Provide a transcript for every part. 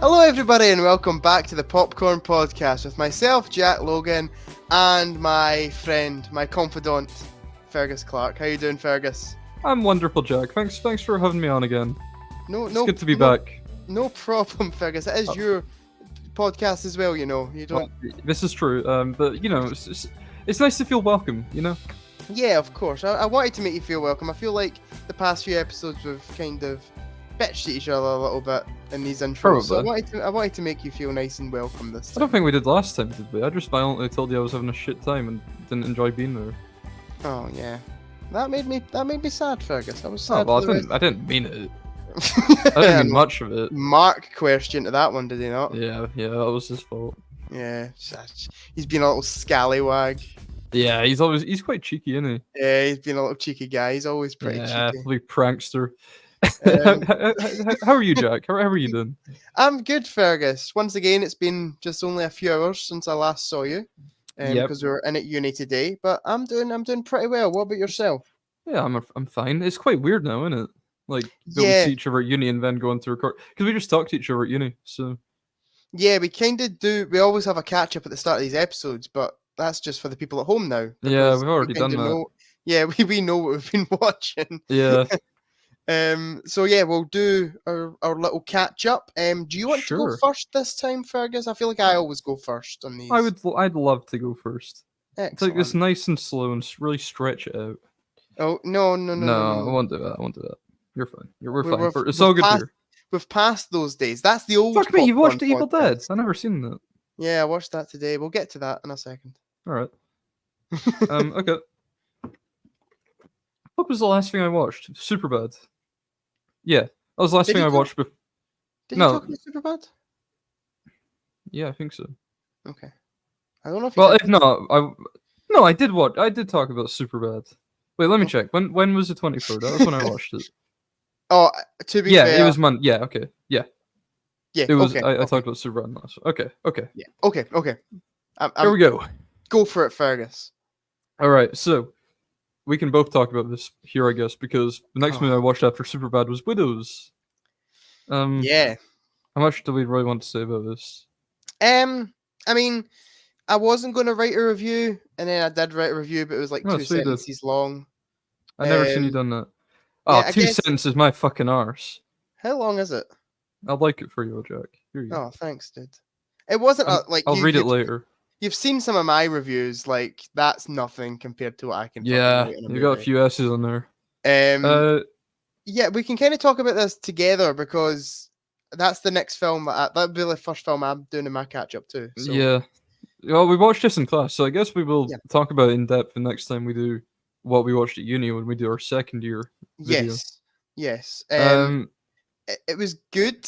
Hello, everybody, and welcome back to the Popcorn Podcast with myself, Jack Logan, and my friend, my confidant, Fergus Clark. How you doing, Fergus? I'm wonderful, Jack. Thanks for having me on again. No, It's good to be back. No problem, Fergus. It is your podcast as well, you know. You don't. Well, this is true, but you know, it's nice to feel welcome. You know. Yeah, of course. I wanted to make you feel welcome. I feel like the past few episodes we've kind of bitched at each other a little bit in these intros. Probably. So I wanted to make you feel nice and welcome this time. I don't think we did last time, did we? I just violently told you I was having a shit time and didn't enjoy being there. Oh yeah, that made me sad, Fergus. I was sad. Oh, well, I didn't mean it. I didn't mean much of it. Mark questioned that one, did he not? Yeah, that was his fault. Yeah, he's been a little scallywag. Yeah, he's quite cheeky, isn't he? Yeah, he's been a little cheeky guy. He's always pretty cheeky. Like prankster. How are you, Jack? How are you doing? I'm good, Fergus. Once again, it's been just only a few hours since I last saw you, because we were in at uni today. But I'm doing pretty well. What about yourself? Yeah, I'm fine. It's quite weird now, isn't it? Like, we see each other at uni and then go into record because we just talk to each other at uni. So yeah, we kind of do. We always have a catch up at the start of these episodes, but that's just for the people at home now. Yeah, we've already done that. Yeah, we know what we've been watching. Yeah. So yeah, we'll do our little catch up. Do you want to go first this time, Fergus? I feel like I always go first on these. I'd love to go first. Excellent. Take this nice and slow and really stretch it out. Oh no! I won't do that. You're fine. We're fine. It's all good here. We've passed those days. That's the old. Fuck me! You watched The Evil Dead? I've never seen that. Yeah, I watched that today. We'll get to that in a second. All right. Okay. What was the last thing I watched? Superbad. Yeah, that was the last thing I watched. Did you talk about Superbad? Yeah, I think so. Okay. I don't know if. Well, if not, I did watch. I did talk about Superbad. Wait, let me check. When was the 23rd? That was when I watched it. Oh, to be fair. Yeah, it was Monday. Yeah, okay. Yeah. Yeah. It was. I talked about Superbad last. Okay. Yeah. Okay. Here we go. Go for it, Fergus. All right, so we can both talk about this here, I guess, because the next movie I watched after Superbad was Widows. Yeah. How much do we really want to say about this? I mean, I wasn't going to write a review, and then I did write a review, but it was like 2 sentences long. I've never seen you done that. Oh, yeah, 2 sentences, my fucking arse. How long is it? I'll like it for you, Jack. Here you go. Oh, thanks, dude. It wasn't like... I'll read it later. You've seen some of my reviews, like, that's nothing compared to what I can... Yeah, you got a few S's on there. Yeah, we can kind of talk about this together, because that's the next film, that'll be the first film I'm doing in my catch-up too. So. Yeah. Well, we watched this in class, so I guess we will talk about it in depth the next time we do what we watched at uni when we do our second year video. Yes. It was good.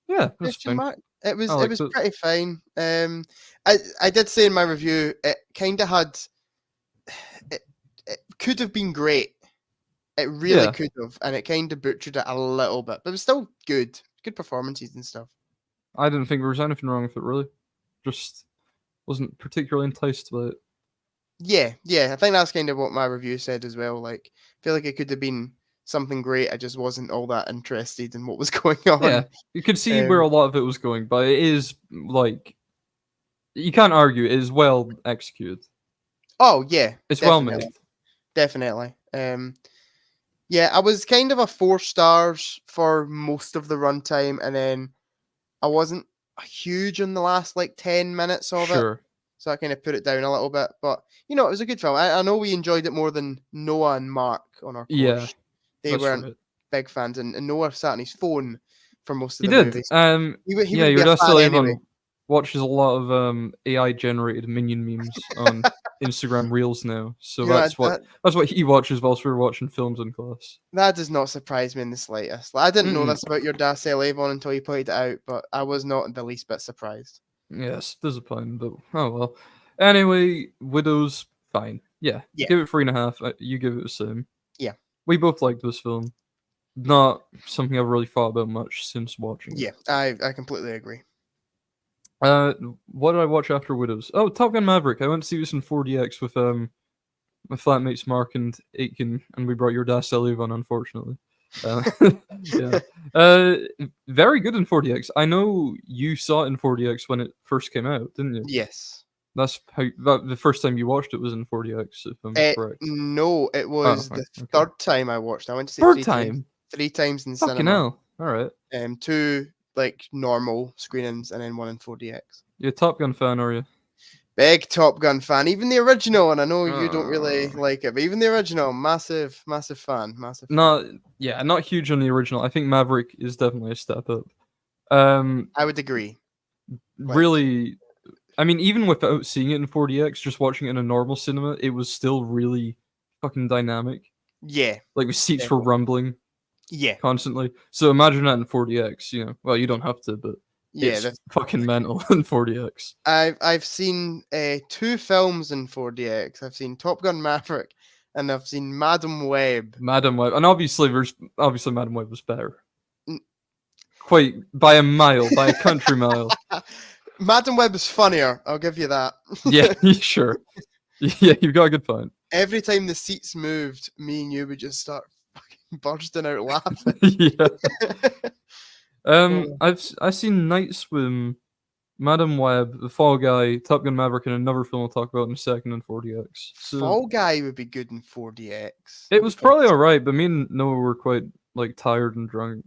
Yeah, it was fine. It was pretty fine. I did say in my review, it kind of had... It could have been great. It really could have, and it kind of butchered it a little bit, but it was still good. Good performances and stuff. I didn't think there was anything wrong with it, really. Just wasn't particularly enticed by it. Yeah. I think that's kind of what my review said as well. Like, I feel like it could have been something great. I just wasn't all that interested in what was going on. Yeah, you could see where a lot of it was going, but it is, like, you can't argue, it is well executed. Oh, yeah. It's well made. Definitely. Yeah, I was kind of a 4 stars for most of the runtime, and then I wasn't huge on the last, 10 minutes of it. So I kind of put it down a little bit. But, it was a good film. I know we enjoyed it more than Noah and Mark on our course. Yeah. They weren't big fans, and Noah sat on his phone for most of the movies. He did. Your dad anyway. Watches a lot of AI-generated minion memes on Instagram Reels now, so that's what he watches whilst we're watching films in class. That does not surprise me in the slightest. I didn't know this about your Dacia Avon until you pointed it out, but I was not in the least bit surprised. Yes, disappointing, but oh well. Anyway, Widows, fine. Yeah. Give it 3.5. You give it the same. Yeah. We both liked this film. Not something I've really thought about much since watching. Yeah, I completely agree. What did I watch after Widows? Oh, Top Gun Maverick. I went to see this in 4DX with my flatmates Mark and Aitken, and we brought your Dacia Avon, unfortunately. Uh, yeah. Very good in 40x. I know you saw it in 40x when it first came out, didn't you? Yes. That's how the first time you watched it was in 40x, if I'm correct. No, it Oh, was the okay. third time I watched. I went to see Third 3 times. time? 3 times in Fucking cinema. hell. Alright. 2 like normal screenings and then one in 4DX. You a Top Gun fan, are you? Big Top Gun fan, even the original, and I know you don't really like it, but even the original, massive fan. Not huge on the original. I think Maverick is definitely a step up. I would agree. Really, I mean, even without seeing it in 4DX, just watching it in a normal cinema, it was still really fucking dynamic. Yeah. Like the seats were rumbling. Yeah. Constantly. So imagine that in 4DX, Well, you don't have to, but yeah, it's fucking mental in 4DX. I've seen 2 films in 4DX. I've seen Top Gun Maverick and I've seen Madam Web. And obviously Madam Web was better. Quite by a mile, by a country mile. Madam Web is funnier, I'll give you that. Yeah, sure. Yeah, you've got a good point. Every time the seats moved, me and you would just start fucking bursting out laughing. Yeah. I've seen Night Swim, Madam Web, The Fall Guy, Top Gun Maverick, and another film I'll talk about in a second in 4DX. So, Fall Guy would be good in 4DX. It was probably alright, but me and Noah were quite tired and drunk.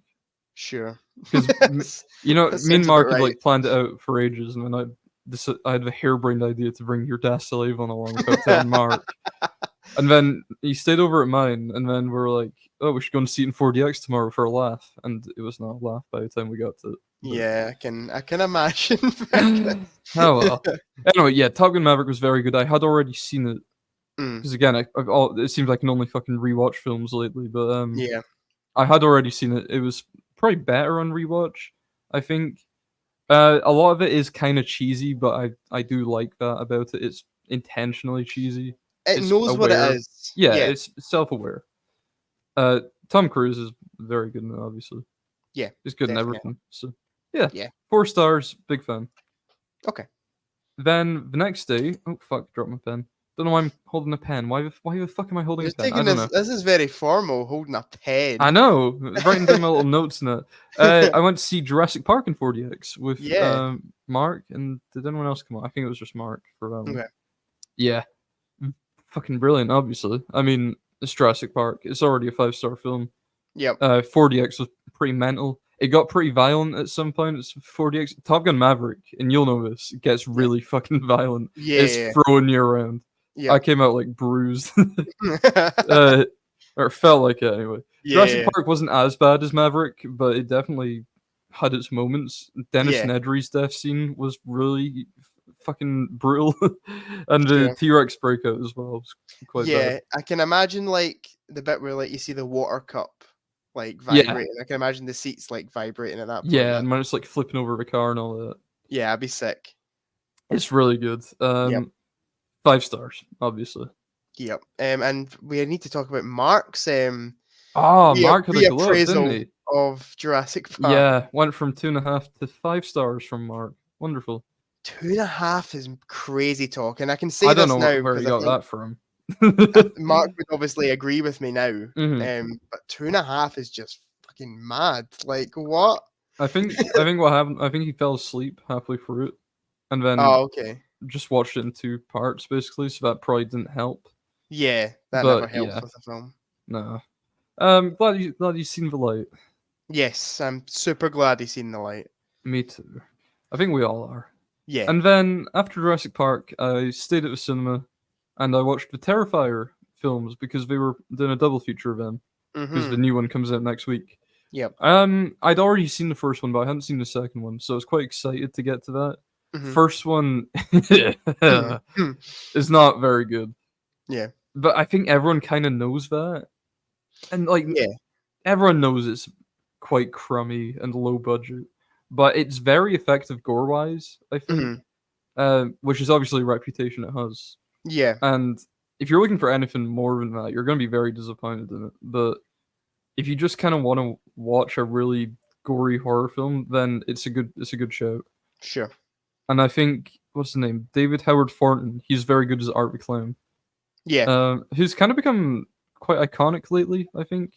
Sure. Because me and Mark had planned it out for ages, and then I had a harebrained idea to bring your Das Sullivan along without telling Mark. And then he stayed over at mine, and then we were like, "Oh, we should go and see it in 4DX tomorrow for a laugh." And it was not a laugh by the time we got to it. Yeah, I can imagine. Oh well. Anyway, yeah, Top Gun Maverick was very good. I had already seen it because again, it seems like I can only fucking rewatch films lately. But yeah, I had already seen it. It was probably better on rewatch. I think a lot of it is kind of cheesy, but I do like that about it. It's intentionally cheesy. It's knows aware. What it is. Yeah, it's self-aware. Tom Cruise is very good in it, obviously. Yeah, he's good definitely. in everything. So yeah, 4 stars, big fan. Okay. Then the next day, oh fuck, dropped my pen. Don't know why I'm holding a pen. Why the fuck am I holding a pen? I don't know. This is very formal, holding a pen. I know, writing down my little notes in it. I went to see Jurassic Park in 4DX with Mark, and did anyone else come on? I think it was just Mark for that one. Okay. Yeah, fucking brilliant. Obviously, I mean, it's Jurassic Park. It's already a 5-star film. Yep. 4DX was pretty mental. It got pretty violent at some point. It's 4DX. Top Gun Maverick, and you'll know this, it gets really fucking violent. Yeah. It's throwing you around. Yeah. I came out like bruised. Or it felt like it anyway. Jurassic Park wasn't as bad as Maverick, but it definitely had its moments. Dennis Nedry's death scene was really fucking brutal. And the T-Rex breakout as well was quite bad. I can imagine like the bit where like you see the water cup like vibrating. I can imagine the seats like vibrating at that point. Yeah, and when it's like flipping over the car and all that. Yeah, I'd be sick. It's really good. 5 stars, obviously. Yep. And we need to talk about Mark's Mark had a glow, didn't he? Of Jurassic Park. Yeah, went from 2.5 to 5 stars from Mark. Wonderful. 2.5 is crazy talk, and I can say I don't this know now where he got that from. Mark would obviously agree with me now. But 2.5 is just fucking mad. Like what? I think what happened. I think he fell asleep halfway through it, and then just watched it in 2 parts basically. So that probably didn't help. Yeah, that never helps with the film. No. Glad you've seen the light. Yes, I'm super glad he's seen the light. Me too. I think we all are. Yeah. And then after Jurassic Park, I stayed at the cinema, and I watched the Terrifier films because they were doing a double feature of them. Because the new one comes out next week. Yep. I'd already seen the first one, but I hadn't seen the second one, so I was quite excited to get to that. First one is not very good. Yeah. But I think everyone kind of knows that. And everyone knows it's quite crummy and low budget. But it's very effective gore-wise, I think. Which is obviously a reputation it has. Yeah. And if you're looking for anything more than that, you're going to be very disappointed in it. But if you just kind of want to watch a really gory horror film, then it's a good show. Sure. And I think, what's the name? David Howard Thornton. He's very good as Art McClone. Yeah. Who's kind of become quite iconic lately, I think.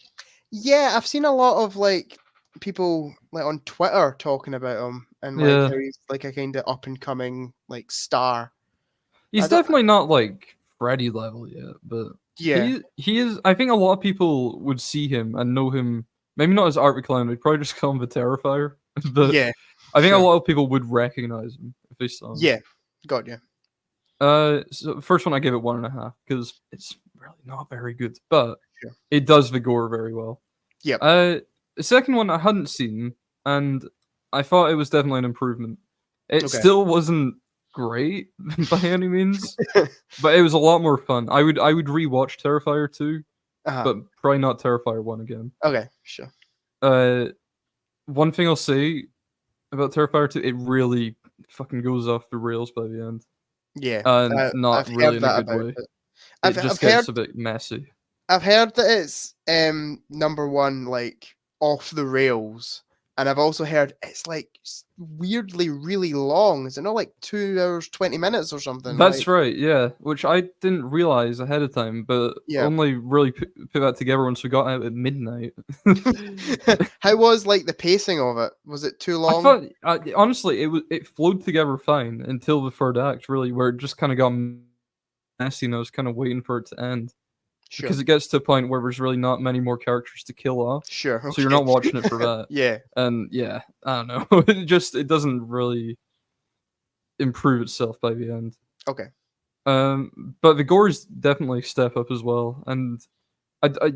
Yeah, I've seen a lot of like people like on Twitter talking about him and like Yeah. how he's like a kind of up and coming like star. I He's don't. definitely not like Freddy level yet, but Yeah, he is. I think a lot of people would see him and know him. Maybe not as Art McClown. They'd probably just call him the Terrifier. But yeah, I think a sure. lot of people would recognize him if they saw him. Yeah, got you. So first one I gave it 1.5 because it's really not very good, but Sure. it does the gore very well. Yep. Uh, the second one I hadn't seen, and I thought it was definitely an improvement. It Okay. still wasn't great by any means, but it was a lot more fun. I would rewatch Terrifier 2, Uh-huh. but probably not Terrifier 1 again. Okay, sure. Uh, one thing I'll say about Terrifier 2, it really fucking goes off the rails by the end, Yeah, and not I've really heard in a that good about way. it. It I've just heard gets a bit messy. I've heard that it's number one like off the rails, and I've also heard it's like weirdly really long. Is it not like 2 hours 20 minutes or something? That's Like right, yeah, which I didn't realize ahead of time, but yeah. only really put that together once we got out at midnight. How was like the pacing of it? Was it too I long? thought, honestly, it flowed together fine until the third act, really, where it just kind of got messy, and I was kind of waiting for it to end because Sure, it gets to a point where there's really not many more characters to kill off, sure, so you're okay. not watching it for that. Yeah, And yeah, I don't know, it doesn't really improve itself by the end. okay. But the gores definitely step up as well, and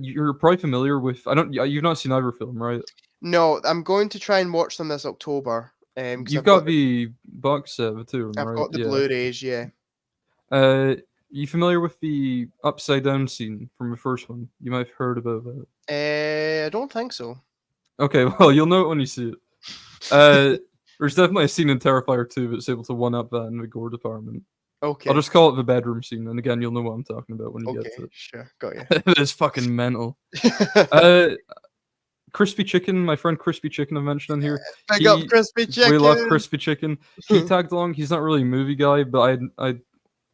you're probably familiar with. I don't. You've not seen either film, right? No, I'm going to try and watch them this October. Because You've got the box set of the two of them, I've right? got the Yeah. Blu-rays. Yeah. You familiar with the upside down scene from the first one? You might have heard about that. I don't think so. Okay, well you'll know it when you see it. Uh, there's definitely a scene in Terrifier 2 that's able to one up that in the gore department. I'll Okay. just call it the bedroom scene, and again, you'll know what I'm talking about when you get Okay. to Sure. Got you. it. It's fucking mental. Uh, Crispy Chicken, my friend Crispy Chicken I mentioned in here. Big up crispy We love chicken. Crispy Chicken. He tagged along. He's not really a movie guy, but I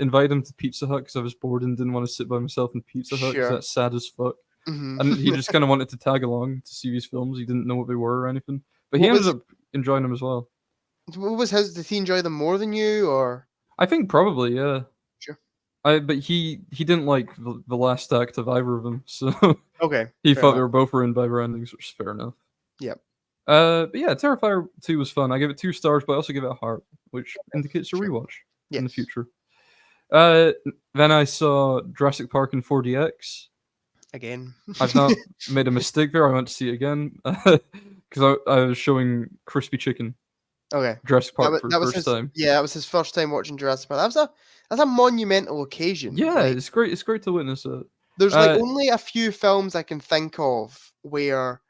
invited him to Pizza Hut because I was bored and didn't want to sit by myself in Pizza Hut because Sure. that's sad as fuck. Mhm. And he just kind of wanted to tag along to see these films. He didn't know what they were or anything, but he What ended was up enjoying them as well. what was his? Did he enjoy them more than you, or I think probably, yeah. sure? But he didn't like the last act of either of them, so Okay, he fair thought they enough. were both ruined by their endings, which is fair enough. Yep. But yeah, Terrifier 2 was fun. I gave it 2 stars, but I also give it a heart, which indicates a Sure. rewatch in the Yes. future. Then I saw Jurassic Park in 4DX. Again. I've not made a mistake there. I went to see it again because I was showing Crispy Chicken Okay. Jurassic That Park was for the that was first his. time. Yeah, that was his first time watching Jurassic Park. That's a monumental occasion. Yeah, Like, it's great. It's great to witness it. there's like Uh, only a few films I can think of where,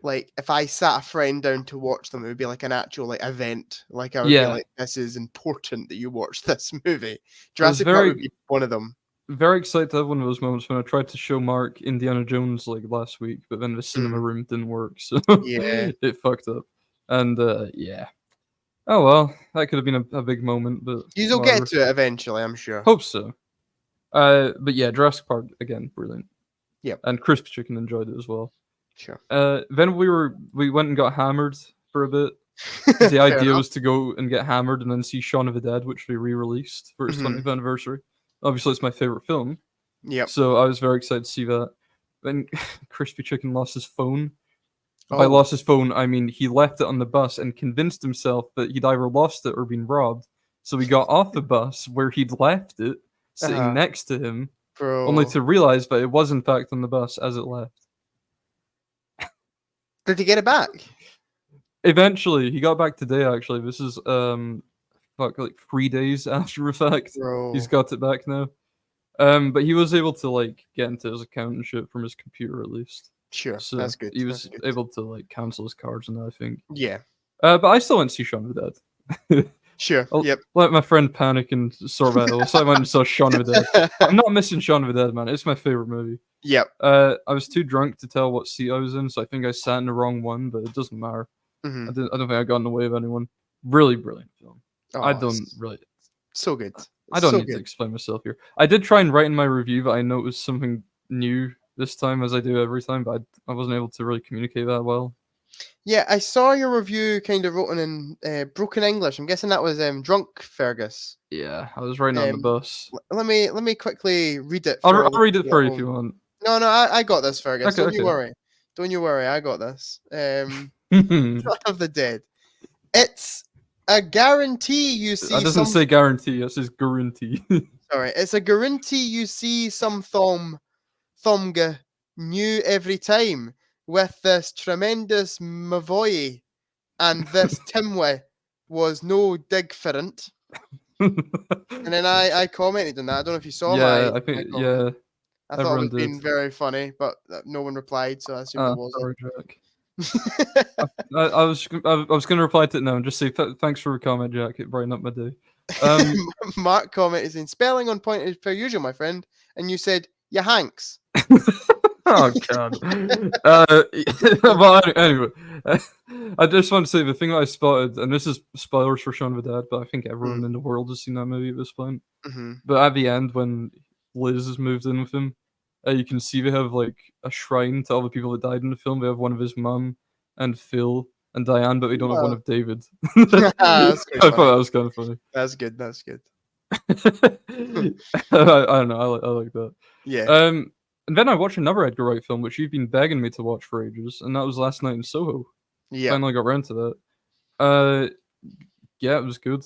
like, if I sat a friend down to watch them, it would be like an actual like event. Like, I would be yeah, like, "This is important that you watch this movie." I was Jurassic Park would be one of them. very excited to have one of those moments when I tried to show Mark Indiana Jones like last week, but then the cinema Mm, room didn't work, so yeah. it fucked up. And yeah. Oh well, that could have been a big moment, but You'll get whatever. to it eventually, I'm sure. Hope so. But yeah, Jurassic Park again, brilliant. Yep. And Crispy Chicken enjoyed it as well. Sure. Then we went and got hammered for a bit because the Fair idea enough. was to go and get hammered and then see Shaun of the Dead, which they re-released for its Mhm. 20th anniversary. Obviously, it's my favorite film, Yep. so I was very excited to see that. Then Crispy Chicken lost his phone. By Oh. lost his phone, I mean he left it on the bus and convinced himself that he'd either lost it or been robbed. So he got off the bus where he'd left it, sitting Uh-huh. next to him, only Bro. to realize that it was in fact on the bus as it left. Did he get it back? Eventually, he got back today. Actually, this is like 3 days after the fact. He's Bro. got it back now. But he was able to like get into his account and shit from his computer at least. Sure. So That's good. he That's was good. able to like cancel his cards and I think. Yeah. But I still went to see Shaun of the Dead. Sure. I'll Yep. let my friend panic and sort that out. So I went and saw Shaun of the Dead. I'm not missing Shaun of the Dead, man. It's my favorite movie. Yep. I was too drunk to tell what seat I was in, so I think I sat in the wrong one, but it doesn't matter. Mhm. I don't think I got in the way of anyone. Really brilliant film. I Oh, don't really. so good. I don't So need to good. explain myself here. I did try and write in my review that I noticed something new this time as I do every time, but I wasn't able to really communicate that well. Yeah, I saw your review kind of written in broken English. I'm guessing that was Drunk Fergus. Yeah, I was writing on the Um, bus. let me quickly read it I'll, for all the I'll read it people at for you if home. you want. No, no, I got this, Fergus. Okay, Don't you okay. worry. Don't you worry. I got this. That Son of the Dead. It's a guarantee you see doesn't some. say guarantee. It says guarantee. Sorry, it's a guarantee you see some Thomga new every time with this tremendous Mavoy, and this Timwe was no different. And then I commented on that. I don't know if you saw Yeah, my I my think comment. I thought it everyone was did. being very funny, but no one replied, so I assumed it Sorry, wasn't. Jack. I was going to reply to it now and just say thanks for the comment, Jack. It brightened up my day. Mark commented saying spelling on point is per usual, my friend, and you said ya Hanks. Oh god. Well, anyway, I just want to say the thing that I spotted, and this is spoilers for Shaun of the Dead, but I think everyone in the world has seen that movie at this point. Mm-hmm. But at the end, when Liz has moved in with him, you can see they have like a shrine to all the people that died in the film. They have one of his mum and Phil and Diane, but they don't have one Well, of David. that's quite I thought funny. that was kind of funny. That's good. That's good. I don't know. I like that. Yeah. And then I watched another Edgar Wright film, which you've been begging me to watch for ages, and that was Last Night in Soho. Yeah. Finally got around to that. Yeah, it was good.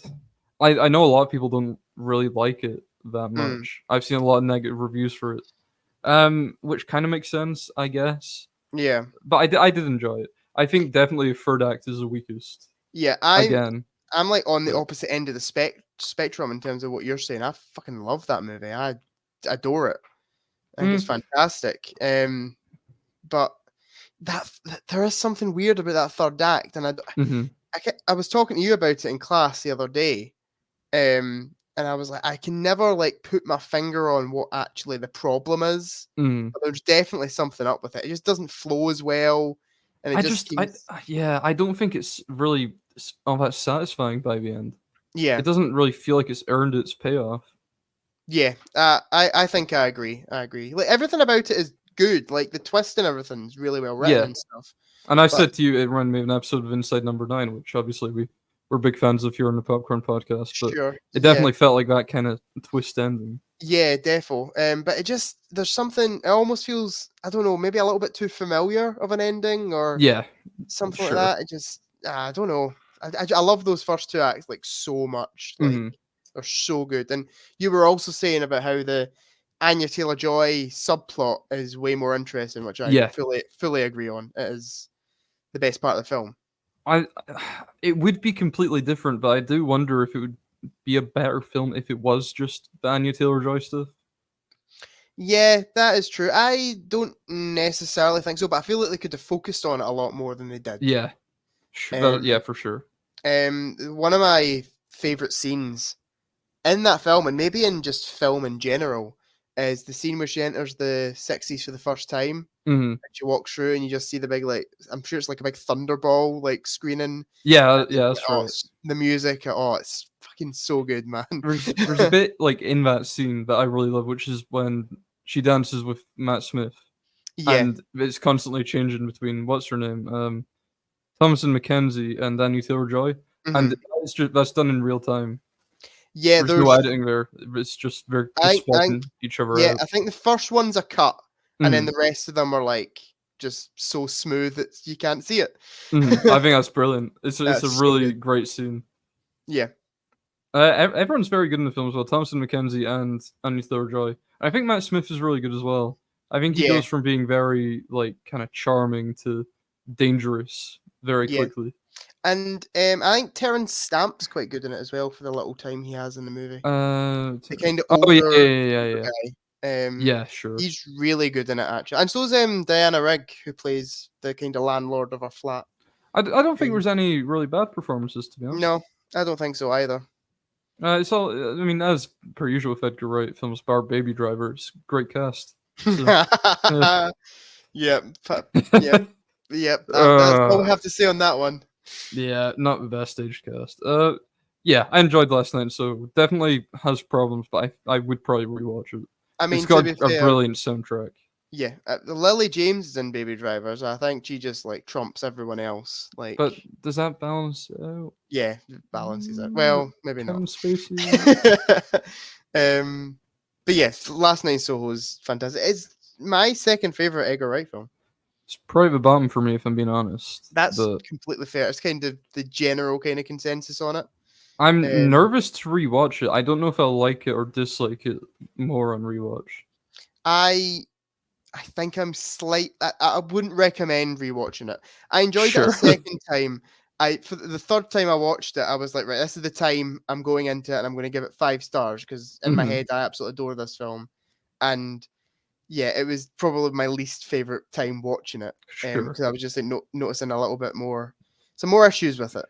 I know a lot of people don't really like it that much. I've seen a lot of negative reviews for it, which kind of makes sense, I guess. Yeah. But I did enjoy it. I think definitely third act is the weakest. Yeah. Again, I'm like on the but opposite end of the spectrum in terms of what you're saying. I fucking love that movie. I adore it. I think it's fantastic. But there is something weird about that third act, and I was talking to you about it in class the other day, and I was like, I can never like put my finger on what actually the problem is. But there's definitely something up with it. It just doesn't flow as well, and it just seems. I don't think it's really all that satisfying by the end. Yeah, It doesn't really feel like it's earned its payoff. yeah. I think I agree. I agree. Like everything about it is good. Like the twist and everything is really well written Yeah, and stuff. and I But said to you, it reminded me of an episode of Inside Number 9, which obviously we're big fans of here on the Popcorn Podcast, but sure, it yeah. definitely felt like that kind of twist ending. Yeah, defo. But it just there's something. It almost feels I don't know, maybe a little bit too familiar of an ending or Yeah, something like sure. that. It just I don't know. I love those first two acts like so much. Like they're so good. And you were also saying about how the Anya Taylor Joy subplot is way more interesting, which I Yeah, fully agree on. It is the best part of the film. it would be completely different, but I do wonder if it would be a better film if it was just the Anya Taylor-Joy stuff. Yeah, that is true. I don't necessarily think so, but I feel like they could have focused on it a lot more than they did. Yeah, yeah, for sure. One of my favorite scenes in that film, and maybe in just film in general, is the scene where she enters the 60s for the first time. And she walks through, and you just see the big, like, I'm sure it's like a big thunderball, like, screening. Yeah, that's right. The music, it's fucking so good, man. There's a bit like in that scene that I really love, which is when she dances with Matt Smith, and it's constantly changing between what's her name, Thomasin McKenzie and Anya Taylor-Joy, and that's done in real time. Yeah, there's no editing there. It's just they're just swapping each other out. I think the first one's a cut, and then the rest of them are like just so smooth that you can't see it. I think that's brilliant. It's a really great scene. Yeah. Everyone's very good in the film as well. Thomasin McKenzie and Anya Taylor-Joy. I think Matt Smith is really good as well. I think he goes from being very like kind of charming to dangerous very quickly. And I think Terence Stamp's quite good in it as well for the little time he has in the movie. The kind of older guy. Yeah, sure. He's really good in it actually, and so is Diana Rigg, who plays the kind of landlord of our flat. I don't think there's any really bad performances, to be honest. No, I don't think so either. It's all. I mean, as per usual with Edgar Wright films, bar Baby Driver, it's great cast. So, yep. That's all we have to say on that one. Yeah, not the best stage cast. Yeah, I enjoyed last night, so definitely has problems, but I would probably rewatch it. I mean, it's got a brilliant soundtrack. Yeah, Lily James is in Baby Driver, so I think she just like trumps everyone else. But Like, does that balance out? yeah, balances it. Well, maybe not. Kevin Spacey. um, but yes, Last Night in Soho is fantastic. It's my second favorite Edgar Wright film. It's probably the bottom for me if I'm being honest. That's But completely fair. It's kind of the general kind of consensus on it. I'm Um, nervous to rewatch it. I don't know if I'll like it or dislike it more on rewatch. I I think I'm slight. I wouldn't recommend rewatching it. I enjoyed it a Sure. second time. I for the third time I watched it, I was like, right, this is the time I'm going into it, and I'm going to give it 5 stars because in my Mhm. head I absolutely adore this film, and yeah, it was probably my least favorite time watching it, Sure. because I was just like noticing a little bit more, some more issues with it.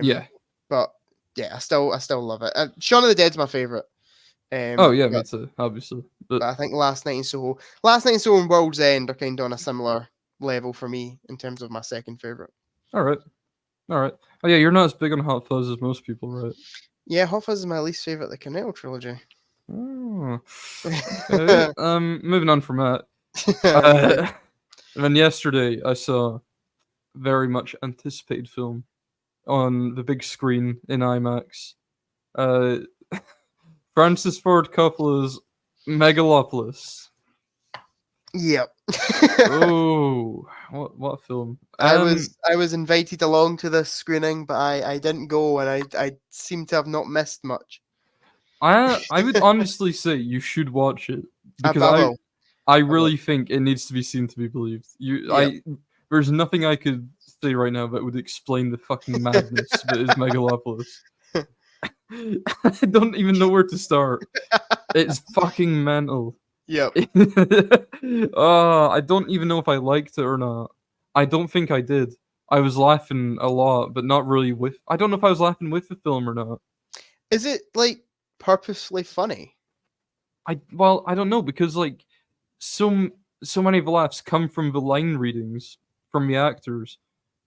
Yeah. But yeah, I still love it. Shaun of the Dead's my favorite. Oh yeah, me But too. Obviously, but I think Last Night in Soho and World's End are kind of on a similar level for me in terms of my second favorite. all right, all right. Oh yeah, you're not as big on Hot Fuzz as most people, right? Yeah, Hot Fuzz is my least favorite of the Canal trilogy. Oh, okay. Moving on from that. Okay. Uh, and then yesterday I saw a very much anticipated film on the big screen in IMAX. Uh, Francis Ford Coppola's Megalopolis. Yep. Oh, what film? I was invited along to this screening, but I didn't go, and I seem to have not missed much. I would honestly say you should watch it because I will. I I will. really think it needs to be seen to be believed. Yep. There's nothing I could say right now that would explain the fucking madness that is Megalopolis. I don't even know where to start. It's fucking mental. Yep. I don't even know if I liked it or not. I don't think I did. I was laughing a lot, but not really with. I don't know if I was laughing with the film or not. Is it like purposely funny? I don't know because like so so many of the laughs come from the line readings from the actors,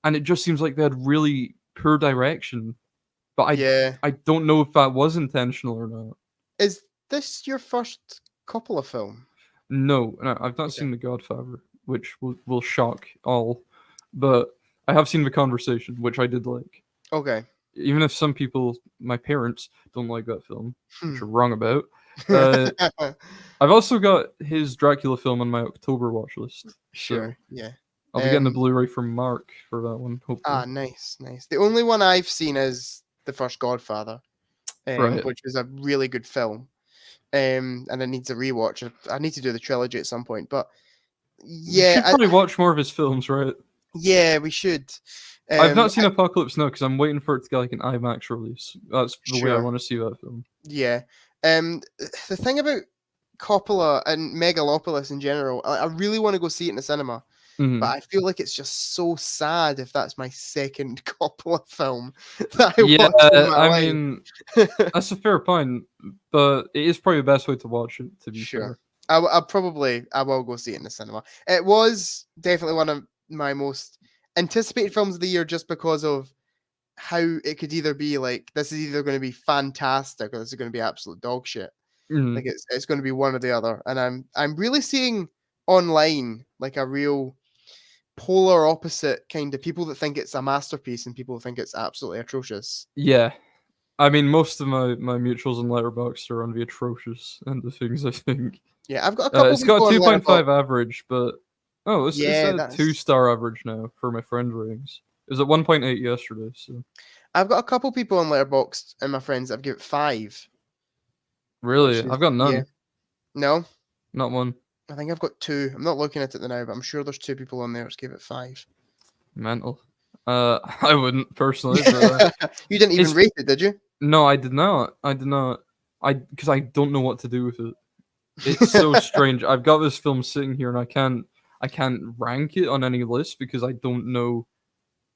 and it just seems like they had really poor direction. But Yeah. I don't know if that was intentional or not. Is this your first Coppola film? No, I've not Okay. seen The Godfather, which will shock all, but I have seen The Conversation, which I did like. Okay. Even if some people, my parents, don't like that film, which Hmm. you're wrong about. Uh, I've also got his Dracula film on my October watch list, so Sure. Yeah. I'll be getting the Um. Blu-ray from Mark for that one, hopefully. Nice, nice. The only one I've seen is the first Godfather, Right. which was a really good film. And it needs a rewatch. I need to do the trilogy at some point. But We yeah, should probably watch more of his films, right? yeah, we should. I've not Um, seen I, Apocalypse Now because I'm waiting for it to get like an IMAX release. That's the way I sure. want to see that film. Yeah. The thing about Coppola and Megalopolis in general, I really want to go see it in the cinema. But Mhm. I feel like it's just so sad if that's my second Coppola film that I Yeah, watch in my I life. mean, that's a fair point, but it is probably the best way to watch it, to be Sure. fair. I will go see it in the cinema. It was definitely one of my most anticipated films of the year just because of how it could either be like this is either going to be fantastic or this is going to be absolute dog shit. Like Mhm. it's going to be one or the other. And I'm really seeing online like a real polar opposite kind of people that think it's a masterpiece and people who think it's absolutely atrocious. Yeah. I mean, most of my mutuals and letterbox are on the atrocious end of things, I think. Yeah, I've got a couple It's got people a on 2.5 Letterboxd. average, but it's Yeah, a that's 2-star average now for my friend ratings. It was at 1.8 yesterday, so I've got a couple people on Letterboxd and my friends that have given it 5, which really, is I've got yeah. none. No, Not one. I think I've got 2. I'm not looking at it now, but I'm sure there's 2 people on there that gave it 5. Mental. I wouldn't personally, but You didn't even it's rate it, did you? no, I did not. I did not. Because I don't know what to do with it. It's so strange. I've got this film sitting here and I can't rank it on any list because I don't know,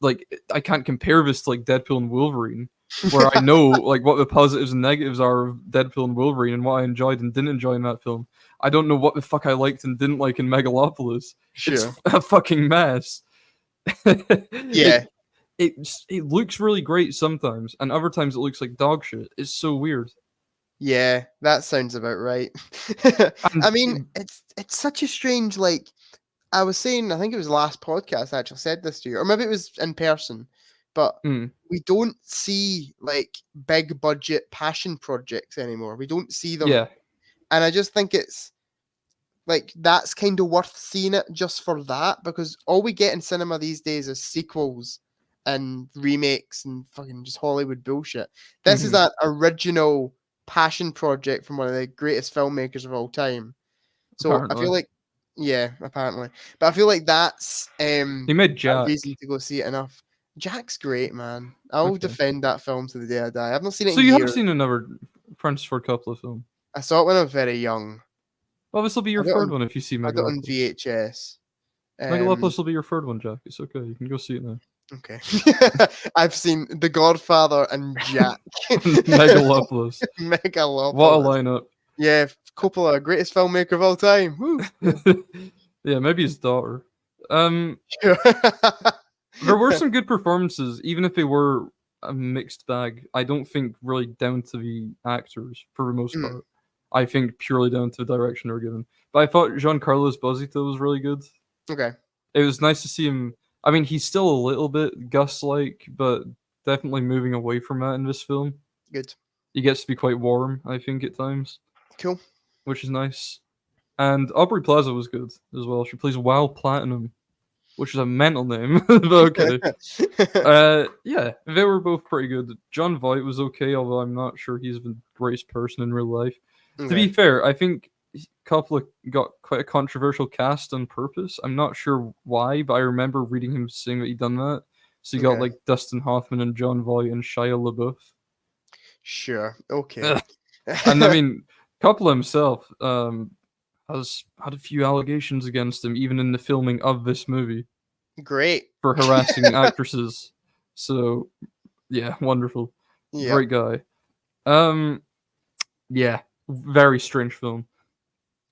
like, I can't compare this to like Deadpool and Wolverine where I know like what the positives and negatives are of Deadpool and Wolverine and what I enjoyed and didn't enjoy in that film. I don't know what the fuck I liked and didn't like in Megalopolis. It's Sure. a fucking mess. Yeah. It looks really great sometimes and other times it looks like dog shit. It's so weird. Yeah, that sounds about right. I And mean, it's such a strange, like, I was saying, I think it was last podcast I actually said this to you, or maybe it was in person, but mm, we don't see like big budget passion projects anymore. We don't see them, yeah, and I just think it's like that's kind of worth seeing it just for that, because all we get in cinema these days is sequels and remakes and fucking just Hollywood bullshit. This is mhm, an original passion project from one of the greatest filmmakers of all time. So I apparently. feel like, yeah, apparently, but I feel like that's He made a Jack. reason to go see it enough. Jack's great, man. I'll Okay. defend that film to the day I die. I've not seen it So in you have years. seen another Francis Ford Coppola film. I saw it when I was very young. Well, this will be I your got it third on, one if you see I got it on Megalopolis. VHS. Megalopolis will be your third one, Jack. It's okay. You can go see it now. Okay. I've seen The Godfather and Jack. Megalopolis. What a Megalopolis. lineup. Yeah, Coppola, greatest filmmaker of all time. Woo. Yeah. Yeah, maybe his daughter. Sure. There were some good performances, even if they were a mixed bag. I don't think really down to the actors for the most Mm, part. I think purely down to the direction they were given. But I thought Giancarlo Esposito was really good. okay, It was nice to see him. I mean, he's still a little bit Gus-like, but definitely moving away from that in this film. good. He gets to be quite warm, I think, at times, Cool. which is nice. And Aubrey Plaza was good as well. She plays Wow Platinum, which is a mental name, but okay. Yeah, they were both pretty good. John Voight was okay, although I'm not sure he's the greatest person in real life. To Okay, be fair, I think Coppola got quite a controversial cast on purpose. I'm not sure why, but I remember reading him saying that he'd done that. So you got okay. like Dustin Hoffman and John Voight and Shia LaBeouf. Sure. Okay. Ugh. And I mean, Coppola himself has had a few allegations against him, even in the filming of this movie, Great. for harassing actresses. So yeah, wonderful. Yep. Great guy. Um yeah, very strange film.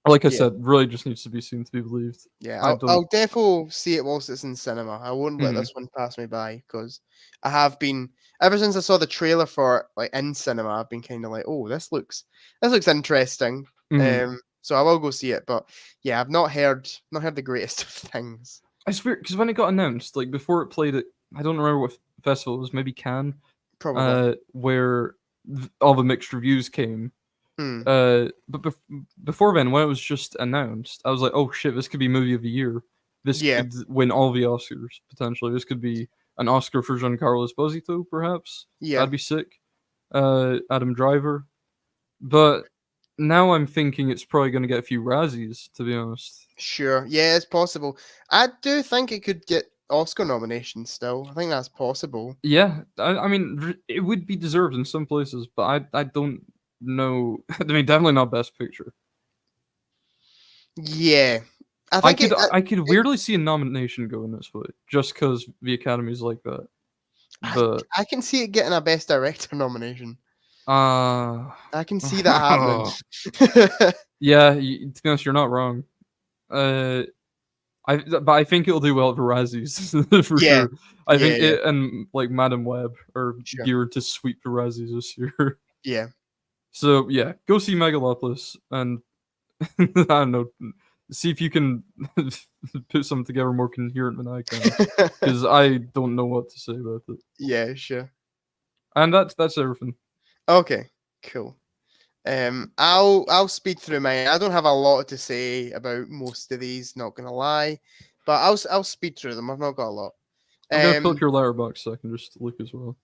Like I Yeah. said, really just needs to be seen to be believed. Yeah. I I'll don't defo see it whilst it's in cinema. I won't let mhm. this one pass me by because I have been ever since I saw the trailer for it, like in cinema. I've been kind of like, oh, this looks interesting. Mhm. So I will go see it. But yeah, I've not heard the greatest of things. I swear, because when it got announced, like before it played at, I don't remember what festival it was, maybe Cannes, Probably. where all the mixed reviews came. Hmm. But before then, when it was just announced, I was like, oh shit, this could be movie of the year. This Yeah. could win all the Oscars potentially. This could be an Oscar for Giancarlo Esposito, perhaps. Yeah. That'd be sick. Adam Driver, but now I'm thinking it's probably going to get a few Razzies, to be honest. Sure. Yeah, it's possible. I do think it could get Oscar nominations still. I think that's possible. Yeah, I mean, it would be deserved in some places, but I don't know. I mean, definitely not Best Picture. Yeah. I think I could it weirdly see a nomination going this way, just because the Academy's like that. I But I can see it getting a Best Director nomination. uh I can see that happening. yeah, to be honest, you're not wrong. Uh, but I think it'll do well at the Razzies for Yeah. sure. I Yeah, think yeah. it and like Madam Web are Sure. geared to sweep the Razzies this year. Yeah. So yeah, go see Megalopolis and I don't know, see if you can put something together more coherent than I can, because I don't know what to say about it. Yeah, sure. And that's everything. Okay, cool. I'll speed through mine. I don't have a lot to say about most of these, not gonna lie, but I'll speed through them. I've not got a lot. I'm gonna pull up Um, your letterbox so I can just look as well.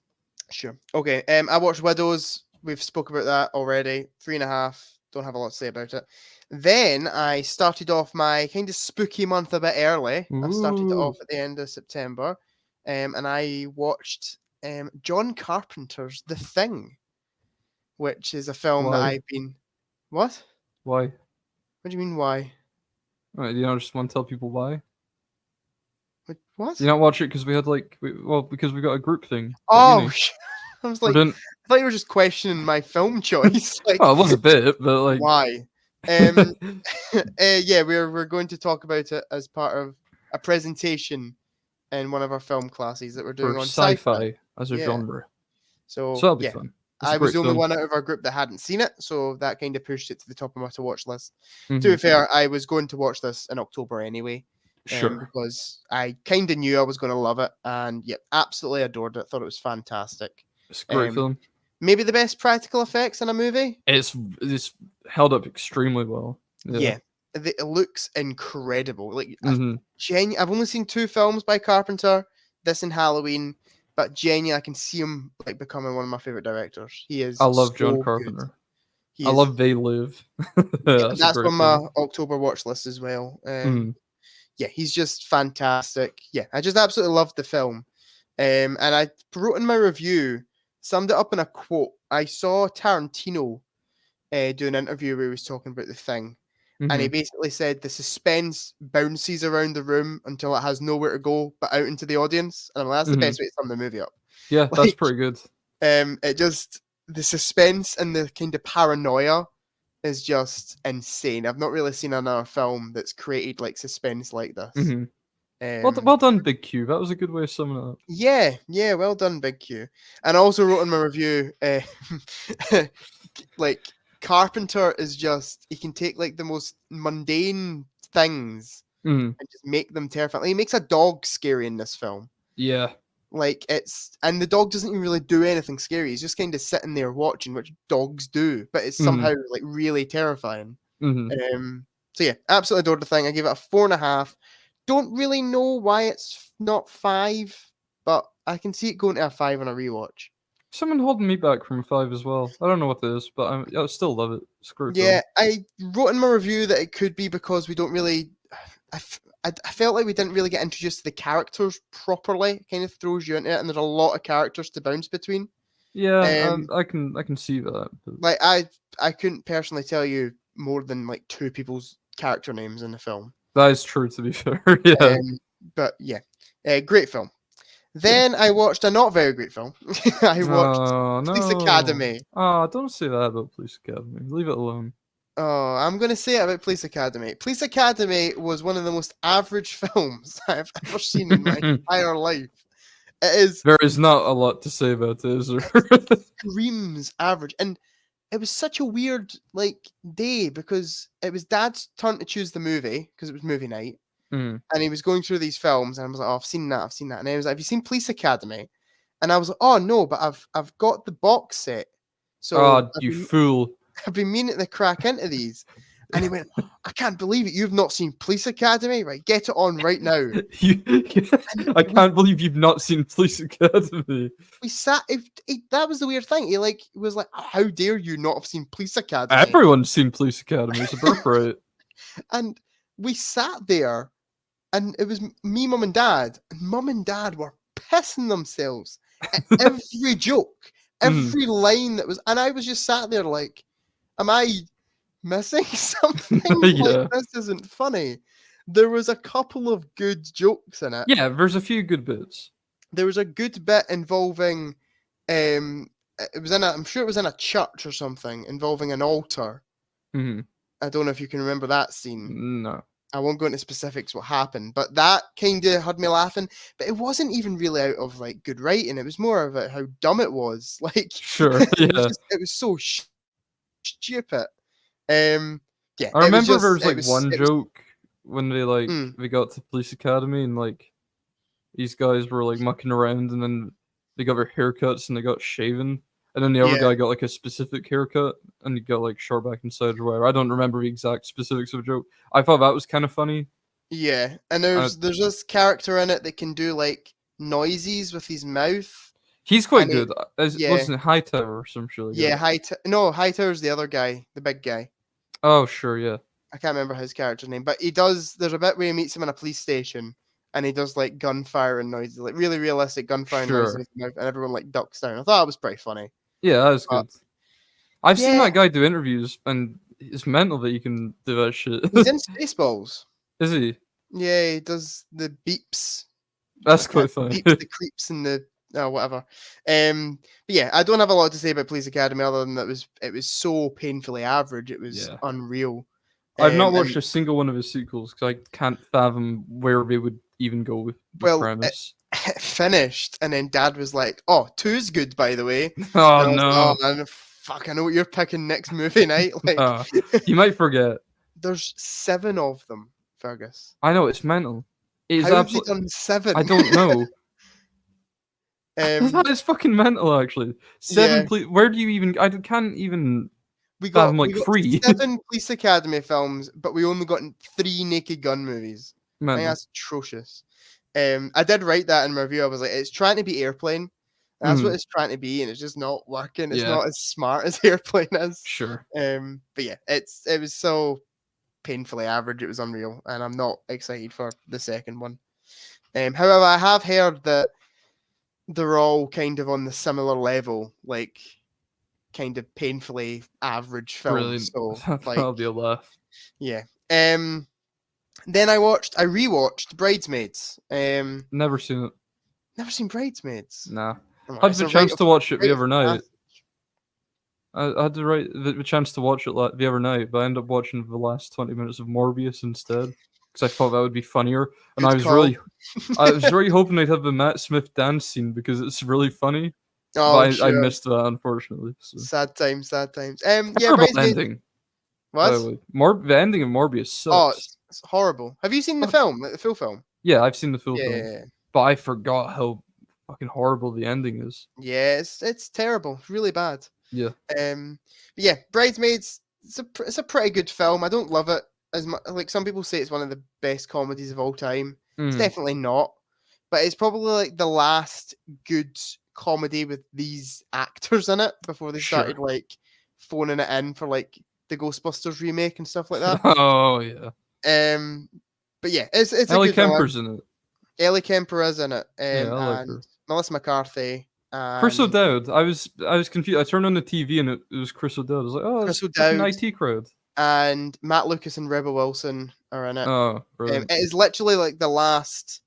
Sure. Okay. I watched Widows. We've spoke about that already. 3.5. Don't have a lot to say about it. Then I started off my kind of spooky month a bit early. I started it off Ooh, at the end of September, and I watched John Carpenter's The Thing, which is a film that why? I've been. What? Why? What do you mean? Why? Alright, you know, I just want to tell people why. You What? not watch it because we had well, because we got a group thing at Oh, uni. I was We're like, doing. I thought you were just questioning my film choice. Like, Well, it was a bit, but like why? Um, yeah, we're going to talk about it as part of a presentation in one of our film classes that we're for doing on sci-fi. sci-fi as a Yeah. genre, so So that'll be yeah, fun. It's a I was great the only film. one out of our group that hadn't seen it, so that kind of pushed it to the top of my to watch list. To be Mhm. fair, I was going to watch this in October anyway, Sure. because I kind of knew I was going to love it, and yeah, absolutely adored it. Thought it was fantastic. It's a great Um, film. Maybe the best practical effects in a movie. It's held up extremely well. Yeah. Yeah, it looks incredible. Like Mhm. I've only seen 2 films by Carpenter, this and Halloween, but genuinely I can see him like becoming one of my favorite directors. He I is love John so good. Carpenter. He I is love They Live. Yeah, That's a that's great on my film. October watch list as well. Mhm. Yeah, he's just fantastic. Yeah, I just absolutely loved the film. And I wrote in my review, summed it up in a quote. I saw Tarantino do an interview where he was talking about the thing, and he Mhm. basically said the suspense bounces around the room until it has nowhere to go but out into the audience. And I'm like, that's the Mhm. best way to sum the movie up. Yeah, that's Like, pretty good. it just the suspense and the kind of paranoia is just insane. I've not really seen another film that's created like suspense like this. Mhm. Um, Well done, Big Q. That was a good way of summing it up. yeah, yeah, well done, Big Q. And I also wrote in my review, like Carpenter is just he can take like the most mundane things Mhm. and just make them terrifying. Like, he makes a dog scary in this film. Yeah. Like and the dog doesn't even really do anything scary. He's just kind of sitting there watching, which dogs do, but it's Mhm. somehow like really terrifying. Mhm. So yeah, absolutely adored the thing. I gave it a 4.5. Don't really know why it's not 5, but I can see it going to a 5 on a rewatch. Someone holding me back from 5 as well. I don't know what it is, but I still love it. It's a great Yeah, film. I wrote in my review that it could be because we don't really. I felt like we didn't really get introduced to the characters properly. It kind of throws you into it, and there's a lot of characters to bounce between. Yeah, Um, I can see that. But like I couldn't personally tell you more than like 2 people's character names in the film. that is true, to be fair. Yeah. But yeah, great film. Yeah. Then I watched a not very great film. I watched Oh, Police no. Academy. Ah, don't say that about Police Academy. Leave it alone. Oh, I'm going to say it about Police Academy. Police Academy was one of the most average films I've ever seen in my entire life. It is There is not a lot to say about it, is there? screams average. And it was such a weird like day because it was Dad's turn to choose the movie because it was movie night. Mm. And he was going through these films and I was like, oh, I've seen that, I've seen that. And he was like, have you seen Police Academy? And I was like, oh no, but I've got the box set. So Ah, you fool. I've been meaning to crack into these. And he went, I can't believe it. You've not seen Police Academy? Right, get it on right now. You, And I can't believe you've not seen Police Academy. we sat, that was the weird thing. He like was like, how dare you not have seen Police Academy? Everyone's seen Police Academy. It's a birthright. And we sat there and it was me, mum, and dad. And mum and dad were pissing themselves at every joke, Mm. every line that was, and I was just sat there like, am I missing something? Like, Yeah. this isn't funny. There was a couple of good jokes in it. Yeah, there's a few good bits. There was a good bit involving, it was in a, I'm sure it was in a church or something, involving an altar. Mhm. I don't know if you can remember that scene. No. I won't go into specifics what happened, but that kind of had me laughing. But it wasn't even really out of like good writing. It was more about how dumb it was. Like Sure, yeah. it was so stupid. Yeah, I it was remember just, there's, like, one it was. joke when Mm, they got to Police Academy and, like, these guys were, like, mucking around and then they got their haircuts and they got shaven, and then the other yeah, guy got, like, a specific haircut and he got, like, short back and sides or whatever. I don't remember the exact specifics of the joke. I thought that was kinda funny. yeah. And Uh, there's this character in it that can do like noises with his mouth, he's quite and he, good. As yeah, wasn't it Hightower or some shit like yeah. that? No, Hightower's the other guy, the big guy. Oh, sure, yeah. I can't remember his character's name, but he does. There's a bit where he meets him in a police station, and he does like gunfire noises, like really realistic gunfire noises, in Sure. his mouth, and everyone like ducks down. I thought it was pretty funny. Yeah, that is But good. I've seen yeah, that guy do interviews, and it's mental that you can do that shit. he's in Spaceballs. Is he? Yeah, he does the beeps, That's quite funny. beeps, the creeps, and the whatever. But yeah, I don't have a lot to say about Police Academy other than that it was so painfully average. It was Yeah. unreal. I've not watched And a single one of his sequels because I can't fathom where they would even go with the well, premise. it finished, and then Dad was like, "Oh, two's good, by the way." Oh And I was like, no. "Oh man, fuck! I know what you're picking next movie night." Like, You might forget. there's 7 of them, Fergus. I know it's mental. It is How have they absolutely. done 7? I don't know. um, That is fucking mental, actually. yeah, Where do you even? I can't even we got fathom we like got 3. 7 Police Academy films, but we only got 3 Naked Gun movies. I think Mental. that's atrocious. I did write that in my review. I was like, it's trying to be Airplane. That's what Mhm. it's trying to be, and it's just not working. It's Yeah. not as smart as Airplane is. Sure. But yeah, it was so painfully average. It was unreal, and I'm not excited for the second one. However, I have heard that they're all kind of on the similar level, like kind of painfully average films. Brilliant. So like, That'll be a laugh. yeah. Then I rewatched Bridesmaids. Never seen it. Never seen Bridesmaids. Nah. Oh, Had it's the a chance to watch it the rite of other night. passage. I had the chance to watch it the other night, but I ended up watching the last 20 minutes of Morbius instead because I thought that would be funnier. And Good call. I was really hoping they'd have the Matt Smith dance scene because it's really funny. Oh, But I sure. missed that, unfortunately. So. Sad times, sad times. Yeah, Terrible Bridesmaids. ending, by What? the way. The ending of Morbius Oh, sucks. it's horrible. Have you seen the But, film, like the full film? yeah, I've seen the full Yeah, film, yeah, yeah. but I forgot how fucking horrible the ending is. Yeah, it's terrible. It's really bad. Yeah. But yeah, Bridesmaids. It's a pretty good film. I don't love it as much. Like some people say, it's one of the best comedies of all time. It's Mm, definitely not, but it's probably like the last good comedy with these actors in it before they started sure. like phoning it in for like the Ghostbusters remake and stuff like that. Oh yeah. Um, but yeah, it's a Ellie good film. Kemper's in it. Ellie Kemper is in it, Yeah, I like and her. Melissa McCarthy Chris and O'Dowd. I was confused. I turned on the TV and it was Chris O'Dowd. I was like, oh, Chris it's fucking O'Dowd IT crowd. and Matt Lucas and Rebel Wilson are in it. Oh, It brilliant. is literally like the last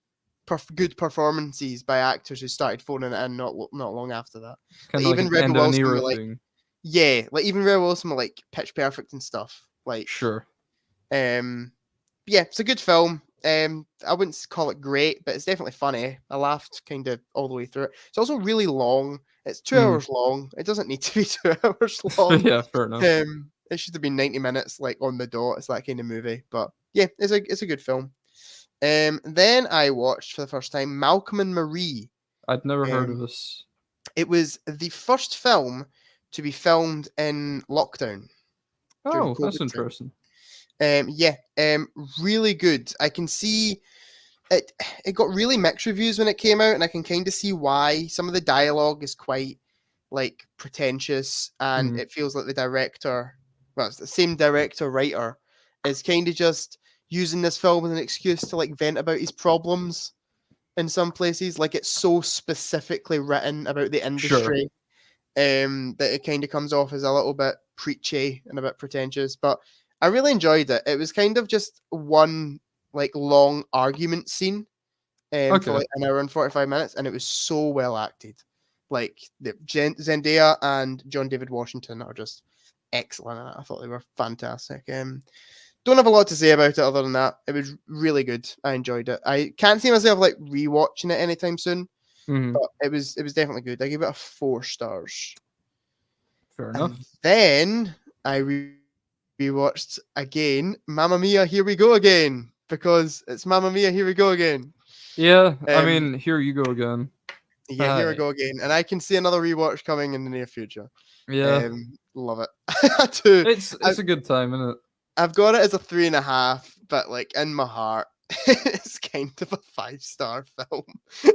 good performances by actors who started phoning it in not long after that. Kind Like of like even an Rebel end of an Wilson era were like, thing. yeah, like even Rebel Wilson were like Pitch Perfect and stuff. Like, Sure. yeah, it's a good film. I wouldn't call it great, but it's definitely funny. I laughed kind of all the way through it. It's also really long. It's 2 hours long. It doesn't need to be 2 hours long. Yeah, fair enough. It should have been 90 minutes, like on the dot. It's that kind of movie. But yeah, it's a good film. Then I watched for the first time Malcolm and Marie. I'd never heard of Um, this. it was the first film to be filmed in lockdown during Oh, that's COVID time. interesting. Yeah, really good. I can see it. It got really mixed reviews when it came out, and I can kind of see why. Some of the dialogue is quite like pretentious, and Mm, it feels like the director, well, it's the same director writer, is kind of just using this film as an excuse to like vent about his problems in some places. Like it's so specifically written about the sure. industry, that it kind of comes off as a little bit preachy and a bit pretentious. But I really enjoyed it. It was kind of just one like long argument scene, for Okay. like an hour and 45 minutes, and it was so well acted. Like Zendaya and John David Washington are just excellent in it. I thought they were fantastic. Don't have a lot to say about it other than that. It was really good. I enjoyed it. I can't see myself like rewatching it anytime soon, Mm, but it was definitely good. I gave it a 4 stars. fair And enough. then I rewatched again Mamma Mia, Here We Go Again, because it's Mamma Mia, Here We Go Again. Yeah, I Um, mean, here you go again. yeah, here we Hi. go again, and I can see another rewatch coming in the near future. Yeah, Love it. I do. it's a good time, isn't it? I've got it as a 3.5, but like in my heart, it's kind of a 5-star film.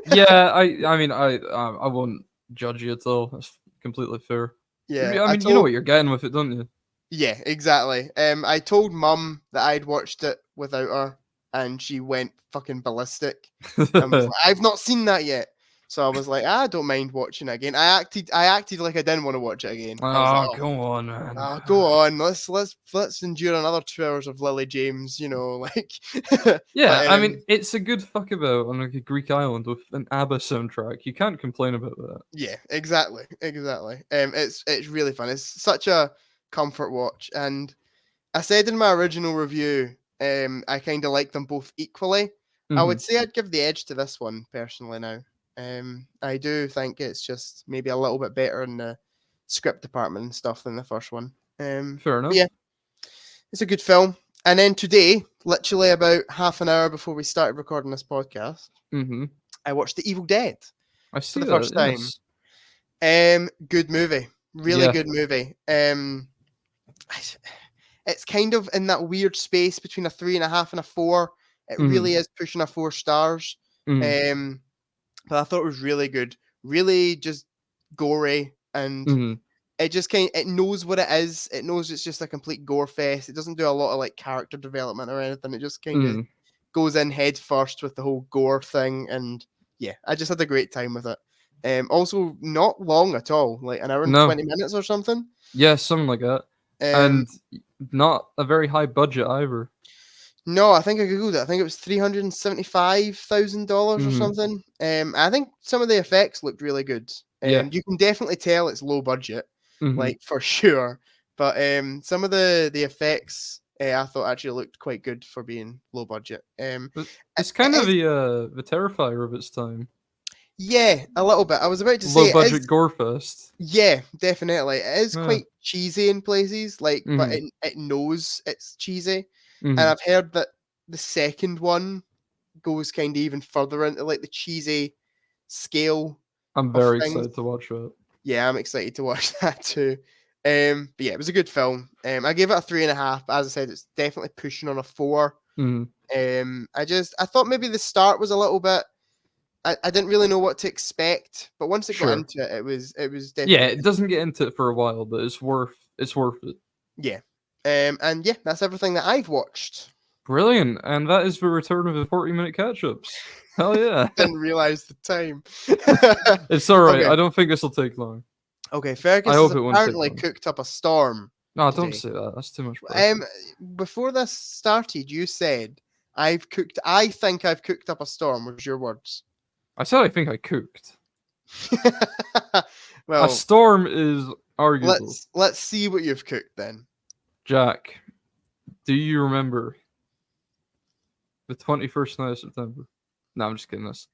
Yeah, I mean, I won't judge you at all. That's completely fair. Yeah, I I mean, you know told. what you're getting with it, don't you? Yeah, exactly. I told Mum that I'd watched it without her, and she went fucking ballistic, and was like, "I've not seen that yet." So I was like, "I don't mind watching it again." I acted like I didn't want to watch it again. I was like, Oh, "Oh, go on, man. go on, let's endure another 2 hours of Lily James," like. Yeah, But I mean, it's a good fuck about on like a Greek island with an ABBA soundtrack. You can't complain about that. yeah, exactly, exactly. It's really fun. It's such a comfort watch, and I said in my original review, I kind of like them both equally. I would say I'd give the edge to this one personally now. I do think it's just maybe a little bit better in the script department and stuff than the first one. Fair enough. But yeah, it's a good film. And then today, literally about half an hour before we started recording this podcast, I watched The Evil Dead for the first time. Good movie, really good movie. It's kind of in that weird space between a 3.5 and a 4. It really is pushing a 4 stars. But I thought it was really good, really just gory, and it just it knows what it is. It knows it's just a complete gore fest. It doesn't do a lot of like character development or anything. It just kind of goes in head first with the whole gore thing, and yeah, I just had a great time with it. Also, not long at all, like an hour and 20 minutes or something. Yeah, something like that. And not a very high budget either. No, I think I googled it. I think it was $375,000 or something. I think some of the effects looked really good. You can definitely tell it's low budget, like for sure. But some of the effects I thought actually looked quite good for being low budget. It's kind of the Terrifier of its time. Yeah, a little bit. I was about to say low budget gore fest. Yeah, definitely. It is quite cheesy in places, like, but it knows it's cheesy. And I've heard that the second one goes kind of even further into like the cheesy scale. I'm very excited to watch that. Yeah, I'm excited to watch that too. But yeah, it was a good film. I gave it a 3.5. But as I said, it's definitely pushing on a 4. I thought maybe the start was a little bit. I didn't really know what to expect, but once it got into it, it was definitely. Yeah, it doesn't get into it for a while, but it's worth it. Yeah. And yeah, that's everything that I've watched. Brilliant. And that is the return of the 40-minute catch-ups. Hell yeah. Didn't realize the time. It's all right. Okay. I don't think this will take long. Okay, Fergus has apparently cooked up a storm. No, don't say that. That's too much pressure. Before this started, you said, I think I've cooked up a storm, was your words. I said I think I cooked. Well, a storm is arguable. Let's see what you've cooked then. Jack, do you remember the 21st night of September? No, I'm just kidding. That's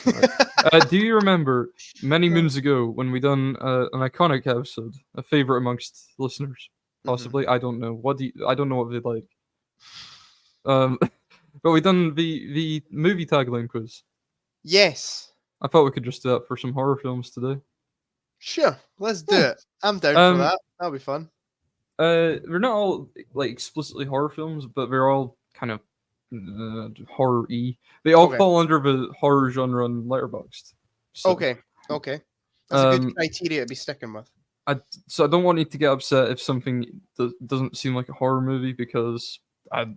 right. Do you remember many moons ago when we done an iconic episode, a favorite amongst listeners, possibly? I don't know. I don't know what they like. But we done the movie tagline quiz. Yes. I thought we could just do that for some horror films today. Sure, let's do it. I'm down for that. That'll be fun. They're not all like explicitly horror films, but they're all kind of horror-y. They all fall under the horror genre on Letterboxd. So, okay. That's a good criteria to be sticking with. So I don't want you to get upset if something doesn't seem like a horror movie because I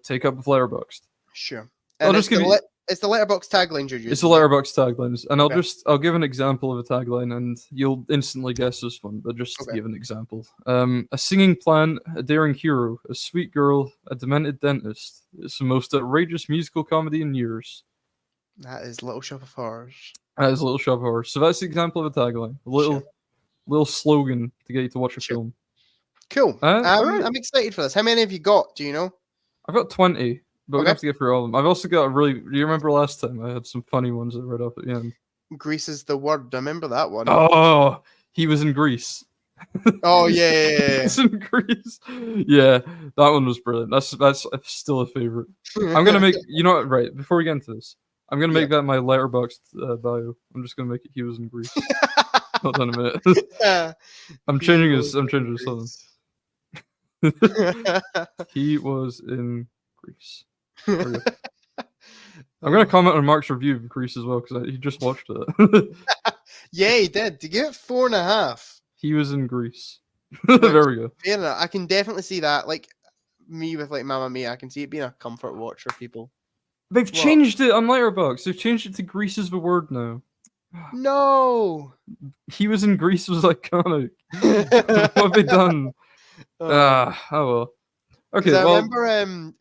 take up with Letterboxd. Sure. And I'll just give you. It's the Letterboxd taglines you're using. It's the Letterboxd taglines, and I'll give an example of a tagline, and you'll instantly guess this one. But just to give an example, a singing plant, a daring hero, a sweet girl, a demented dentist. It's the most outrageous musical comedy in years. That is Little Shop of Horrors. That is Little Shop of Horrors. So that's the example of a tagline, a little slogan to get you to watch a film. Cool. I'm excited for this. How many have you got? Do you know? I've got 20. But we have to get through all of them. I've also got do you remember last time I had some funny ones that read up at the end? Greece is the word. I remember that one. Oh, he was in Greece. Oh, yeah. He's in Greece. Yeah, that one was brilliant. That's still a favorite. I'm going to make, right, before we get into this, I'm going to make that my Letterboxd bio. I'm just going to make it he was in Greece. Hold on a minute. I'm changing his song. He was in Greece. I'm going to comment on Mark's review of Grease as well because he just watched it. Yeah, he did. Did you get 4.5? He was in Greece. There we go. Fair enough. I can definitely see that. Like me with like Mamma Mia, I can see it being a comfort watch for people. They've changed it on Letterboxd. They've changed it to Greece is the word now. No. He was in Greece was iconic. What have they done? Oh well. Okay, I remember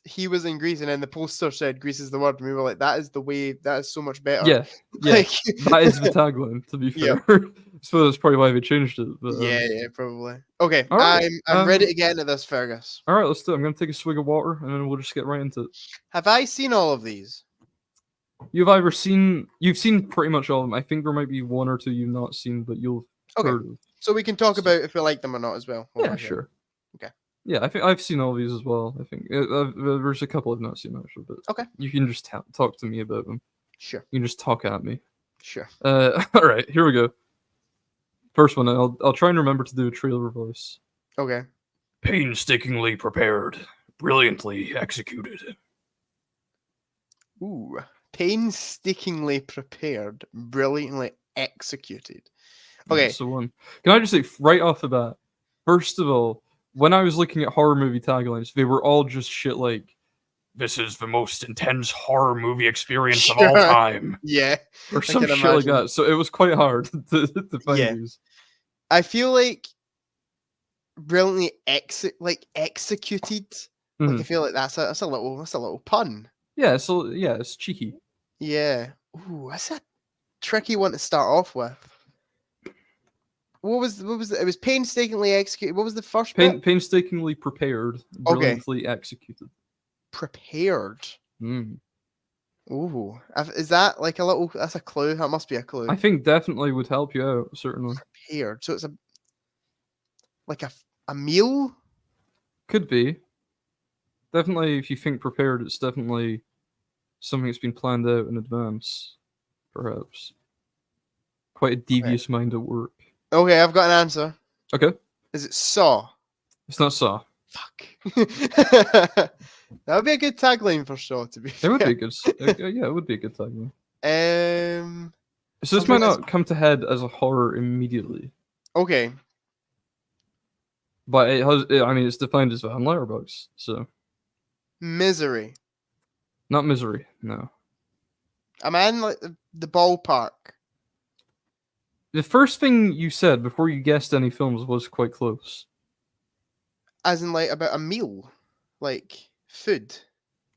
he was in Greece and then the poster said Greece is the word and we were like, that is the way, that is so much better. Yeah. That is the tagline, to be fair. So that's probably why they changed it. But, yeah, probably. Okay, right. I'm ready to get into this, Fergus. Alright, let's do it. I'm going to take a swig of water and then we'll just get right into it. Have I seen all of these? You've seen pretty much all of them. I think there might be one or two you've not seen, but you've Okay, heard of. so we can talk So, about if we like them or not as well. yeah, Over here. sure. Okay. Yeah, I think I've seen all these as well. I think there's a couple I've not seen actually, but Okay. you can just talk to me about them. Sure. You can just talk at me. Sure. All right, here we go. First one, I'll try and remember to do a trailer voice. Okay. Painstakingly prepared, brilliantly executed. Ooh. Painstakingly prepared, brilliantly executed. Okay. That's the one. Can I just say right off the bat? First of all, when I was looking at horror movie taglines, they were all just shit like, "This is the most intense horror movie experience of all time." Yeah. Or I some can shit like imagine. that. So it was quite hard to find Yeah. these. I feel like brilliantly executed. Like I feel like that's a little pun. Yeah, so yeah, it's cheeky. Yeah. Ooh, that's a tricky one to start off with. What was it was painstakingly executed. What was the first bit? Painstakingly prepared, brilliantly executed. Prepared. Mm. Ooh, is that like a little? That's a clue. That must be a clue. I think definitely would help you out, certainly. Prepared. So it's like a meal. Could be. Definitely, if you think prepared, it's definitely something that's been planned out in advance, perhaps. Quite a devious mind at work. Okay, I've got an answer. Okay. Is it Saw? It's not Saw. Fuck. That would be a good tagline for Saw, to be fair. It would be a good. Yeah, it would be a good tagline. So this might not come to head as a horror immediately. Okay. But it has. I mean, it's defined as on Letterboxd, so. Misery. Not Misery. No. A man like the ballpark. The first thing you said before you guessed any films was quite close. As in, like, about a meal, like food.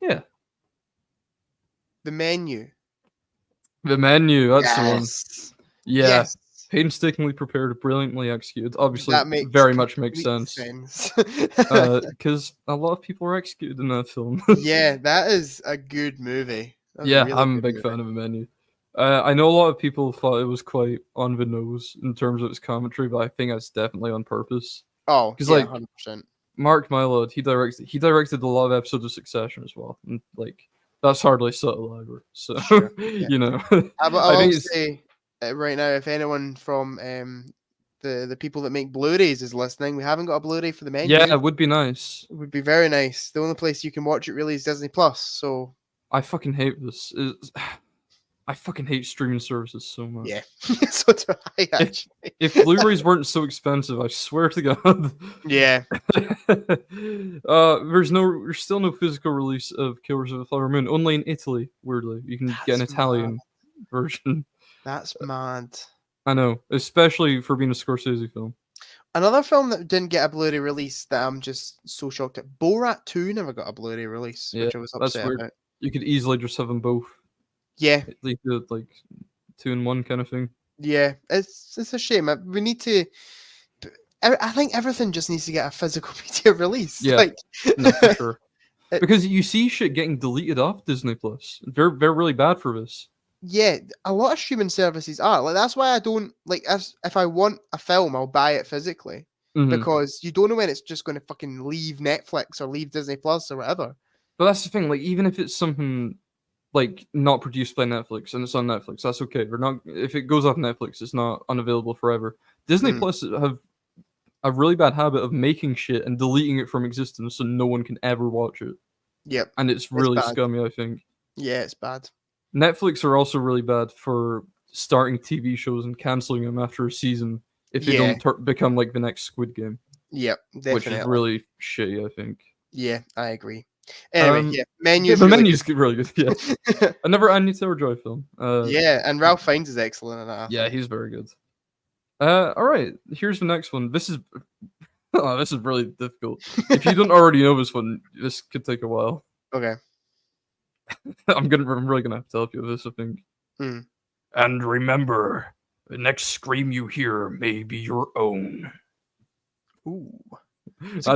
Yeah. The Menu. The Menu. That's the one. Yeah. Yes. Painstakingly prepared, brilliantly executed. Obviously, That very much makes sense. Because a lot of people are executed in that film. Yeah, that is a good movie. Yeah, really I'm a big fan of The Menu. I know a lot of people thought it was quite on the nose in terms of its commentary, but I think that's definitely on purpose. Oh, because like 100%. Mark Mylod, he directed a lot of episodes of Succession as well, and like that's hardly subtle either. So sure, yeah. you know, I'll say right now, if anyone from the people that make Blu-rays is listening, we haven't got a Blu-ray for The Menu. Yeah, it would be nice. It would be very nice. The only place you can watch it really is Disney Plus. So I fucking hate this. I fucking hate streaming services so much. Yeah, so do I actually. If Blu-rays weren't so expensive, I swear to God. Yeah. There's still no physical release of Killers of the Flower Moon. Only in Italy, weirdly. You can get an Italian version. That's mad. I know, especially for being a Scorsese film. Another film that didn't get a Blu-ray release that I'm just so shocked at. Borat 2 never got a Blu-ray release, which I was upset about. You could easily just have them both. Yeah. Like 2-in-1 kind of thing. Yeah, it's a shame. We need to. I think everything just needs to get a physical media release. Yeah, no, for sure. Because you see shit getting deleted off Disney Plus. They're really bad for this. Yeah, a lot of streaming services are like. That's why I don't like. If I want a film, I'll buy it physically because you don't know when it's just going to fucking leave Netflix or leave Disney Plus or whatever. But that's the thing. Like, even if it's something like not produced by Netflix and it's on Netflix, that's okay. Or not if it goes off Netflix, it's not unavailable forever. Disney Plus have a really bad habit of making shit and deleting it from existence so no one can ever watch it. Yep. And it's really scummy, I think. Yeah, it's bad. Netflix are also really bad for starting TV shows and canceling them after a season if they don't become like the next Squid Game. Yep, definitely. Which is really shitty, I think. Yeah, I agree. Anyway, Menu's the Menu's really good. Yeah, another Anya Taylor-Joy film. Yeah, and Ralph Fiennes is excellent in that. Yeah, he's very good. All right, here's the next one. This is really difficult. If you don't already know this one, this could take a while. Okay. I'm really gonna have to help you with this, I think. And remember, the next scream you hear may be your own. Ooh, that's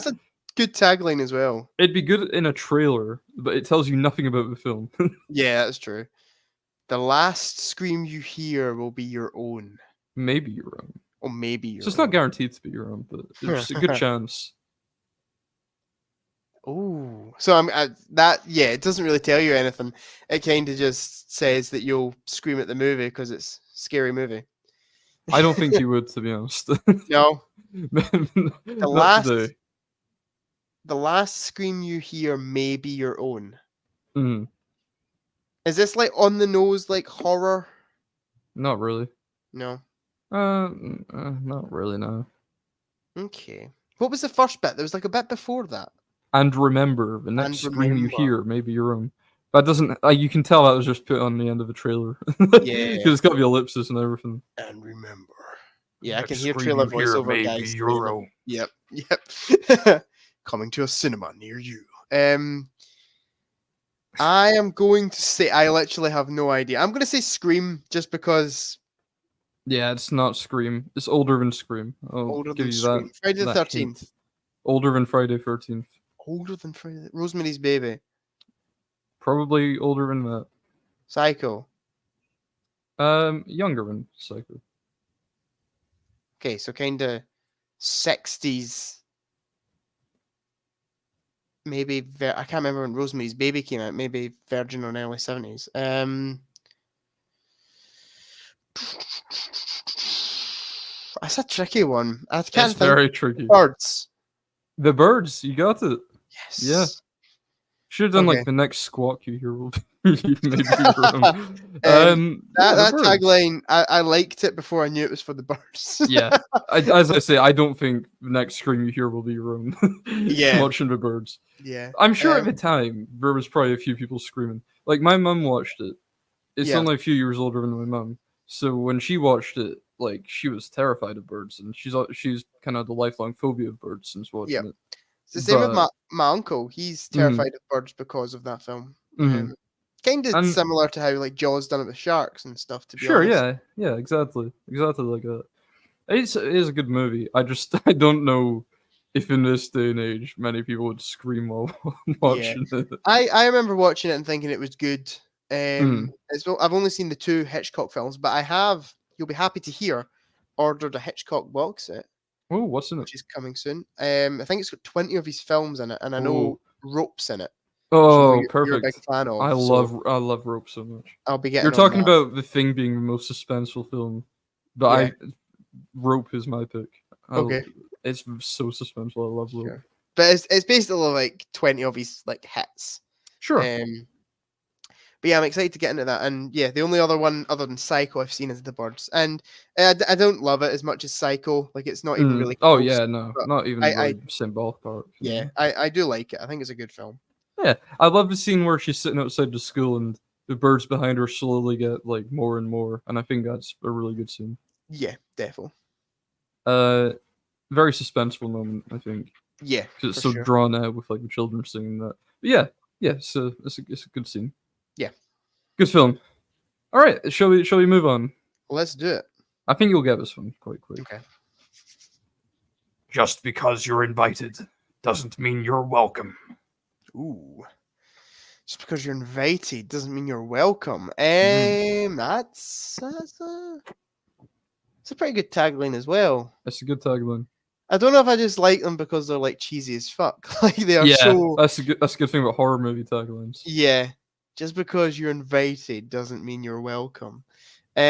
a good tagline as well. It'd be good in a trailer, but it tells you nothing about the film. Yeah, that's true. The last scream you hear will be your own. Maybe your own. Or maybe your So it's own. not guaranteed to be your own, but there's a good chance. Oh, so that yeah, it doesn't really tell you anything. It kind of just says that you'll scream at the movie because it's a scary movie. I don't think you would, to be honest. No, Not today. The last scream you hear may be your own. Mm. Is this like on the nose, like horror? Not really. No. Not really. No. Okay. What was the first bit? There was like a bit before that. And remember, the next And scream you remember. hear may be your own. That doesn't. You can tell that was just put on the end of a trailer. Yeah. Because it's got the ellipsis and everything. And remember. Yeah, I Next can hear scream trailer you hear voiceover may guys. be your own. Yep. Yep. Coming to a cinema near you. I am going to say I literally have no idea. I'm going to say Scream just because Yeah, it's not Scream. It's older than Scream. I'll older give than you Scream. that. Friday the that 13th. hint. Older than Friday 13th. Older than Friday. Rosemary's Baby. Probably older than that. Psycho. Younger than Psycho. Okay, so kind of 60s. Maybe I can't remember when Rosemary's Baby came out. Maybe Virgin or early 70s. That's a tricky one. I can't It's think. very tricky. Birds. The Birds, you got it. Yes. Yeah. Should have done Okay. like the next squawk you hear will be maybe your own. That Birds. tagline, I liked it before I knew it was for the Birds. Yeah. As I say, I don't think the next scream you hear will be your own. Yeah. Watching the Birds. Yeah. I'm sure at the time there was probably a few people screaming. Like my mum watched it. It's Yeah. only a few years older than my mum. So when she watched it, like she was terrified of birds, and she's kind of the lifelong phobia of birds since watching it. It's the same with But my uncle. He's terrified of birds because of that film. Kind of And- similar to how like Jaws done it with sharks and stuff. To be sure, honest. yeah, exactly like that. It is a good movie. I don't know if in this day and age many people would scream while watching it. I remember watching it and thinking it was good. Mm. I've only seen the 2 Hitchcock films, but I have. You'll be happy to hear. Ordered a Hitchcock box set, Oh, what's in it? which is coming soon. I think it's got 20 of his films in it, and I know Rope's in it. Oh, You're a big perfect. fan of. I love Rope so much. I'll be getting. You're talking about The Thing being the most suspenseful film, but Rope is my pick. Okay. It's so suspenseful. I love Rope. Sure. But it's basically like 20 of his like hits. Sure. But yeah, I'm excited to get into that. And yeah, the only other one other than Psycho I've seen is The Birds, and I don't love it as much as Psycho. Like it's not even really. Oh close, yeah, no, not even like same ballpark. Yeah, I do like it. I think it's a good film. Yeah, I love the scene where she's sitting outside the school and the birds behind her slowly get like more and more, and I think that's a really good scene. Yeah, definitely. Very suspenseful moment, I think. Yeah, because it's so drawn out with like the children singing that. But yeah, so it's a good scene. Yeah, good film. All right, shall we move on? Let's do it. I think you'll get this one quite quick. Okay. Just because you're invited doesn't mean you're welcome. Ooh. Just because you're invited doesn't mean you're welcome. That's a pretty good tagline as well. That's a good tagline. I don't know if I just like them because they're like cheesy as fuck. Like they are so. That's a good thing about horror movie taglines. Yeah. Just because you're invited doesn't mean you're welcome. So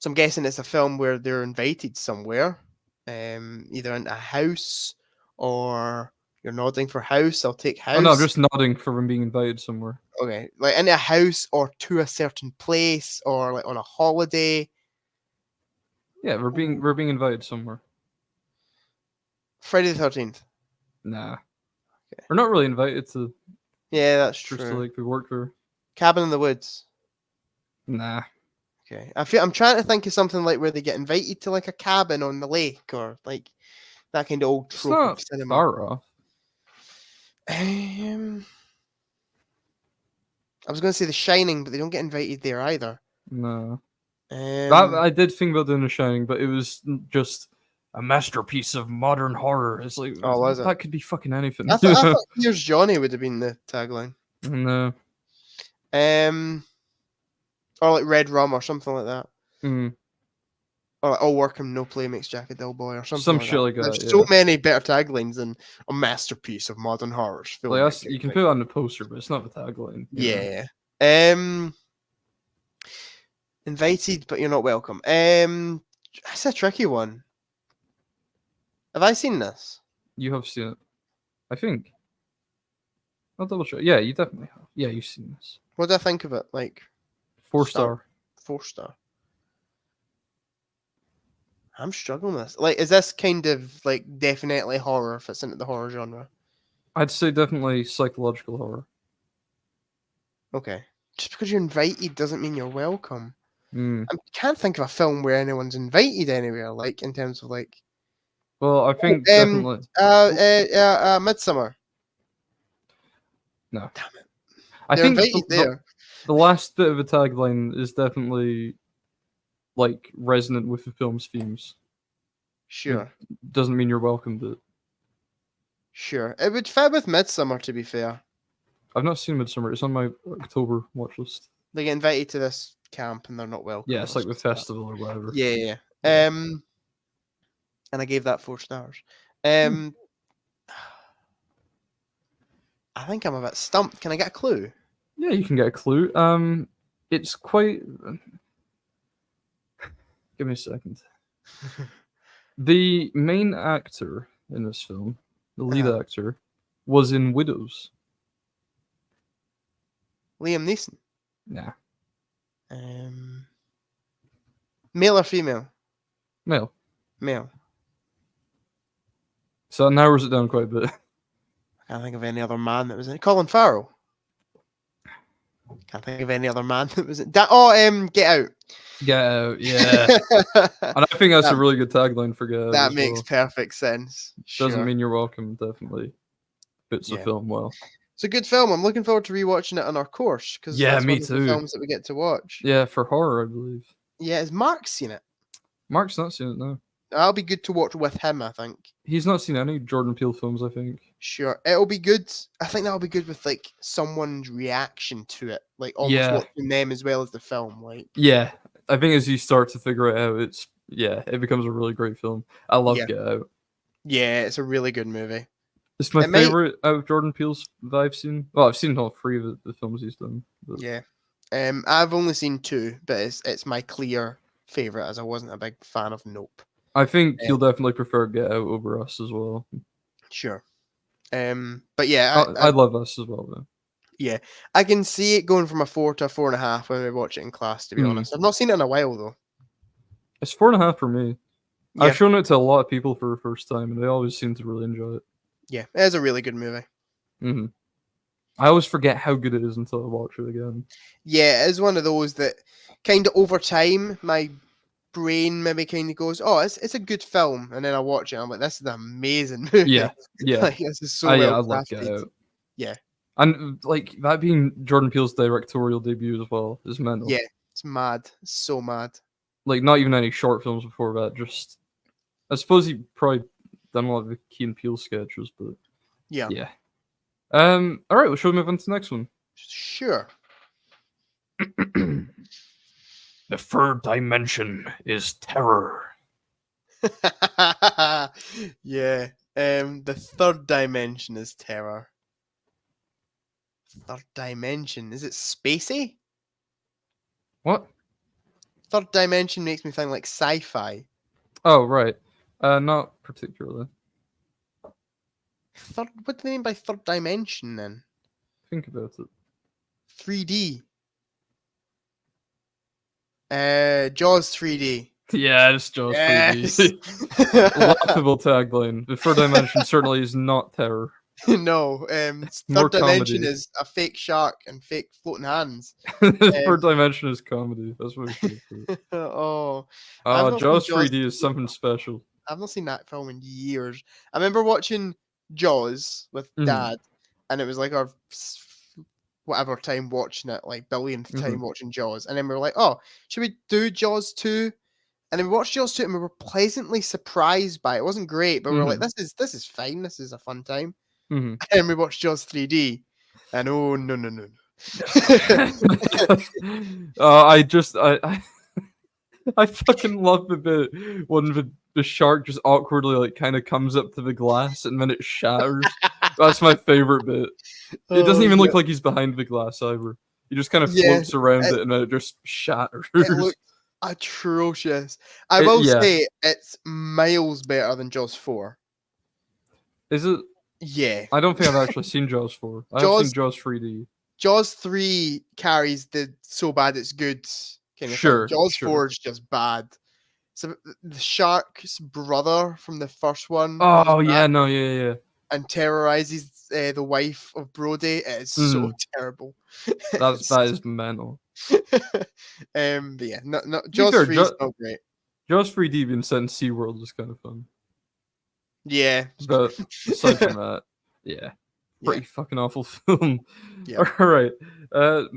I'm guessing it's a film where they're invited somewhere. Either in a house or you're nodding for house. I'll take house. Oh no, I'm just nodding for them being invited somewhere. Okay, like in a house or to a certain place or like on a holiday. Yeah, we're being invited somewhere. Friday the 13th. Nah. Okay. We're not really invited to. Yeah, that's true. Just to like we work there. Cabin in the Woods. Nah. Okay, I'm trying to think of something like where they get invited to like a cabin on the lake or like that kind of old trope of cinema. Far off. I was going to say The Shining, but they don't get invited there either. No. I did think about doing The Shining, but it was just a masterpiece of modern horror. It's like, was it? That could be fucking anything. I thought Here's Johnny would have been the tagline. No. Or like Red Rum or something like that. Mm. Or like, all work and no play makes Jack a dull boy or something Some like shit that. like that, There's so yeah. many better taglines than a masterpiece of modern horrors Like that's, filmmaking. you can put it on the poster, but it's not the tagline. Yeah. Invited, but you're not welcome. That's a tricky one. Have I seen this? You have seen it, I think. I'll double check. Yeah, you definitely have. Yeah, you've seen this. What do I think of it? Like 4-star. 4-star. I'm struggling with this. Like, is this kind of like definitely horror if it's into the horror genre? I'd say definitely psychological horror. Okay. Just because you're invited doesn't mean you're welcome. Mm. I can't think of a film where anyone's invited anywhere, like in terms of like. Well, I think definitely. Midsummer. No. Damn it. I They're think invited there. the last bit of a tagline is definitely like resonant with the film's themes. Sure. It doesn't mean you're welcome, but Sure. It would fit with Midsummer, to be fair. I've not seen Midsummer. It's on my October watch list. They get invited to this camp and they're not welcome. Yeah, it's like the festival or whatever. Yeah. Yeah. And I gave that 4 stars. I think I'm a bit stumped. Can I get a clue? Yeah, you can get a clue. It's quite. Give me a second. The main actor in this film, the lead actor, was in Widows. Liam Neeson. Nah. Male or female? Male. Male. So that narrows it down quite a bit. I can't think of any other man that was in it. Colin Farrell. Can't think of any other man that was in that. Oh, Get Out. Get Out, yeah. And I think that's a really good tagline for Get Out. That makes perfect sense. Doesn't mean you're welcome, definitely. Fits the film well. It's a good film. I'm looking forward to rewatching it on our course because that's me one of too. the films that we get to watch. Yeah, for horror, I believe. Yeah, has Mark seen it? Mark's not seen it, no. That'll be good to watch with him, I think. He's not seen any Jordan Peele films, I think. Sure. It'll be good. I think that'll be good with like someone's reaction to it. Like almost watching them as well as the film. Like yeah. I think as you start to figure it out, it becomes a really great film. I love Get Out. Yeah, it's a really good movie. It's my favorite out of Jordan Peele's that I've seen. Well, I've seen all 3 of the films he's done. But. Yeah. I've only seen 2, but it's my clear favorite as I wasn't a big fan of Nope. I think you'll definitely prefer Get Out over Us as well. Sure. But yeah, I love Us as well though. Yeah, I can see it going from a 4 to a 4.5 when we watch it in class. To be honest, I've not seen it in a while though. It's 4.5 for me. Yeah. I've shown it to a lot of people for the first time, and they always seem to really enjoy it. Yeah, it is a really good movie. Mm-hmm. I always forget how good it is until I watch it again. Yeah, it is one of those that kind of over time, my brain maybe kind of goes, "Oh, it's a good film," and then I watch it, and I'm like, "This is an amazing movie." Yeah. Like, this is so well crafted. Yeah. And like that being Jordan Peele's directorial debut as well is mental. Yeah, it's mad. It's so mad. Like not even any short films before that. Just I suppose he probably done a lot of the Key and Peele sketches, but yeah. All right, well, shall we move on to the next one? Sure. The third dimension is terror. Yeah. The third dimension is terror. Third dimension. Is it spacey? What? Third dimension makes me think like sci-fi. Oh, right. Not particularly. What do they mean by third dimension then? Think about it. 3D. Jaws 3D. Yeah, it's Jaws 3D. Laughable tagline. The third dimension certainly is not terror. No, third dimension is a fake shark and fake floating hands. Third dimension is comedy. That's what we should Oh, Jaws 3D is something special. I've not seen that film in years. I remember watching Jaws with Dad, and it was like our whatever time watching it, like billionth time watching Jaws, and then we were like, "Oh, should we do Jaws 2?" And then we watched Jaws 2, and we were pleasantly surprised by it. It wasn't great, but we were like, "This is fine. This is a fun time." And we watched Jaws 3D, and oh no, I just I fucking love the bit when the shark just awkwardly like kind of comes up to the glass and then it shatters. That's my favorite bit. It doesn't Oh even yeah, look like he's behind the glass either. He just kind of yeah. floats around It, it and then it just shatters. it looks atrocious. I will Yeah. say it's miles better than Jaws 4. Is it? Yeah, I don't think I've actually seen Jaws 4. I have seen Jaws Jaws 3D. Jaws 3 carries the so bad it's good kind of thing. Sure, Jaws sure. 4 is just bad. So the shark's brother from the first one comes Oh back yeah, no, yeah. and terrorizes the wife of Brody. It is so Mm, terrible. that is mental. But yeah, no, To be Jaws fair, 3 is not great. Jaws 3D being set in SeaWorld is kind of fun. Yeah, But aside from that, yeah, yeah, pretty fucking awful film. yeah. All right,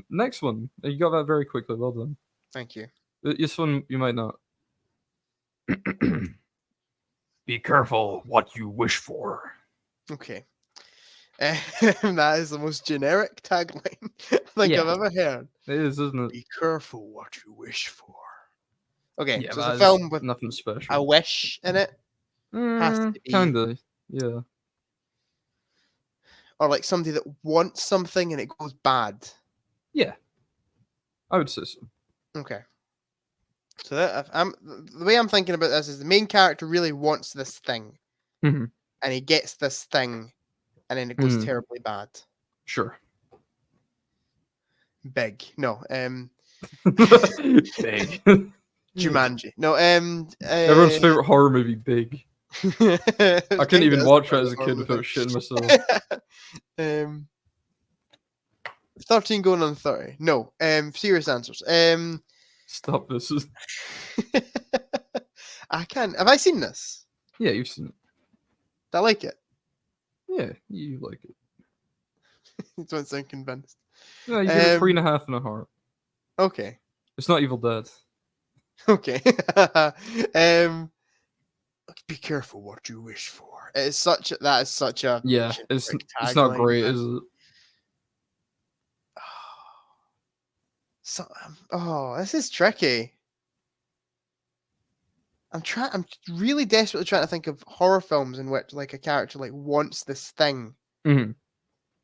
next one. You got that very quickly. Well done. Thank you. This one you might not. Be careful what you wish for. Okay. That is the most generic tagline I think Yeah, I've ever heard. it is, isn't it? Be careful what you wish for. Okay, Yeah, so it's a that is film with nothing a special. wish in it. Has to be, Kinda. Yeah. or like somebody that wants something and it goes bad. Yeah, I would say so. Okay. So that I'm the way I'm thinking about this is the main character really wants this thing, Mhm. and he gets this thing, and then it goes Mm, terribly bad. sure. Big. No. Big. Jumanji. No. Everyone's favorite horror movie, Big. I couldn't Kind even of watch that a as a horror kid without movie. shitting myself. um, 13 going on 30. No. Serious answers. Stop this. I can't. Have I seen this? Yeah, you've seen it. I like it. Yeah, you like it. Don't sound convinced. Yeah, you give it Um, 3.5 and a heart. okay. It's not Evil Dead. Okay. um, be careful what you wish for. That is such a Yeah, generic it's not tagline, great, man. is it? So, this is tricky. I'm really desperately trying to think of horror films in which like a character like wants this thing Mhm.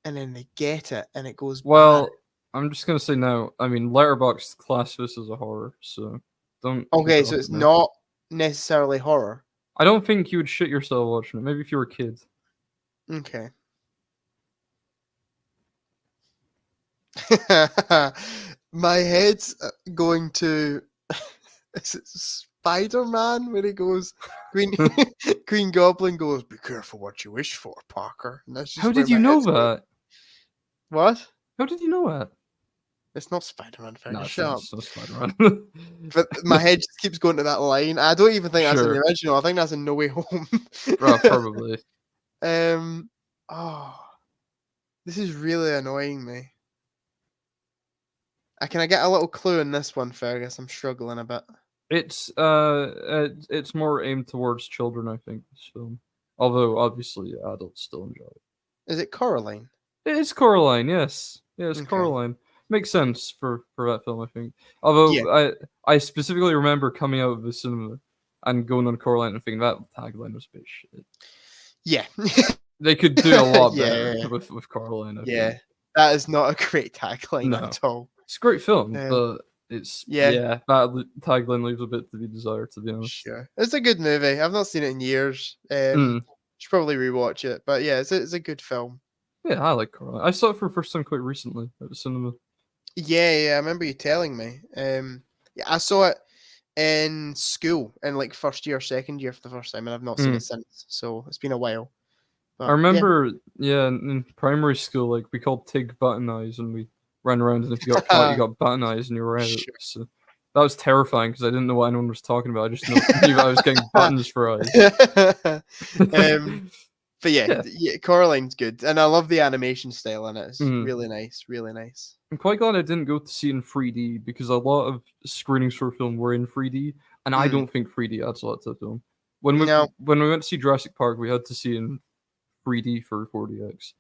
and then they get it and it goes bad. Well, I'm just gonna say no. I mean, Letterboxd class this as a horror, so don't keep Okay, it so up it's at me. not necessarily horror. I don't think you would shit yourself watching it. Maybe if you were a kid. Okay. My head's going to is it Spider-Man when he goes Green Green Goblin goes, be careful what you wish for, Parker. And that's How just where did you my know head's going. that? What? How did you know that? It's not Spider-Man, No, Fergus. Shut up. it's not Spider-Man. But my head just keeps going to that line. I don't even think that's in the Sure. original. I think that's in No Way Home. Probably. um. Oh, this is really annoying me. Can I get a little clue in this one, Fergus? I'm struggling a bit. It's more aimed towards children, I think, this film. Although obviously adults still enjoy it. Is it Coraline? It's Coraline, yes. Yeah, it's Okay. Coraline. Makes sense for that film, I think. Yeah. Although I specifically remember coming out of the cinema and going on Coraline and thinking that tagline was a bit shit. Yeah. They could do a lot better Yeah. with Coraline, I Yeah. think. That is not a great tagline No. at all. It's a great film, Um, but it's yeah. that tagline leaves a bit to be desired, to be honest. Sure. It's a good movie. I've not seen it in years. Mm. Should probably rewatch it. But yeah, it's a good film. Yeah, I like Coraline. I saw it for the first time quite recently at the cinema. Yeah, I remember you telling me. Yeah, I saw it in school in like first year, second year for the first time, and I've not seen Mm. it since. So it's been a while. I But yeah. remember, yeah, in primary school, like we called Tig button eyes, and we ran around, and if you got caught, you got button eyes, and you were out. Sure. So that was terrifying because I didn't know what anyone was talking about. I just knew I was getting buttons for eyes. But Yeah, yeah, Coraline's good, and I love the animation style in it. It's mm. really nice, really nice. I'm quite glad I didn't go to see it in 3D because a lot of screenings for film were in 3D, and I don't think 3D adds a lot to the film. When No, we went to see Jurassic Park, we had to see in 3D for 4DX.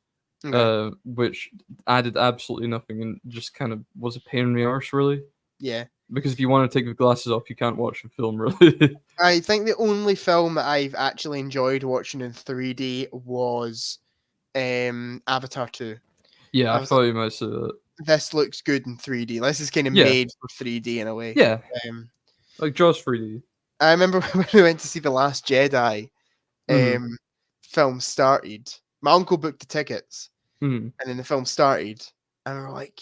Okay. which added absolutely nothing and just kind of was a pain in the arse, really. Yeah. Because if you want to take the glasses off, you can't watch the film, really. I think the only film that I've actually enjoyed watching in 3D was Avatar 2. Yeah, I I was like, thought you might say that. this looks good in 3D. This is kind of Yeah, made for 3D in a way. yeah, Um, like Jaws 3D. I remember when we went to see The Last Jedi, Mhm, um, film started. My uncle booked the tickets, mhm. and then the film started, and we were like,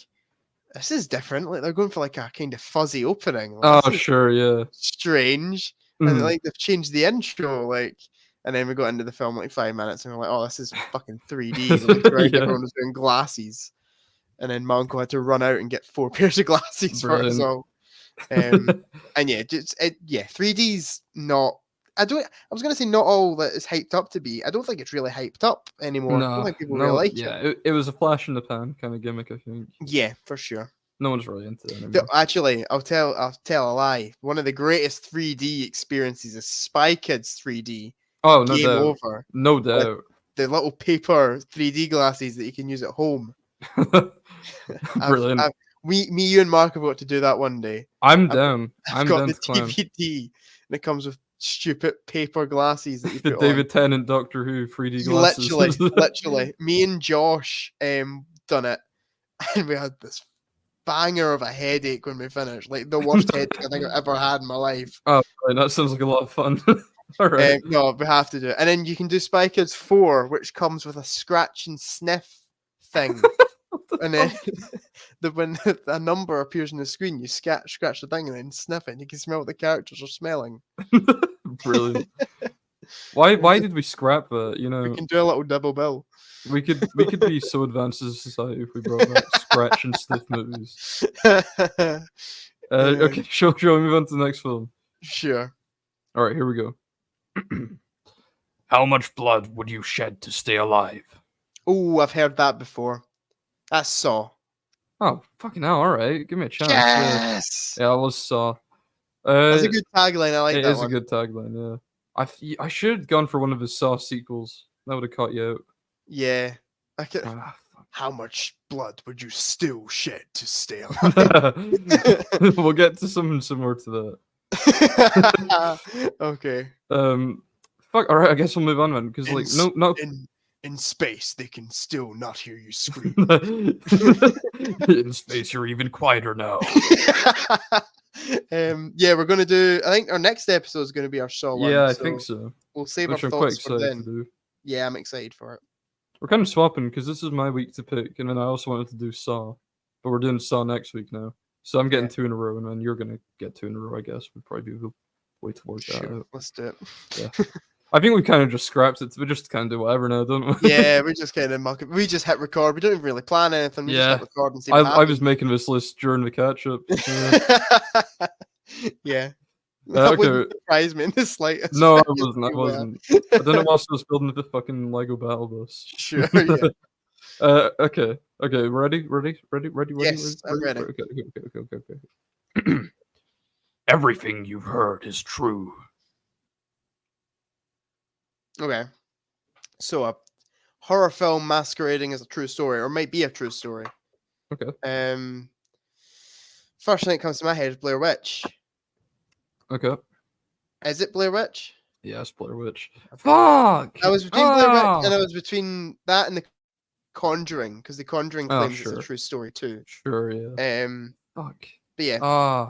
"This is different. Like they're going for like a kind of fuzzy opening. Like Oh, this is sure, yeah. strange." And Mhm. like they've changed the intro, like, and then we got into the film like 5 minutes, and we're like, "Oh, this is fucking 3D." We looked around, Yeah, everyone was wearing glasses, and then my uncle had to run out and get 4 pairs of glasses for us brilliant. all. And yeah, yeah, 3D's not. I was gonna say not all that is hyped up to be. I don't think it's really hyped up anymore. I don't No, think people really no, like it. yeah, it was a flash in the pan kind of gimmick, I think. Yeah, for sure. No one's really into it anymore. Actually, I'll tell a lie. One of the greatest 3D experiences is Spy Kids 3D Oh, no Game doubt. Over No with doubt. the little paper 3D glasses that you can use at home. Brilliant. I've me, you, and Mark have got to do that one day. I'm I've down. I've I'm got down the to climb. DVD, and it comes with stupid paper glasses that you The put on. David Tennant Doctor Who 3D glasses. Literally, me and Josh done it, and we had this banger of a headache when we finished. Like the worst headache I think I've ever had in my life. Oh, right, that sounds like a lot of fun. All right. No, we have to do it, and then you can do Spy Kids 4, which comes with a scratch and sniff thing. What the And then fuck? when a number appears on the screen, you scratch the thing and then sniff it, and you can smell what the characters are smelling. Brilliant. Why We why just did we scrap that? You we know, can do a little double bill. we could be so advanced as a society if we brought back scratch and sniff movies. Okay, shall we move on to the next film? Sure. All right, here we go. How much blood would you shed to stay alive? Oh, I've heard that before. That's Saw. Oh, fucking hell! All right, give me a chance. Yes, Yeah, I was Saw. that's a Uh, good tagline. I like it that is a one. good tagline. Yeah, I should have gone for one of his Saw sequels. That would have caught you Yeah, I could. out. How much blood would you still shed to stay alive? We'll get to something similar to Okay. that. Fuck. All right, I guess we'll move on then, because In like s- no. in space, they can still not hear you scream. In space, you're even quieter now. Yeah, we're gonna do. I think our next episode is gonna be our Saw one. Yeah, I think So so. we'll save our Which I'm quite thoughts for excited to then. do. Yeah, I'm excited for it. We're kind of swapping because this is my week to pick, and then I also wanted to do Saw, but we're doing Saw next week now. So I'm getting Yeah. 2 in a row, and then you're gonna get 2 in a row. I guess would probably be the way to work that Sure, out. let's do it. Yeah. I think we kind of just scrapped it. We just kind of do whatever now, don't we? Yeah, we just kind of muck it. We just hit record. We don't even really plan anything. We just Yeah. hit record and see I what was happens. making this list during the catch up. Yeah, that wouldn't Okay. surprise me in the slightest. No, I If wasn't. I you were. wasn't. I don't know why I was building the fucking Lego battle bus. Sure, yeah. Okay. Okay. Ready. Yes, I'm ready. Okay. Everything you've heard is true. Okay. So a horror film masquerading as a true story, or might be a true story. Okay. First thing that comes to my head is Blair Witch. Okay. Is it Blair Witch? Yes, Blair Witch. Fuck! I was between Blair Witch and I was between that and The Conjuring, because The Conjuring Oh, claims it's a sure. true story too. Sure, yeah. Fuck. But yeah,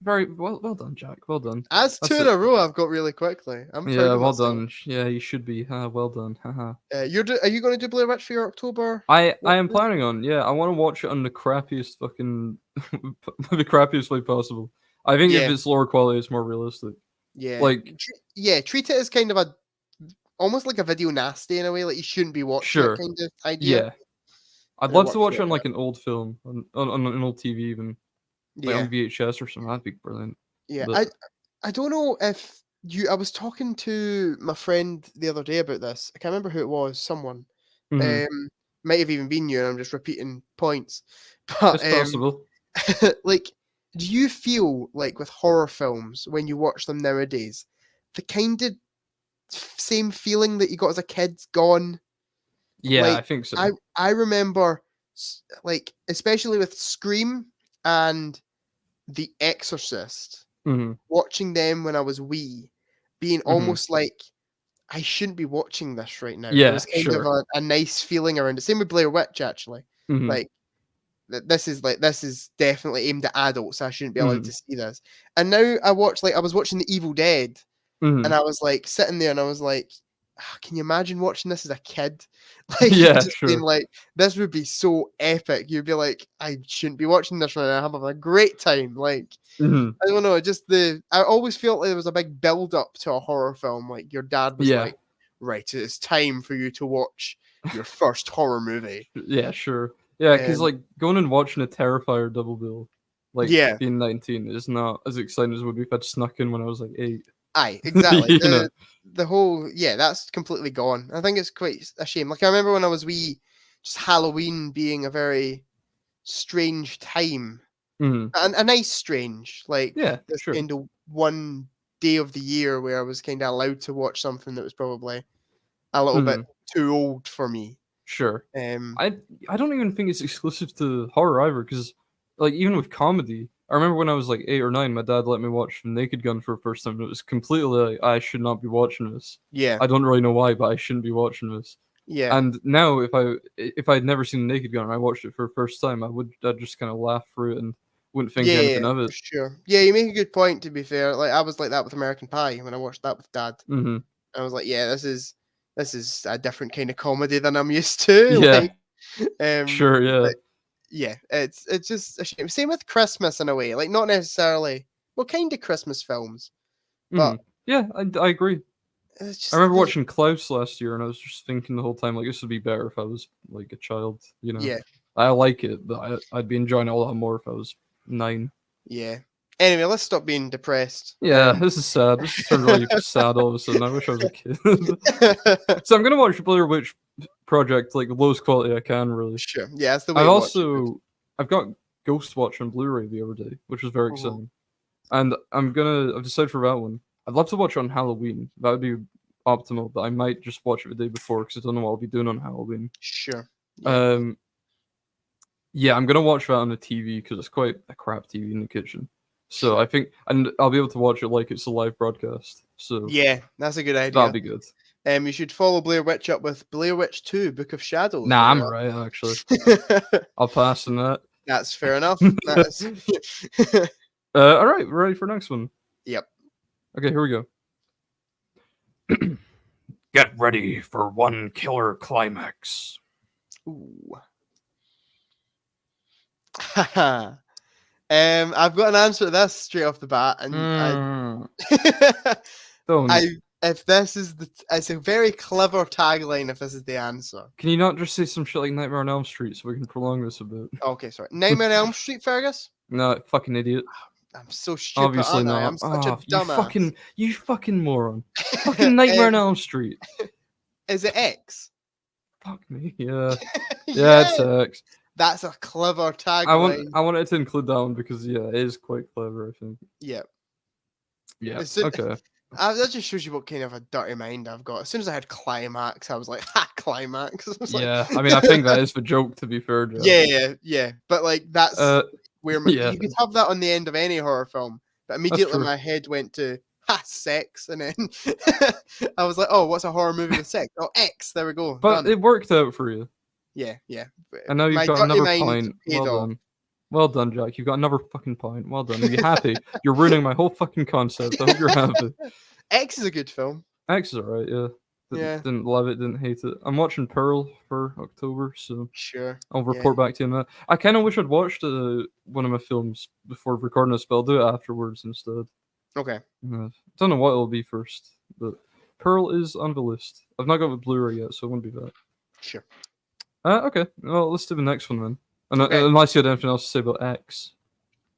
Very well done, Jack. Well done. as That's 2 in it. a row, I've got really quickly. I'm proud Yeah, of well myself. done. Yeah, you should be. Well done. Haha. Are you going to do Blair Witch for your October? I watch am list? planning on. Yeah, I want to watch it on the crappiest fucking the crappiest way possible. I think if Yeah, it's lower quality, it's more realistic. yeah, Like, treat it as kind of almost like a video nasty in a way. Like you shouldn't be watching sure. it, kind of idea. Yeah. I'd And it love to works watch it really on well. like an old film, on an old TV even. Like Yeah, on VHS or something. That'd be brilliant. yeah. But I don't know if you. I was talking to my friend the other day about this. I can't remember who it was. Someone. mhm, Might have even been you, and I'm just repeating points. But it's possible. like, do you feel like with horror films when you watch them nowadays, the kind of same feeling that you got as a kid's gone? Yeah, I Like think so. I remember like especially with Scream and The Exorcist, Mhm. watching them when I was wee, being Mhm. almost like I shouldn't be watching this right now. There Yeah, was kind of sure. a nice feeling around it. Same with Blair Witch actually. Mhm. Like this is definitely aimed at adults. I shouldn't be allowed Mhm. to see this. And now I was watching The Evil Dead, and Mhm. I was like sitting there, and I was like, "Ah, can you imagine watching this as a kid? Like Yeah, just being sure. like, this would be so epic. You'd be like, I shouldn't be watching this right now. I'm having a great time. Like Mhm. I don't know, just I always felt like there was a big build up to a horror film. Like your dad was Yeah. like, right, it's time for you to watch your first horror movie. Yeah, sure. Yeah, because Um, like, going and watching a Terrifier double bill, like, yeah, being 19 is not as exciting as it would be if I'd snuck in when I was, like, 8. aye, exactly. You know? The whole that's completely gone. I think it's quite a shame. Like I remember when I was wee, just Halloween being a very strange time, Mhm. and a nice strange, like Yeah, this sure. kind of one day of the year where I was kind of allowed to watch something that was probably a little bit Mhm. too old for me. Sure. Um, I I don't even think it's exclusive to horror either, because like, even with comedy, I remember when I was, like, 8 or 9, my dad let me watch The Naked Gun for the first time, and it was completely like, I should not be watching this. yeah, I don't really know why, but I shouldn't be watching this. yeah, And now if I'd never seen The Naked Gun and I watched it for the first time, I'd just kinda laugh through it and wouldn't think yeah, anything of for it. sure. Yeah, you make a good point. To be fair, like I was like that with American Pie when I watched that with Dad. Mhm. I was like, yeah, this is a different kind of comedy than I'm used to. Yeah. Like, um, Sure, yeah. but yeah, it's just a shame. Same with Christmas in a way. Like not necessarily well, kind of Christmas films, but Mhm. Yeah, I agree. it's I just remember watching Klaus last year, and I was just thinking the whole time, like, this would be better if I was, like, a child, you know? yeah, I like it, but I'd be enjoying it a lot more if I was 9. yeah. Anyway, let's stop being depressed. Yeah, this is sad. This has turned really sad all of a sudden. I wish I was a kid. So I'm gonna watch Blair Witch Project, like, the lowest quality I can, really. Sure. Yeah, that's the way I've to watch it. also I've got Ghost Watch on Blu-ray the other day, which was very Mhm. exciting. And I've decided for that one. I'd love to watch it on Halloween. That would be optimal, but I might just watch it the day before because I don't know what I'll be doing on Halloween. Sure. Yeah. Um, yeah, I'm gonna watch that on the TV because it's quite a crap TV in the kitchen. So Sure. I think, and I'll be able to watch it like it's a live broadcast. So Yeah, that's a good that'll idea. be good. You should follow Blair Witch up with Blair Witch 2: Book of Shadows Nah, as I'm well. alright actually. I'll pass on that. That's fair enough. That is All right, we're ready for next one. Yep. Okay, here we go. Get ready for one killer climax. Ooh. I've got an answer to this straight off the bat, and Mm, I don't. if this is it's a very clever tagline if this is the answer. Can you not just say some shit like Nightmare on Elm Street so we can prolong this a bit? Okay, sorry. Nightmare on Elm Street, Fergus? No, fucking idiot. I'm so stupid, Obviously aren't I? not. I'm such a Ah, dumbass. you fucking moron. Fucking Nightmare on um, Elm Street. is it X? Fuck me. Yeah. Yeah, Yeah, it's X. that's a clever tagline. I wanted to include that one because yeah, it is quite clever, I think. Yeah. Yeah. As soon, Okay. that just shows you what kind of a dirty mind I've got. As soon as I had climax, I was like, ha, climax. I was like, Yeah. I mean I think that is the joke, to be fair, Jack. yeah, yeah. But like, that's Uh where my, yeah, you could have that on the end of any horror film. But that's immediately true. my head went to, ha, sex. And then I was like, oh, what's a horror movie with sex? Oh, X. There we go. But Done. it worked out for you. Yeah, yeah. And now you've My got dirty another mind pint. paid Well off. done. Well done, Jack. You've got another fucking pint. Well done. Are you happy? You're ruining my whole fucking concept. I hope you're happy. X is a good film. X is alright, yeah. Yeah, Didn't love it, didn't hate it. I'm watching Pearl for October, so sure. I'll Yeah. report back to you on that. I kind of wish I'd watched one of my films before recording this, but I'll do it afterwards instead. Okay. Don't know what it'll be first, but Pearl is on the list. I've not got the Blu-ray yet, so it won't be that. Sure. Okay. Well, let's do the next one then. Okay. Unless you had anything else to say about X.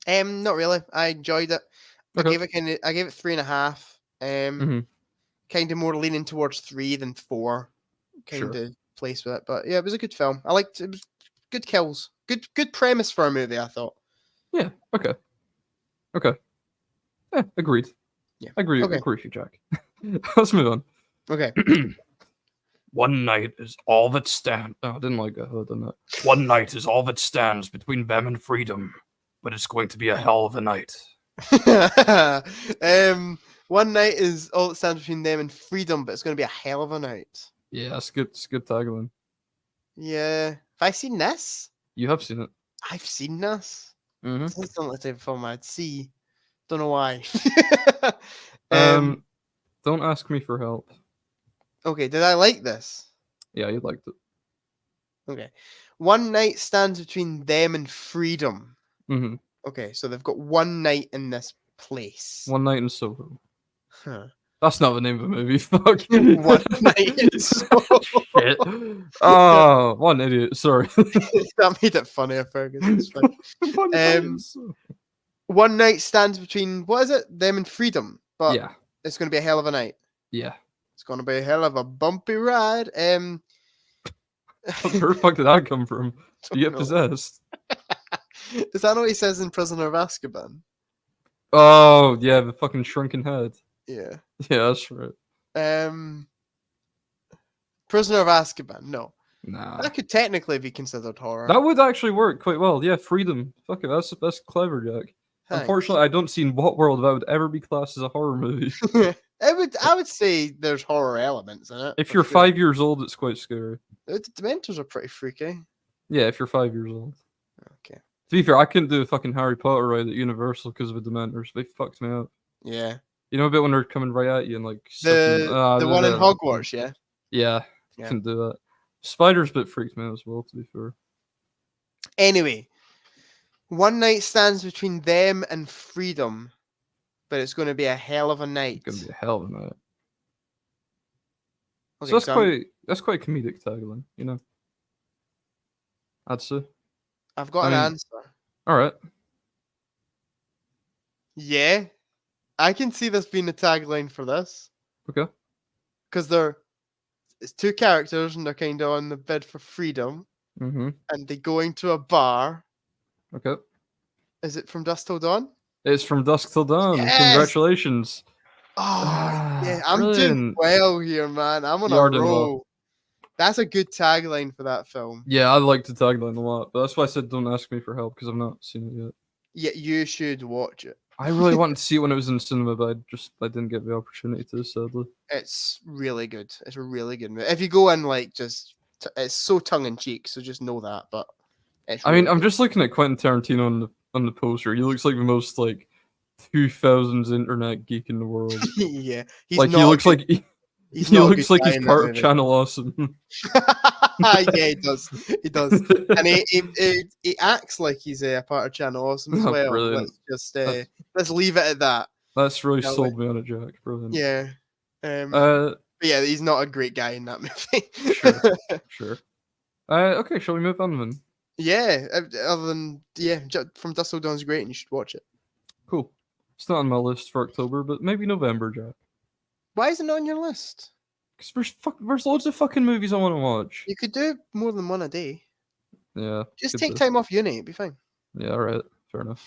Not really. I enjoyed it. Okay. I gave it 3.5. Mm-hmm. Kind of more leaning towards 3 than 4. Kind Sure. of place with it, but yeah, it was a good film. I liked it. Was good kills. Good premise for a movie. I thought. Yeah. Okay. Okay. Yeah. Agreed. Yeah. Agree Okay. with you, Jack. Let's move on. Okay. One night is all that stands. Oh, I didn't like that. Didn't it? One night is all that stands between them and freedom, but it's going to be a hell of a night. One night is all that stands between them and freedom, but it's going to be a hell of a night. Yeah, that's good. It's good tagline. Yeah. Have I seen this? You have seen it. I've seen this. Mm-hmm. This is not the type of film I'd see. Don't know why. Don't ask me for help. Okay, did I like this? Yeah, you liked it. Okay. One night stands between them and freedom. Mm-hmm. Okay, so they've got one night in this place. One Night in Soho. Huh. That's not the name of the movie. Fuck. One night in Soho. Shit. Oh, what an idiot. Sorry. That made it funnier, Fergus. It's fine. One night stands between, what is it? Them and freedom. But yeah, it's going to be a hell of a night. Yeah. It's going to be a hell of a bumpy ride. Where the fuck did that come from? You get possessed. Is that what he says in Prisoner of Azkaban? Oh, yeah, the fucking shrunken head. Yeah. Yeah, that's right. Prisoner of Azkaban, no. Nah. That could technically be considered horror. That would actually work quite well. Yeah, freedom. Fuck it, that's clever, Jack. Thanks. Unfortunately, I don't see in what world that would ever be classed as a horror movie. I would say there's horror elements in it. If you're 5 years old, it's quite scary. The Dementors are pretty freaky. Yeah, if you're 5 years old. Okay. To be fair, I couldn't do a fucking Harry Potter ride at Universal because of the Dementors. They fucked me up. Yeah. You know a bit when they're coming right at you and like the one in Hogwarts, yeah. Yeah, couldn't do that. Spider's bit freaked me out as well, to be fair. Anyway, one night stands between them and freedom, but it's going to be a hell of a night. It's going to be a hell of a night. Okay, so that's quite a comedic tagline, you know. I'd say. I've got an answer. All right. Yeah, I can see this being the tagline for this. Okay. Because it's two characters and they're kind of on the bid for freedom. Mm-hmm. And they go into a bar. Okay. Is it From Dusk Till Dawn? It's From Dusk Till Dawn. Yes! Congratulations. Oh, yeah. I'm doing well here, man. I'm on a roll. Well. That's a good tagline for that film. Yeah, I like the tagline a lot. But that's why I said don't ask me for help, because I've not seen it yet. Yeah, you should watch it. I really wanted to see it when it was in cinema, but I didn't get the opportunity to, sadly. It's really good. It's a really good movie. If you go in like it's so tongue in cheek, so just know that. But it's really I'm just looking at Quentin Tarantino on the poster. He looks like the most like 2000s internet geek in the world. Yeah, he looks like he's part of Channel Awesome. Yeah, he does. He does, and he acts like he's a part of Channel Awesome as well. Brilliant. Let's leave it at that. That's really sold me on it, Jack. Brilliant. Yeah. But yeah, he's not a great guy in that movie. Sure. Okay, shall we move on then? Yeah. Other than From Dusk Till Dawn's great, and you should watch it. Cool. It's not on my list for October, but maybe November, Jack. Why isn't it on your list? Because there's loads of fucking movies I want to watch. You could do more than one a day. Yeah. Just take time off uni, it'd be fine. Yeah, alright. Fair enough.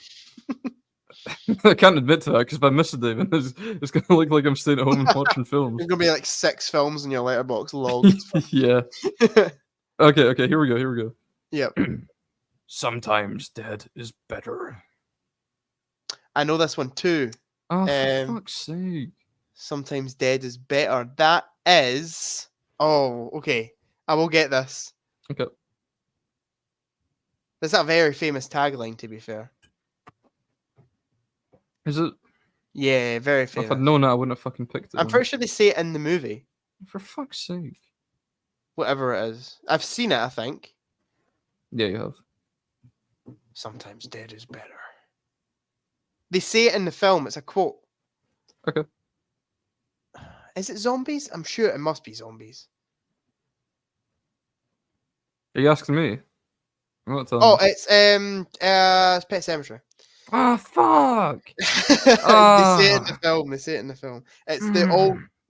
I can't admit to that, because if I miss a day, then it's going to look like I'm staying at home and watching films. There's going to be like 6 films in your letterbox logged. Yeah. Okay, here we go. Yep. Sometimes dead is better. I know this one too. Oh, for fuck's sake. Sometimes dead is better. That is... Oh, okay. I will get this. Okay. That's a very famous tagline, to be fair. Is it? Yeah, very famous. If I'd known that, I wouldn't have fucking picked it. I'm pretty sure they say it in the movie. For fuck's sake. Whatever it is. I've seen it, I think. Yeah, you have. Sometimes dead is better. They say it in the film. It's a quote. Okay. Is it zombies? I'm sure it must be zombies. Are you asking me? I'm not telling you. It's Pet Sematary. Ah, fuck! They say it in the film. It's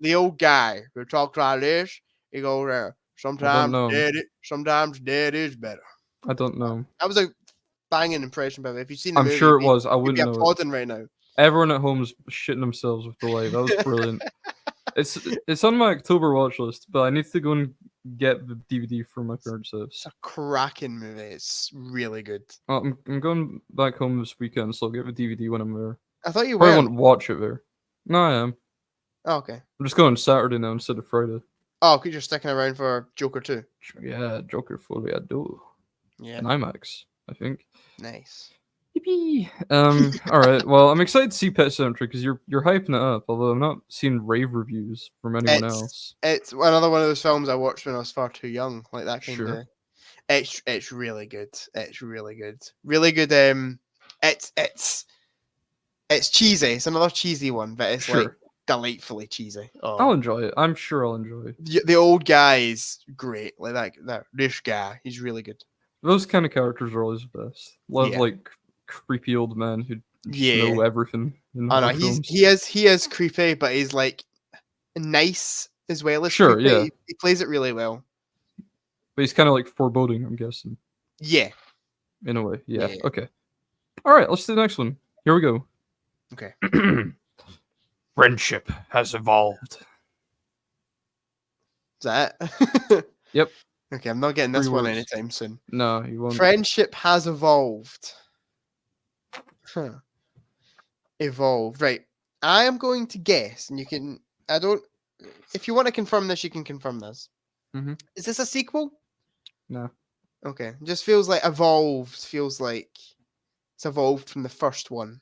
the old guy who talks like this. He goes there. Sometimes dead is better. I don't know. That was a banging impression, by the way. If you've seen the movie, sure it was. I wouldn't know. You'd be applauding right now. Everyone at home's shitting themselves with delight. That was brilliant. It's on my October watch list, but I need to go and get the DVD from my parents' It's house. a cracking movie. It's really good. I'm going back home this weekend, so I'll get the DVD when I'm there. I thought you Probably weren't. won't watch it there. No, I am. Oh, okay. I'm just going Saturday now instead of Friday. Oh, because you're sticking around for Joker 2. Yeah, Joker fully I do. Yeah. An IMAX, I think. Nice. Yippee. All right. Well, I'm excited to see Pet Sematary because you're hyping it up. Although I'm not seeing rave reviews from anyone else. It's another one of those films I watched when I was far too young. Like that kind Sure. of. It's really good. It's really good. Really good. It's cheesy. It's another cheesy one, but it's like delightfully cheesy. Oh. I'll enjoy it. I'm sure I'll enjoy it. The old guy is great. Like that this guy, he's really good. Those kind of characters are always the best. Love like creepy old men who just know everything. Oh no, he is creepy, but he's like nice as well as creepy. Yeah. He plays it really well. But he's kind of like foreboding, I'm guessing. Yeah. In a way, yeah. Okay. All right, let's do the next one. Here we go. Okay. Friendship has evolved. Is that? Yep. Okay, I'm not getting this one anytime soon. No, you won't. Friendship has evolved. Huh. Evolved. Right. I am going to guess, and you can. If you want to confirm this, you can confirm this. Mm-hmm. Is this a sequel? No. Okay. It just feels like evolved. Feels like it's evolved from the first one.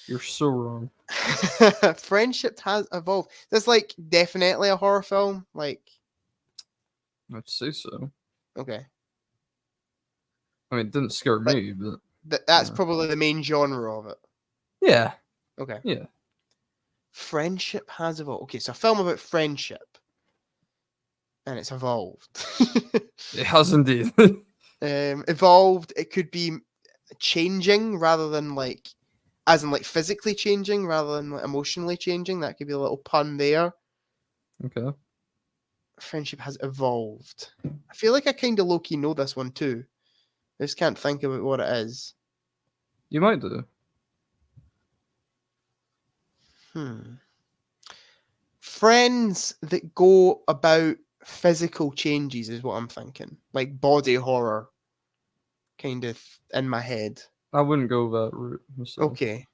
You're so wrong. Friendship has evolved. That's like definitely a horror film. Like. I'd say so. Okay. I mean, it didn't scare me, but that's probably the main genre of it. Yeah. Okay. Yeah. Friendship has evolved. Okay, so a film about friendship, and it's evolved. It has indeed. Evolved. It could be changing rather than like, as in like physically changing rather than like emotionally changing. That could be a little pun there. Okay. Friendship has evolved. I feel like I kind of low-key know this one too. I just can't think about what it is. You might do. Friends that go about physical changes is what I'm thinking. Like body horror kind of in my head. I wouldn't go that route myself. Okay.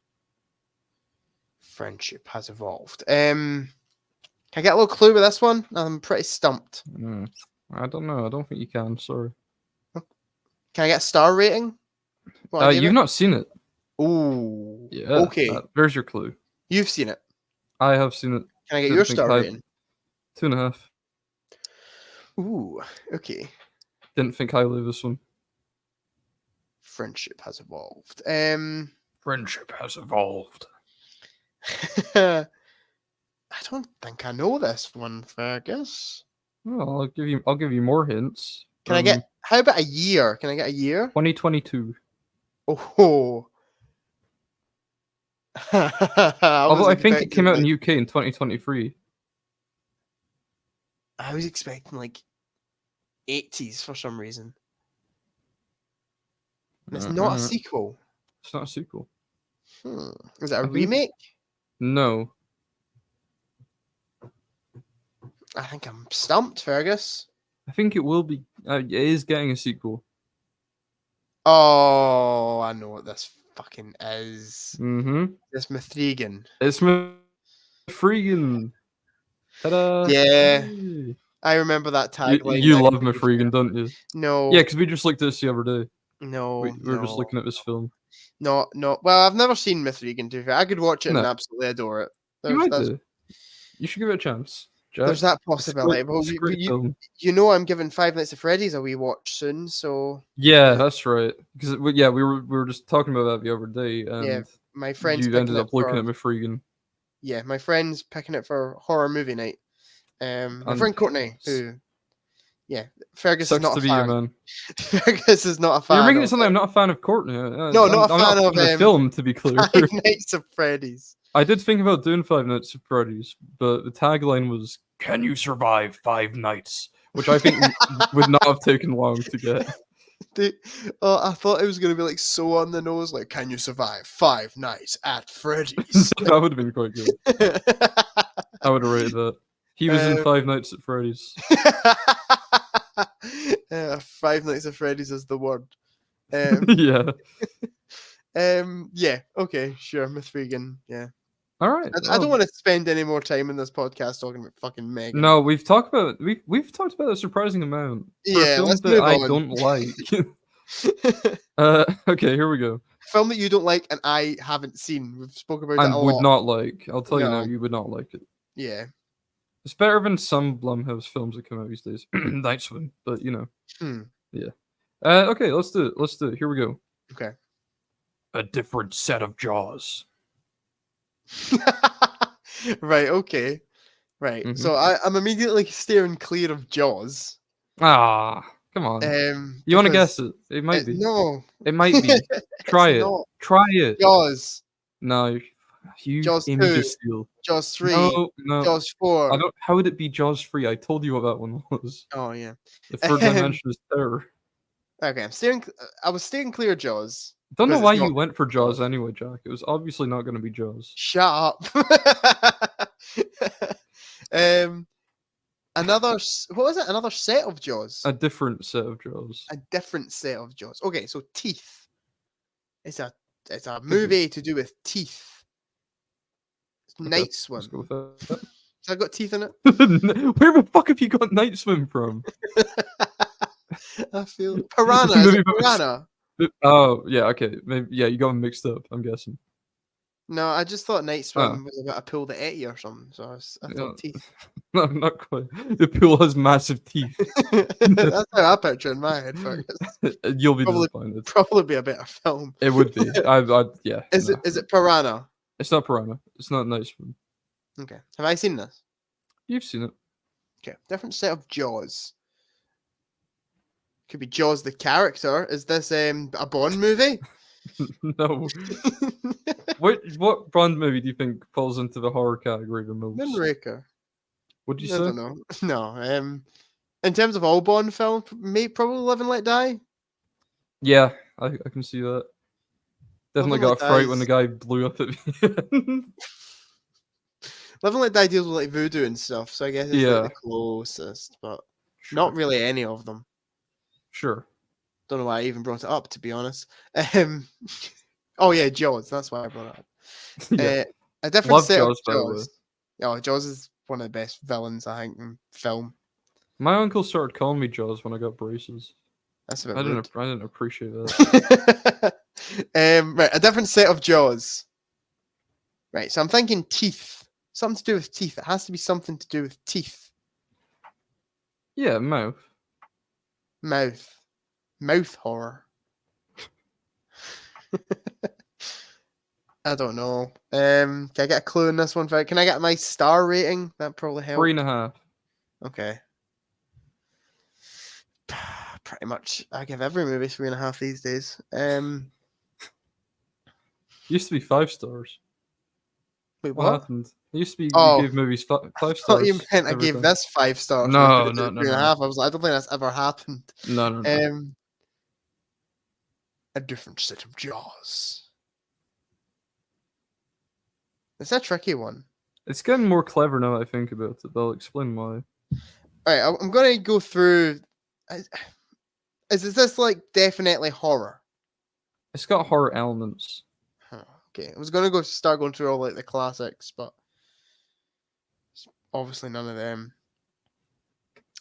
Friendship has evolved. Can I get a little clue with this one? I'm pretty stumped. I don't know. I don't think you can. Sorry. Can I get a star rating? You've not seen it. Ooh. Yeah. Okay. There's your clue. You've seen it. I have seen it. Can I get your star rating? 2.5. Ooh. Okay. Didn't think highly of this one. Friendship has evolved. Friendship has evolved. I don't think I know this one, Fergus. Well, I'll give you more hints. Can I get? How about a year? Can I get a year? 2022. Oh. Although I think it came out in UK in 2023. I was expecting like 80s for some reason. And it's not a sequel. It's not a sequel. Is it a remake? No. I think I'm stumped, Fergus. I think it will be. It is getting a sequel. Oh, I know what this fucking is. Mm-hmm. It's Mithrigan. It's Mithrigan. Ta-da! Yeah. I remember that tagline. You love Mithrigan, don't you? No. Yeah, because we just looked at this the other day. No. We were just looking at this film. No. Well, I've never seen Mithrigan, to be fair. I could watch it and absolutely adore it. You might do. You should give it a chance. Jack. There's that possibility. Well, you know I'm giving Five Nights at Freddy's a wee watch soon, so... Yeah, that's right. Because, we were just talking about that the other day, and my friend's you ended up looking at Mithrigan. Yeah, my friend's picking it for horror movie night. My friend Courtney, who... Yeah, Fergus is not a fan. Man. Fergus is not a fan. You're making it something I'm not a fan of Courtney. No, not a fan of the film, to be clear. Five Nights at Freddy's. I did think about doing Five Nights at Freddy's, but the tagline was, "Can you survive 5 nights?" Which I think would not have taken long to get. I thought it was going to be like so on the nose, like, can you survive 5 nights at Freddy's? That would have been quite good. I would have rated that. He was in Five Nights at Freddy's. 5 Nights at Freddy's is the word. Yeah. Yeah. Okay. Sure. Mithrigan. Yeah. All right. I don't want to spend any more time in this podcast talking about fucking Megan. No, we've talked about a surprising amount for a Yeah, film let's that move I on. don't like. Okay, here we go. Film that you don't like and I haven't seen. We've spoken about it a And lot. would not like. I'll tell you No. now, you would not like it. Yeah. It's better than some Blumhouse films that come out these days. Night Swim, but you know. Yeah. Okay, let's do it. Here we go. Okay. A different set of Jaws. Right. Okay. Right. Mhm. So I'm immediately steering clear of Jaws. Ah, come on. You want to guess it? It might be. No. It might be. Try it. Not. Try it. Jaws. No, you Jaws 2. imbecile. Jaws 3. No. Jaws 4. I don't. How would it be Jaws 3? I told you what that one was. Oh yeah. The third dimension is terror. Okay, I was steering clear of Jaws. Don't know because why it's you not went for Jaws anyway, Jack. It was obviously not going to be Jaws. Shut up. Another what was it? Another set of Jaws. A different set of Jaws. A different set of Jaws. Okay, so teeth. It's a movie to do with teeth. Night Swim. Let's go with that. Has that got teeth in it? Where the fuck have you got Night Swim from? I feel Piranha. Is it Piranha? Oh yeah, okay. Maybe yeah, you got them mixed up. I'm guessing. No, I just thought Night Swim was about a pool that ate you or something. So I thought teeth. No, not quite. The pool has massive teeth. That's how I picture in my head. You'll be disappointed. Probably be a better film. It would be. Yeah. Is it Piranha? It's not Piranha. It's not Night Swim. Okay. Have I seen this? You've seen it. Okay. Different set of Jaws. Could be Jaws the character. Is this a Bond movie? No. What Bond movie do you think falls into the horror category the most? Moonraker. What'd you I say? don't know. No. In terms of all Bond films, probably Live and Let Die. Yeah, I can see that. Definitely got a fright when the guy blew up at me. Live and Let Die deals with like voodoo and stuff, so I guess it's like the closest, but not really any of them. Sure. Don't know why I even brought it up, to be honest. Oh yeah, Jaws. That's why I brought it up. Yeah. A different Love set Jaws, of by the way. Jaws. Oh, Jaws is one of the best villains I think in film. My uncle started calling me Jaws when I got braces. That's a bit I rude. didn't appreciate that. Right, a different set of Jaws. Right, so I'm thinking teeth. Something to do with teeth. It has to be something to do with teeth. Yeah, mouth. Mouth horror. I don't know. Can I get a clue in this one? Can I get my star rating? That probably helps. 3.5. Okay. Pretty much. I give every movie 3.5 these days. Used to be 5 stars. Wait, What what? happened? It used to be you gave movies 5 I stars. thought you meant I gave this 5 stars. No. 3.5. I was like, I don't think that's ever happened. No. A different set of Jaws. It's a tricky one. It's getting more clever now that I think about it. I'll explain why. Alright, I'm gonna go through. Is this like definitely horror? It's got horror elements. Okay, I was gonna start going through all like the classics, but obviously none of them.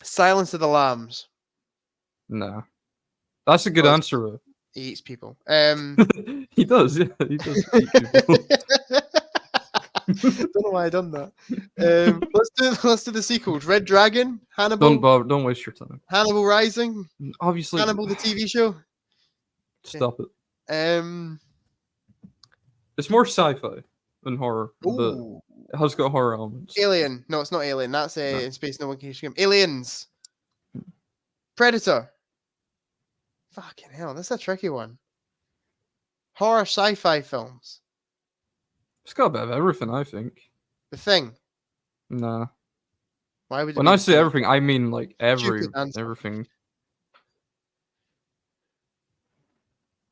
Silence of the Lambs. Nah. That's a good answer, though. He eats people. He does, yeah. He does eat people. Don't know why I done that. Let's do the sequels. Red Dragon, Hannibal. Don't waste your time. Hannibal Rising. Obviously. Hannibal the TV show. Stop it. Um. It's more sci-fi than horror, but Ooh. it has got horror elements. Alien. No, it's not Alien. That's In Space No One Can Escape. Aliens. Predator. Fucking hell, that's a tricky one. Horror sci-fi films. It's got a bit of everything, I think. The Thing. Nah. Why would it When be I The say Thing? everything, I mean like Stupid answer. everything.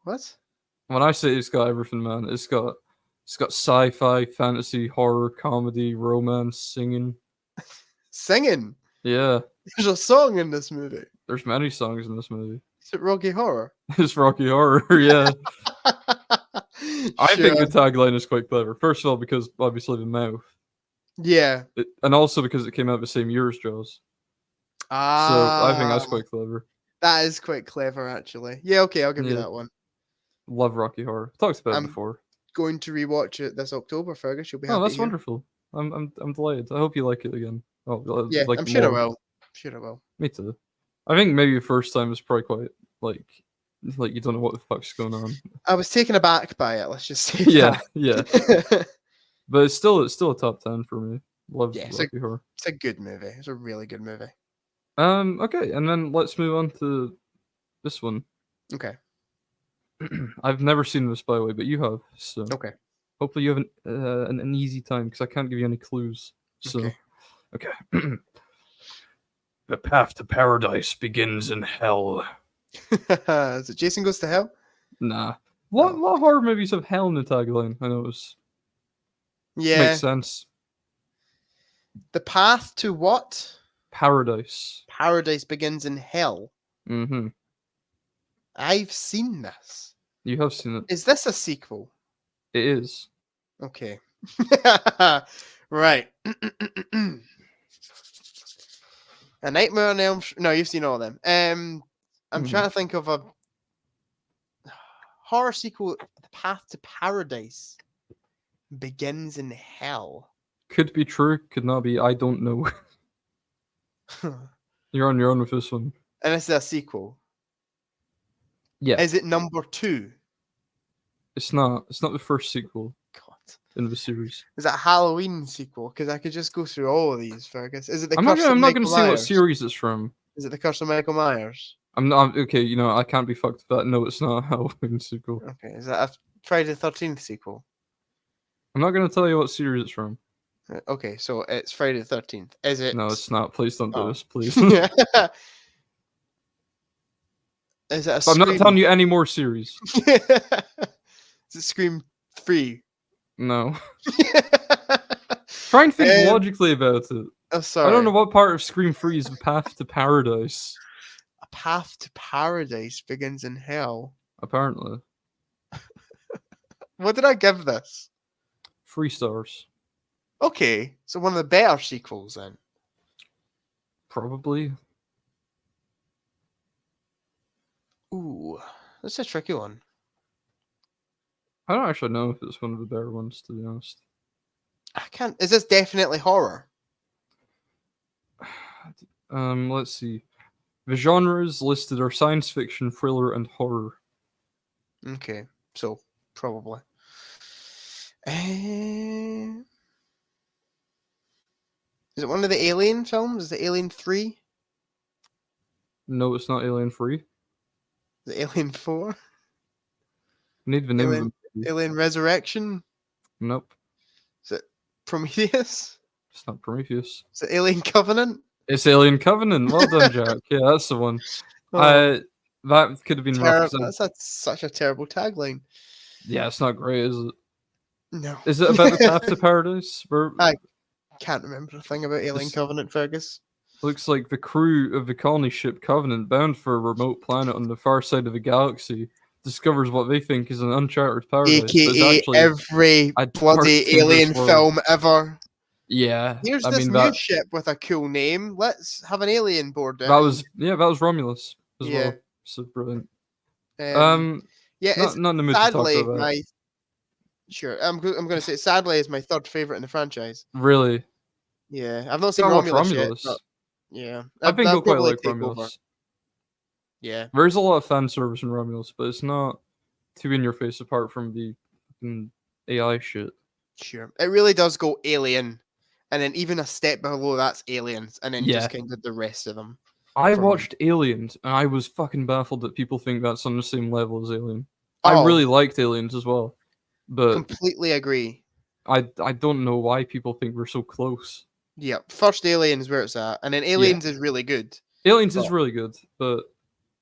What? When I say it's got everything, man, it's got sci-fi, fantasy, horror, comedy, romance, singing. Singing. Yeah, There's a song in this movie. there's many songs in this movie. Is it Rocky Horror? It's Rocky Horror, yeah. I think Sure. the tagline is quite clever. First of all, because obviously the mouth, Yeah. and also because it came out the same year as Jaws. So I think Ah, that's quite clever. that is quite clever, actually. Yeah, okay, I'll give you Yeah, that one. love Rocky Horror. Talked about it I'm before. going to rewatch it this October, Fergus. You'll be Oh, happy to that's hear. wonderful. I'm delighted. I hope you like it again. Oh, Yeah, like I'm it sure I more. will. Sure I will. Me too. I think maybe the first time is probably quite like you don't know what the fuck's going on. I was taken aback by it. Let's just say Yeah, yeah. that. But it's still a top 10 for me. Love Yeah, Rocky Horror. it's a good movie. It's a really good movie. Okay, and then let's move on to this one. Okay. I've never seen this, by the way, but you have. So Okay. hopefully you have an easy time because I can't give you any clues. So Okay. The path to paradise begins in hell. Is it Jason Goes to Hell? Nah. Oh. What horror movies have hell in the tagline? I know it Yeah. makes sense. The path to what? Paradise. Paradise begins in hell. Mm-hmm. I've seen this. You have seen it. Is this a sequel? It is. Okay. Right. A Nightmare on Elm Street. No, you've seen all of them. I'm trying to think of a horror sequel. The Path to Paradise begins in hell. Could be true, could not be. I don't know. You're on your own with this one. And it's a sequel. Yeah. Is it number 2? It's not. It's not the first sequel God. in the series. Is that a Halloween sequel? Because I could just go through all of these, Fergus. Is it the I'm Curse not of gonna Michael say what Myers? series it's from. Is it the Curse of Michael Myers? I'm not okay. You know, I can't be fucked with that. No, it's not a Halloween sequel. Okay. Is that a Friday the 13th sequel? I'm not gonna tell you what series it's from. Okay, so it's Friday the 13th. Is it? No, it's not. Please don't do this, please. Is it a I'm not telling you any more series. Is it Scream 3? No. Try and think logically about it. Oh, sorry. I don't know what part of Scream 3 is the path to paradise. A path to paradise begins in hell. Apparently. What did I give this? 3 stars. Okay, so one of the better sequels then. Probably. Ooh, that's a tricky one. I don't actually know if it's one of the better ones, to be honest. I can't. Is this definitely horror? Let's see. The genres listed are science fiction, thriller, and horror. Okay, so probably. Is it one of the Alien films? Is it Alien 3? No, it's not Alien 3. Is it Alien 4? Need the name of the Alien Resurrection? Nope. Is it Prometheus? It's not Prometheus. Is it Alien Covenant? It's Alien Covenant. Well done, Jack. Yeah, that's the one. Oh, That could have been represented. that's such a terrible tagline. Yeah, it's not great, is it? No. Is it about the path to paradise? I can't remember a thing about Alien Covenant, Fergus. Looks like the crew of the colony ship Covenant, bound for a remote planet on the far side of the galaxy, discovers what they think is an uncharted paradise. AKA every bloody Alien film ever. Yeah. Here's this new ship with a cool name. Let's have an alien board down. That was Romulus as well. So brilliant. Yeah, not in the mood to talk about that. Sure, I'm going to say sadly is my third favorite in the franchise. Really? Yeah, I've not seen Romulus yet. But yeah, I think you'll quite like Romulus. Over. Yeah, there's a lot of fan service in Romulus, but it's not too in your face apart from the AI shit. Sure, it really does go alien, and then even a step below that's aliens, and then just kind of the rest of them. I watched Aliens, and I was fucking baffled that people think that's on the same level as Alien. I really liked Aliens as well, but completely agree. I don't know why people think we're so close. Yeah, first Alien is where it's at, and then Aliens is really good. Aliens is really good, but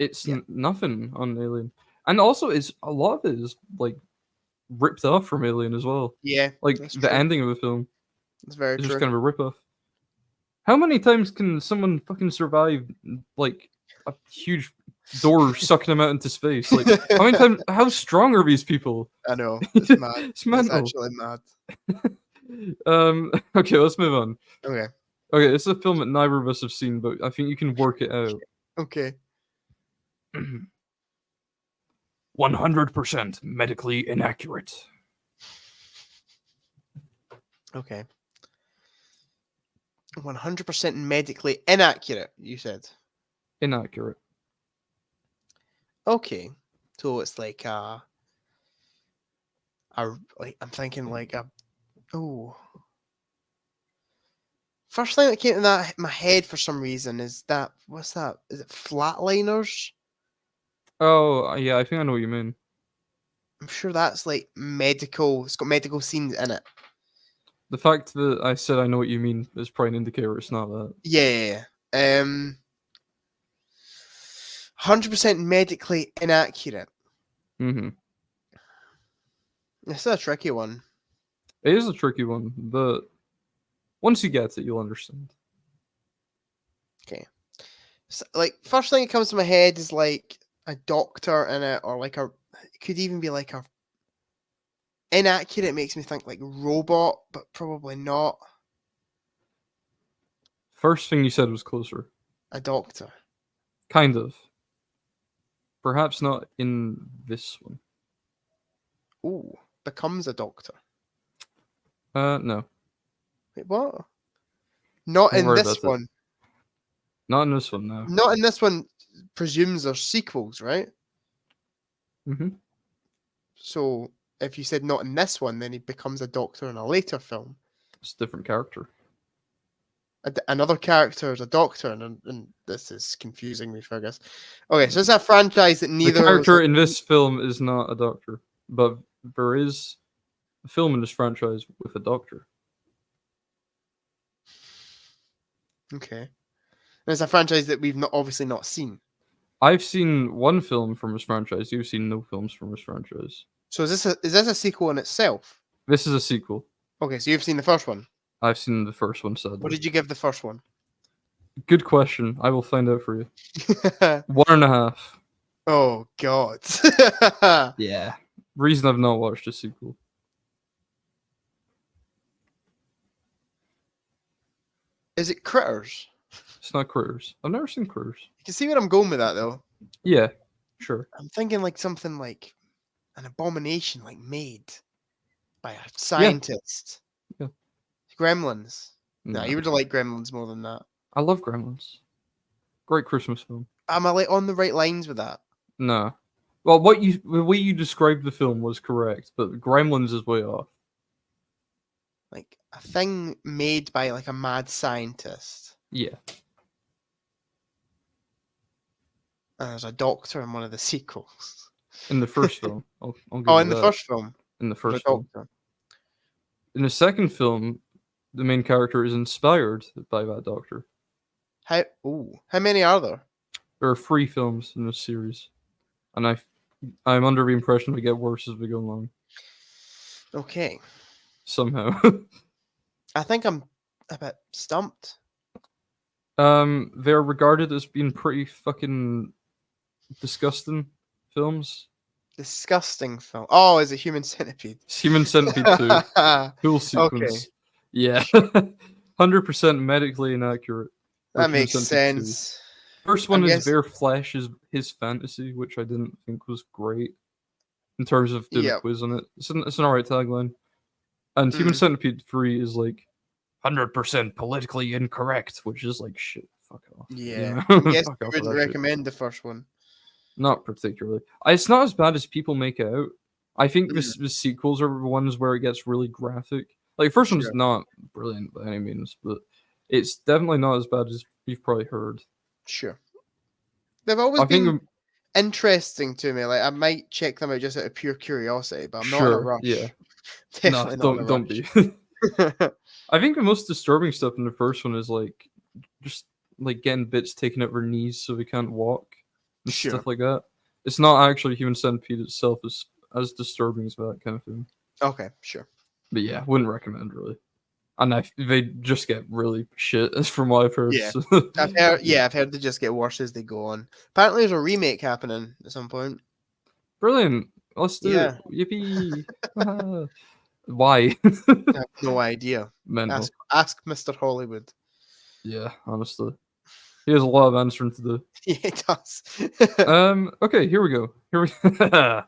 it's nothing on Alien. And also, it's a lot of it is like ripped off from Alien as well. Yeah, Like that's the true. ending of the film That's very is just true. kind of a rip off. How many times can someone fucking survive like a huge door sucking them out into space? Like how many times? How strong are these people? I know. It's mad. It's It's mental. actually mad. Okay, let's move on. Okay. Okay, it's a film that neither of us have seen, but I think you can work it out. Okay. 100% medically inaccurate. Okay. 100% medically inaccurate, you said. Inaccurate. Okay. So it's like like I'm thinking like a oh. First thing that came to my head for some reason is that what's that? Is it Flatliners? Oh, yeah, I think I know what you mean. I'm sure that's like medical. It's got medical scenes in it. The fact that I said I know what you mean is probably an indicator it's not that. Yeah. 100% medically inaccurate. Mm-hmm. This is a tricky one. It is a tricky one, but once you get it, you'll understand. Okay. So, like first thing that comes to my head is like a doctor in it, or like it could even be like a inaccurate. Makes me think like robot, but probably not First thing you said was closer. a doctor. Kind of. Perhaps not in this one. Ooh, becomes a doctor. No. Wait, what? Not Don't in worry this about it. one. Not in this one, no. Not in this one. Presumes there's sequels, right? Mm-hmm. So if you said not in this one, then he becomes a doctor in a later film. It's a different character. Another character is a doctor, and this is confusing me, Fergus. Okay, so it's a franchise that The neither of us character have in seen. this film is not a doctor, but there is a film in this franchise with a doctor. Okay, and it's a franchise that we've not obviously not seen. I've seen one film from this franchise. You've seen no films from this franchise. So is this a sequel in itself? This is a sequel. Okay, so you've seen the first one. I've seen the first one, What sadly. did you give the first one? Good question. I will find out for you. 1.5. Oh God. Yeah. Reason I've not watched the sequel. Is it Critters? It's not Critters. I've never seen Critters. You can see where I'm going with that though. Yeah, sure. I'm thinking like something like an abomination, like made by a Yeah. scientist. Yeah. Gremlins. No, No. you would have liked Gremlins more than that. I love Gremlins. Great Christmas film. Am I like on the right lines with that? No. Well, the way you described the film was correct, but Gremlins is way off. Like a thing made by like a mad scientist. Yeah. And there's a doctor in one of the sequels. In the first film. I'll give Oh, you in the that. first film. In the There's a first film. doctor. In the second film, the main character is inspired by that doctor. How many are there? There are 3 films in this series, and I'm under the impression they get worse as we go along. Okay. Somehow. I think I'm a bit stumped. They're regarded as being pretty fucking disgusting films. Disgusting film. Oh, is it Human Centipede? It's Human Centipede 2. Cool sequence. Okay. Yeah. 100% medically inaccurate. That makes sense. First one is Their Flesh is his fantasy, which I didn't think was great in terms of doing a quiz on it. It's an alright tagline. And Human Centipede 3 is like 100% politically incorrect, which is like shit. Fuck off. Yeah. You know? Yes, I wouldn't recommend the first one. Not particularly. It's not as bad as people make it out. I think the sequels are the ones where it gets really graphic. Like, first one's not brilliant by any means, but it's definitely not as bad as you've probably heard. Sure. They've always been interesting to me. Like, I might check them out just out of pure curiosity, but I'm not in a rush. Yeah. Definitely not in a rush. Don't be. I think the most disturbing stuff in the first one is like just like getting bits taken out their knees so they can't walk and stuff like that. It's not actually Human Centipede itself as disturbing as that kind of thing. Okay, sure. But yeah, wouldn't recommend really. And they just get really shit, as from what I've heard. Yeah. So. I've heard they just get worse as they go on. Apparently, there's a remake happening at some point. Brilliant. Let's do Yeah. it. Yippee. Why? I have no idea. Mental. Ask Mr. Hollywood. Yeah, honestly. He has a lot of answering to do. Yeah, he does. Okay, here we go. I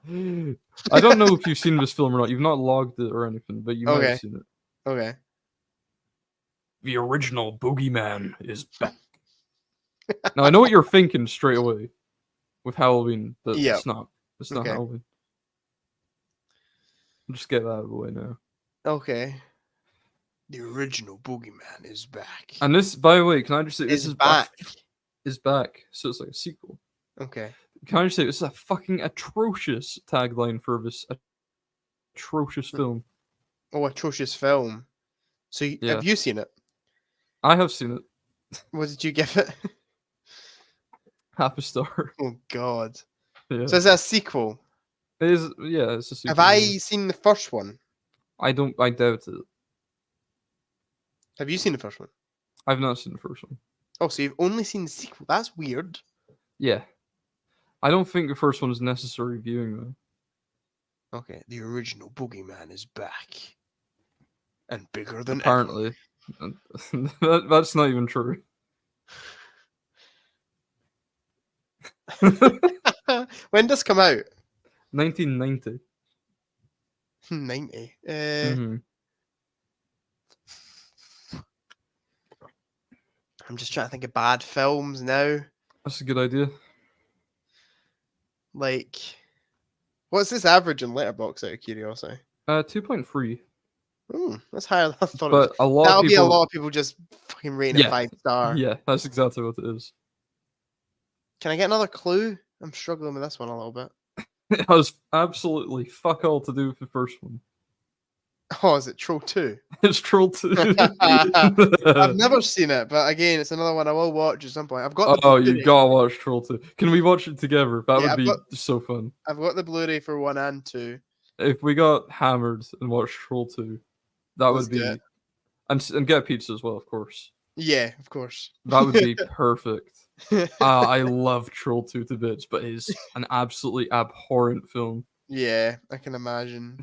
don't know if you've seen this film or not. You've not logged it or anything, but you might have seen it. Okay. The original Boogeyman is back. Now I know what you're thinking straight away with Halloween, but Yeah. it's not. It's not Okay. Halloween. I'll just get that out of the way now. Okay. The original Boogeyman is back. And this, by the way, can I just say this is back. Is back. So it's like a sequel. Okay. Can I just say this is a fucking atrocious tagline for this atrocious film. Oh, atrocious film. So have you seen it? I have seen it. What did you give it? Half a star. Oh God. Yeah. So is that a sequel? It is. Yeah, it's a sequel. Have I seen the first one? I doubt it. Have you seen the first one? I've not seen the first one. Oh, so you've only seen the sequel. That's weird. Yeah. I don't think the first one is necessary viewing though. Okay, the original Boogeyman is back. And bigger than apparently. That's not even true. When does this come out? 1990. 90. I'm just trying to think of bad films now. That's a good idea. Like, what's this average in Letterboxd out of curiosity? 2.3. That's higher than I thought. But it was. That'll be a lot of people just fucking rating it 5-star. Yeah, that's exactly what it is. Can I get another clue? I'm struggling with this one a little bit. It has absolutely fuck all to do with the first one. Oh, is it Troll 2? It's Troll 2. I've never seen it, but again, it's another one I will watch at some point. I've got. You gotta watch Troll 2. Can we watch it together? That would be so fun. I've got the Blu-ray for 1 and 2. If we got hammered and watched Troll 2, that would be, and get pizza as well, of course. Yeah, of course. That would be perfect. I love Troll 2 to bits, but it's an absolutely abhorrent film. Yeah, I can imagine.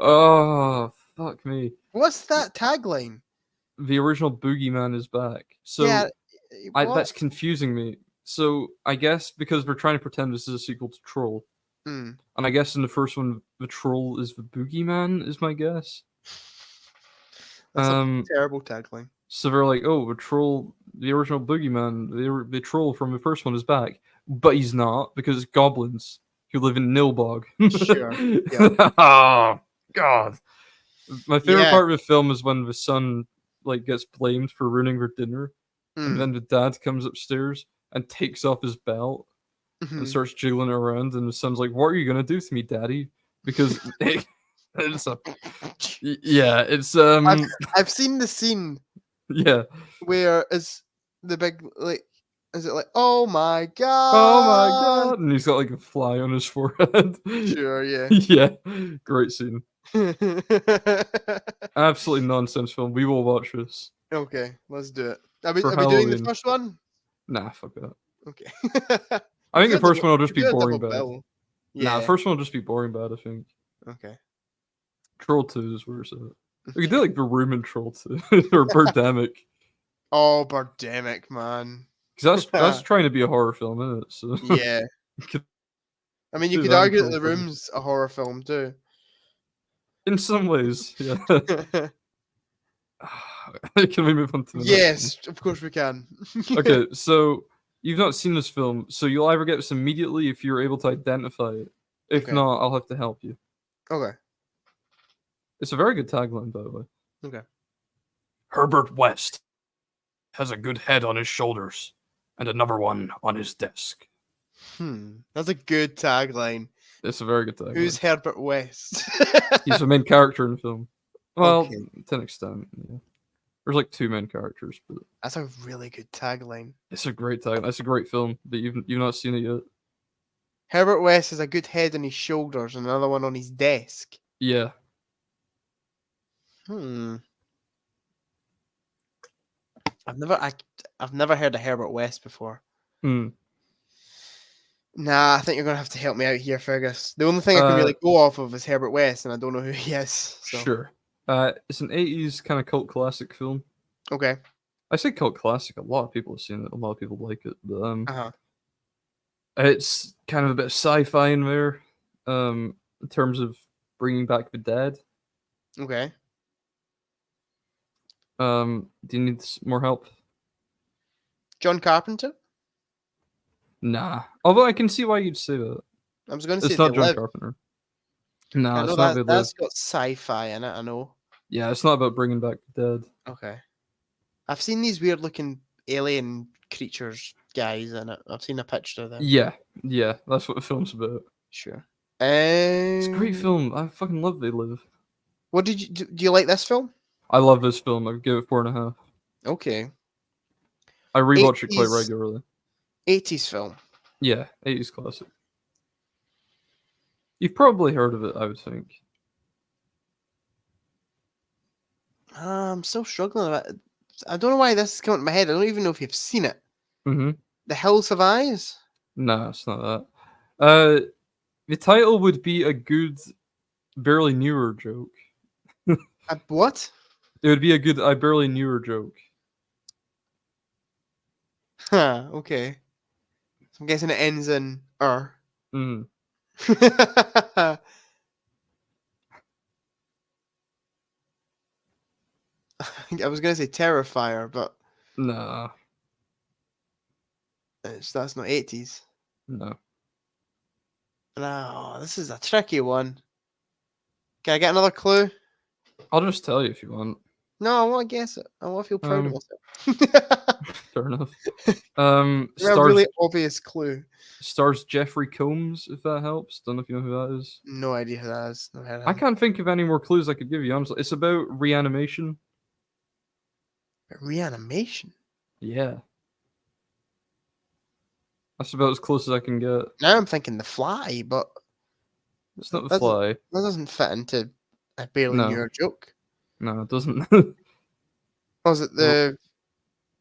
Oh, fuck me. What's that tagline? The original Boogeyman is back. So that's confusing me. So I guess because we're trying to pretend this is a sequel to Troll. And I guess in the first one, the troll is the Boogeyman, is my guess. That's a terrible tagline. So they're like, oh, the original Boogeyman, the troll from the first one is back. But he's not, because it's goblins who live in Nilbog. Sure. Yeah. Oh, God. My favorite part of the film is when the son gets blamed for ruining their dinner. And then the dad comes upstairs and takes off his belt. And starts jiggling it around, and the son's like, "What are you gonna do to me, Daddy?" Because it's I've seen the scene. Yeah. Where is the big Is it like, oh my god? Oh my god! And he's got a fly on his forehead. Sure, yeah. Yeah, great scene. Absolutely nonsense film. We will watch this. Okay, let's do it. Are we doing the first one? Nah, fuck that. Okay. I think the first one will just be boring bad. Yeah. Nah, the first one will just be boring bad, I think. Okay. Troll 2 is where it's at. We could do the Room and Troll 2 or Birdemic. Oh, Birdemic, man. Because that's trying to be a horror film, isn't it? So yeah. I mean, you could argue that The Room's a horror film too. In some ways, yeah. Can we move on to the next one? Of course we can. Okay, so you've not seen this film, so you'll either get this immediately if you're able to identify it. If not, I'll have to help you. Okay. It's a very good tagline, by the way. Okay. Herbert West has a good head on his shoulders and another one on his desk. That's a good tagline. It's a very good tagline. Who's Herbert West? He's the main character in the film. Well, to an extent, yeah. There's 2 main characters, but that's a really good tagline. It's a great tagline. That's a great film, but you've not seen it yet. Herbert West has a good head on his shoulders and another one on his desk. Yeah. I've never heard of Herbert West before. Hmm. Nah, I think you're gonna have to help me out here, Fergus. The only thing I can really go off of is Herbert West, and I don't know who he is. So. Sure. It's an 80s kind of cult classic film. Okay. I say cult classic. A lot of people have seen it. A lot of people like it. But Uh-huh. it's kind of a bit of sci-fi in there, in terms of bringing back the dead. Okay. Do you need more help? John Carpenter? Nah. Although I can see why you'd say that. I was going to say It's They not John Live. Carpenter. Nah, I know it's not They Live. that's got sci-fi in it, I know. Yeah, it's not about bringing back the dead. Okay. I've seen these weird-looking alien creatures guys in it. I've seen a picture of them. Yeah, that's what the film's about. Sure. It's a great film. I fucking love They Live. What did you do? You like this film? I love this film. I give it 4.5. Okay. I rewatch it quite regularly. 80s film. Yeah, 80s classic. You've probably heard of it, I would think. I'm still struggling with it. I don't know why this is coming to my head. I don't even know if you've seen it. Mm-hmm. The Hills Have Eyes? Nah, it's not that. The title would be a good, barely knew her joke. What? It would be a good I barely knew her joke. Huh, okay. So I'm guessing it ends in er. Mm. I was going to say Terrifier, but Nah. that's not 80s. No. No, this is a tricky one. Can I get another clue? I'll just tell you if you want. No, I want to guess it. I want to feel proud of myself. Fair enough. A really obvious clue. Stars Jeffrey Combs, if that helps. Don't know if you know who that is. No idea who that is. I can't think of any more clues I could give you, honestly. It's about reanimation. Reanimation? Yeah. That's about as close as I can get. Now I'm thinking The Fly, but it's not The Fly. That doesn't fit into I barely knew her joke. No, it doesn't. Was it the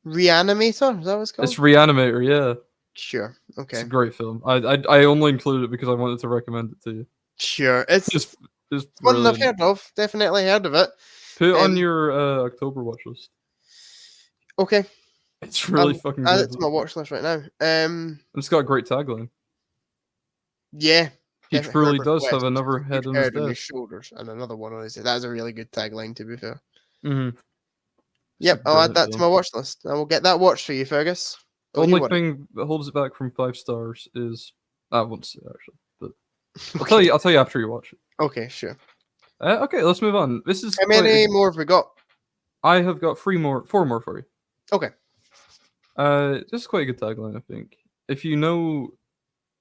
Reanimator? Is that what it's called? It's Reanimator, yeah. Sure. Okay. It's a great film. I only included it because I wanted to recommend it to you. Sure. It's just one I've heard of. Definitely heard of it. Put it on your October watch list. Okay. It's really fucking good. It's my watch list right now. It's got a great tagline. Yeah. He truly does have another head on his shoulders and another one on his head. That's a really good tagline, to be fair. Mm-hmm. Yep, I'll add that to my watch list. I will get that watched for you, Fergus. The only thing that holds it back from 5 stars is I won't say actually, but I'll tell you after you watch it. Okay, sure. Okay, let's move on. This is how many more have we got? I have got 4 more for you. Okay. This is quite a good tagline, I think. If you know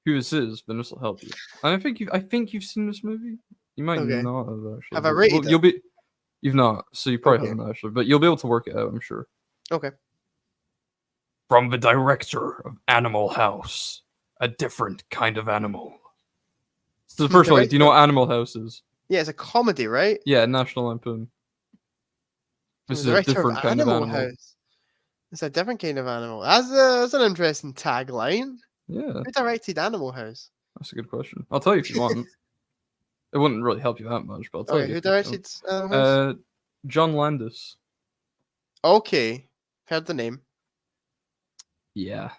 who this is, then this will help you. And I think you've seen this movie. You might not have actually. Have I rated it? You've not, so you probably haven't actually, but you'll be able to work it out, I'm sure. Okay. From the director of Animal House, a different kind of animal. So first of all, do you know what Animal House is? Yeah, it's a comedy, right? Yeah, National Lampoon. This is a different kind of animal. House. It's a different kind of animal. That's an interesting tagline. Yeah. Who directed Animal House? That's a good question. I'll tell you if you want. It wouldn't really help you that much, but I'll tell you. Who directed Animal House? John Landis. Okay. Heard the name. Yeah.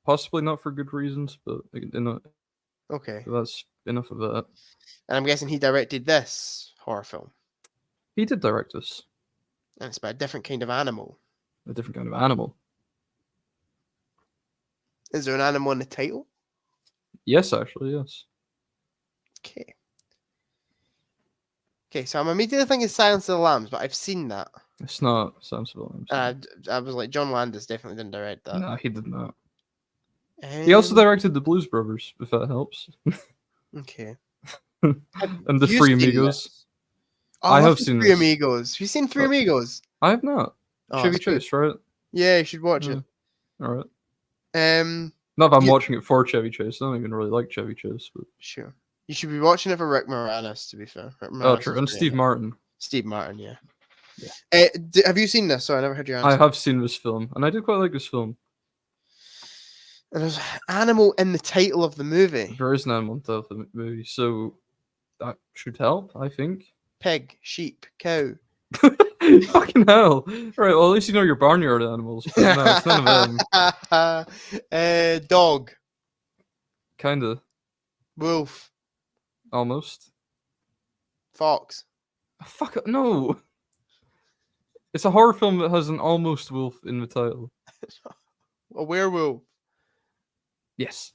Possibly not for good reasons, but okay. That's enough of that. And I'm guessing he directed this horror film. He did direct this. And it's about a different kind of animal. A different kind of animal. Is there an animal in the title? Yes, actually, yes. Okay. Okay, so I'm immediately thinking Silence of the Lambs, but I've seen that. It's not Silence of the Lambs. I was like, John Landis definitely didn't direct that. No, he did not. He also directed The Blues Brothers, if that helps. Okay. And The Three Amigos. I have seen Three Amigos. Have you seen Three Amigos? I have not. Chevy Chase, right? Yeah, you should watch it. All right. Not that I'm Yeah, watching it for Chevy Chase. I don't even really like Chevy Chase, but sure. You should be watching it for Rick Moranis. To be fair, Rick oh, Moranis true. is And great in Steve it. Martin. Steve Martin, yeah. Yeah, Have you seen this? Sorry, I never heard your I answer. have seen this film, and I do quite like this film. And there's animal in the title of the movie. There is an animal death in the movie, so that should help, I think. Pig, sheep, cow. Fucking hell! Right, well, at least you know your barnyard animals, but no, it's none of them. Dog, Kinda, wolf, almost. fox. Fuck it, no! It's a horror film that has an almost wolf in the title. A werewolf. Yes.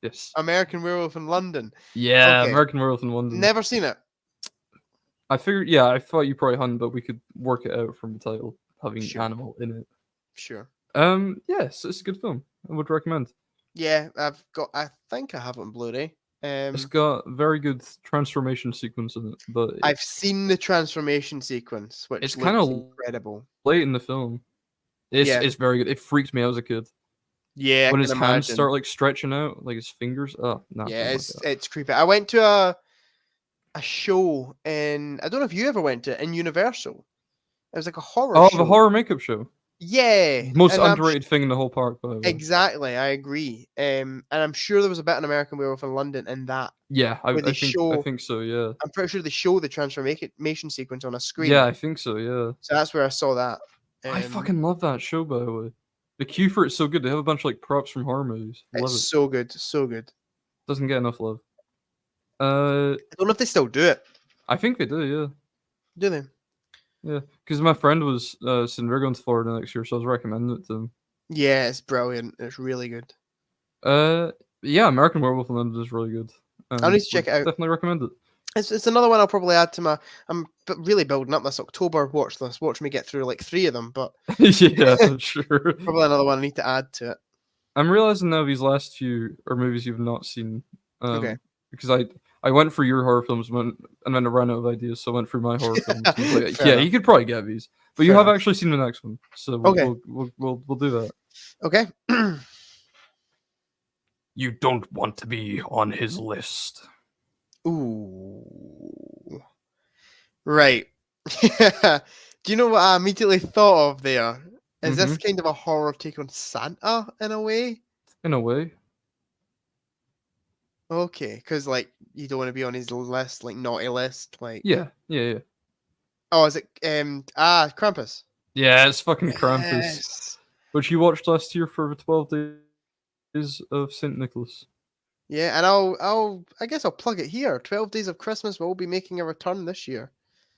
Yes. American Werewolf in London. Yeah, Okay. American Werewolf in London. Never seen it. I figured, yeah, I thought you probably hadn't, but we could work it out from the title, having Sure. animal in it. Sure. Yes, it's a good film. I would recommend. Yeah, I think I have it on Blu-ray. It's got very good transformation sequence in it, but I've seen the transformation sequence, which it's looks kind of incredible. late in the film. Yeah. It's very good. It freaked me out as a kid. Yeah, When I his can hands imagine. start like stretching out, like his fingers. Oh no! Yeah, Oh my it's God. it's creepy. I went to a show in, I don't know if you ever went to it, in Universal. It was like a horror Oh, show. the horror makeup show. Yeah, Most and underrated thing in the whole park, by the way. exactly. I agree. And I'm sure there was a bit in American Werewolf in London in that Yeah, where they I show. think so. Yeah. I'm pretty sure they show the transformation sequence on a screen. Yeah, I think so. Yeah. So that's where I saw that. I fucking love that show, by the way. The queue for it's so good. They have a bunch of like props from horror movies. Love It's it. so good, so good. Doesn't get enough love. I don't know if they still do it. I think they do. Yeah. Do they? Yeah, because my friend was saying they're going to Florida next year, so I was recommending it to him. Yeah, it's brilliant. It's really good. Yeah, American Werewolf in London is really good. I need to check it out. Definitely recommend it. It's another one I'll probably add to my. I'm really building up this October watch list. Watch me get through like 3 of them, but Yeah, sure. probably another one I need to add to it. I'm realizing now these last few are movies you've not seen. Okay. Because I went for your horror films and then I ran out of ideas, so I went through my horror films. And I was like, Fair yeah, enough. you could probably get these, but you Fair have enough. actually seen the next one, so Okay. we'll do that. Okay. You don't want to be on his list. Ooh. Right. Do you know what I immediately thought of there? Is this kind of a horror take on Santa in a way? In a way. Okay, because like you don't want to be on his list, like naughty list, like. Yeah. Oh, is it Krampus? Yeah, it's fucking Krampus, Yes. which you watched last year for the 12 days of Saint Nicholas. Yeah, and I guess I'll plug it here. 12 Days of Christmas will be making a return this year.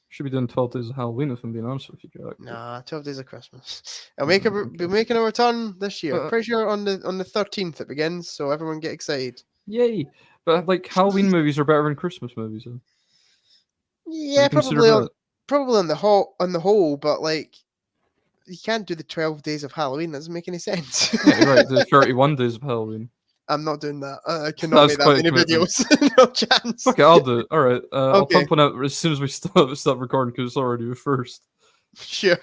Should be doing 12 days of Halloween if I'm being honest with you, Jack. Nah, 12 Days of Christmas. I'll be making a return this year. Pretty sure on the 13th it begins, so everyone get excited. Yay! But like Halloween movies are better than Christmas movies. Though. Yeah, probably on the whole, but like you can't do the 12 days of Halloween. That doesn't make any sense. Yeah, you're right. The 31 days of Halloween. I'm not doing that. I cannot make that many videos. No chance. Okay, I'll do it. All right. I'll Okay. pump one out as soon as we stop recording because it's already the first. Sure.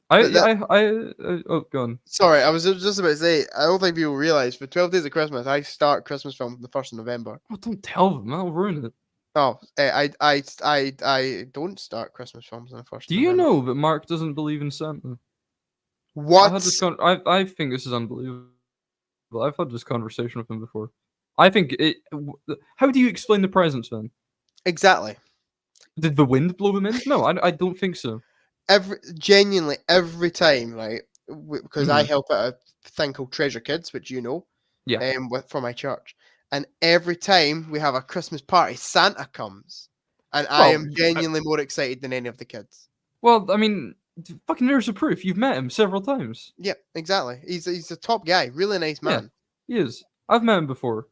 Oh, go on. Sorry, I was just about to say, I don't think people realize for 12 Days of Christmas, I start Christmas film the 1st of November. Oh, don't tell them. That'll ruin it. Oh, I don't start Christmas films on the 1st. Do you know that Mark doesn't believe in Santa? What? I think this is unbelievable. I've had this conversation with him before. I think it. How do you explain the presents then? Exactly. Did the wind blow them in? No, I don't think so. Genuinely every time, right? Because I help at a thing called Treasure Kids, which you know, Yeah. For my church, and every time we have a Christmas party, Santa comes, and I am genuinely more excited than any of the kids. Well, I mean, fucking there's a proof. You've met him several times. Yeah, exactly. He's a top guy, really nice man. Yeah, he is. I've met him before.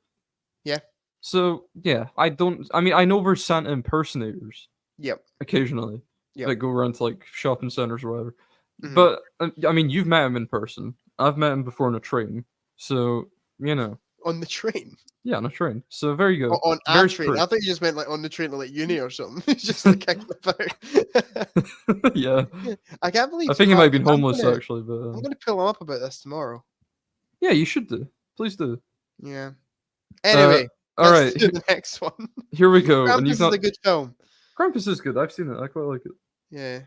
Yeah. So yeah, I know there's Santa impersonators. Yep. Occasionally. Yep. That go around to like shopping centers or whatever. Mm-hmm. But I mean, you've met him in person. I've met him before on a train. So you know. On the train. Yeah, on a train. So very good. On a train. I thought you just meant like on the train to like uni or something. It's just like kicking about. Yeah. I can't believe. I think he might have been homeless actually, but I'm gonna pull him up about this tomorrow. Yeah, you should do. Please do. Yeah. Anyway, all let's right. do the next one. Here we go. And Krampus you've is not. a good film. Krampus is good. I've seen it. I quite like it. Yeah.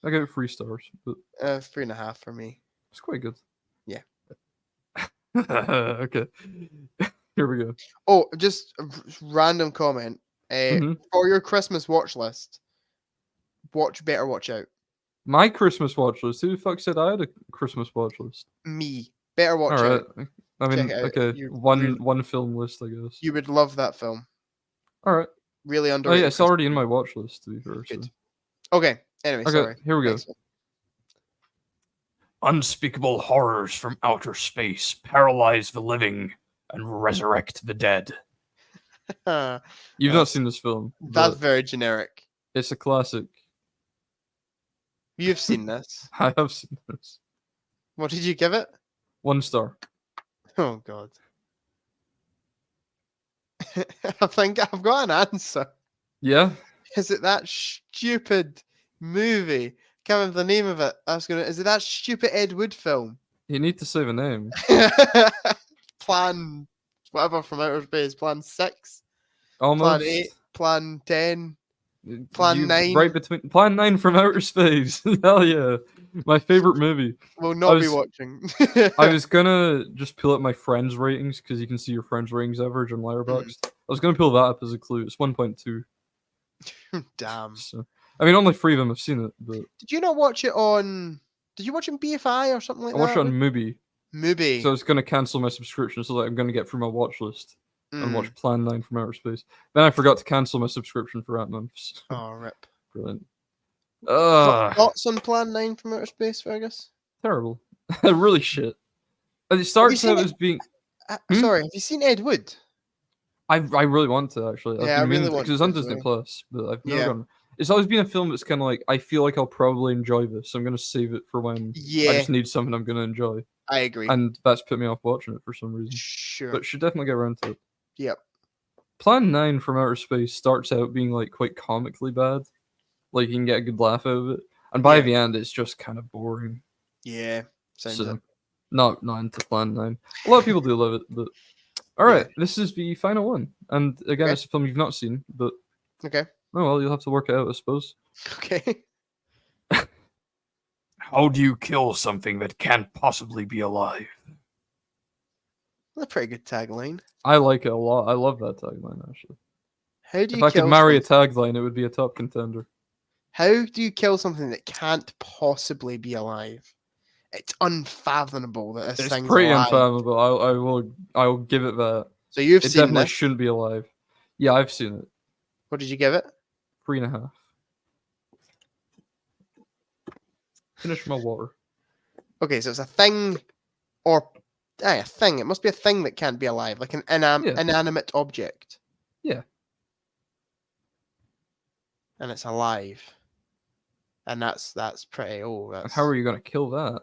I give it 3 stars, but 3.5 for me. it's quite good. Yeah. Okay. Here we go. Oh, just a random comment. Mhm. For your Christmas watch list, Better Watch Out. My Christmas watch list. Who the fuck said I had a Christmas watch list? Me. Better Watch All right. Out. I Check mean, it out. okay, You one film list, I guess. you would love that film. All right. Really Oh underrated. yeah, it's already in my watch list to be fair. So. Good. Okay. Anyway, Okay, sorry. here we go. Next one. Unspeakable horrors from outer space paralyze the living and resurrect the dead. You've not seen this film. That's very generic. It's a classic. You've seen this. I have seen this. What did you give it? 1 star. Oh God. I think I've got an answer. Yeah? Is it that stupid movie? Can't remember the name of it. Is it that stupid Ed Wood film? You need to say the name. Plan whatever from outer space. Plan 6. Almost. Plan 8. Plan 10. Plan 9. Right between Plan 9 from outer space. Hell yeah. My favorite movie. Will not be watching. I was gonna just pull up my friends' ratings because you can see your friends' ratings average on Letterboxd. I was gonna pull that up as a clue. It's 1.2. Damn. So, I mean, only 3 of them have seen it, but Did you not watch it on? Did you watch it on BFI or something like that? I watched it on Mubi. Mubi. So I was gonna cancel my subscription so that I'm gonna get through my watch list and watch Mm. Plan 9 from outer space. Then I forgot to cancel my subscription for Ant-Man. So. Oh, rip. Brilliant. Thoughts on Plan 9 from outer space, Fergus? Terrible. Really shit. And it starts out as being. Sorry, have you seen Ed Wood? I really want to actually. Yeah, I really want because it's on to as Disney well. Plus, but I've never Yeah. gone. It's always been a film that's kind of like I feel like I'll probably enjoy this, so I'm gonna save it for when I Yeah, just need something I'm gonna enjoy, I agree. and that's put me off watching it for some reason. Sure. But should definitely get around to it. Yep. Plan 9 from outer space starts out being like quite comically bad, like you can get a good laugh out of it, and by Yeah. the end it's just kind of boring. Yeah. Sounds So it. not into Plan 9. A lot of people do love it, but all right, this is the final one, and again, Okay. it's a film you've not seen, but Okay. oh well, you'll have to work it out, I suppose. Okay. How do you kill something that can't possibly be alive? That's a pretty good tagline. I like it a lot. I love that tagline, actually. How do If you I could kill marry a something? tagline, it would be a top contender. How do you kill something that can't possibly be alive? It's unfathomable that this It's thing's pretty alive. unfathomable. I will give it that. So you've It seen definitely this. shouldn't be alive. Yeah, I've seen it. What did you give it? 3.5. Finish my water. Okay, so it's a thing, or a thing. It must be a thing that can't be alive, like an inanimate object. Yeah. And it's alive. And that's pretty. Oh, that's. How are you gonna kill that?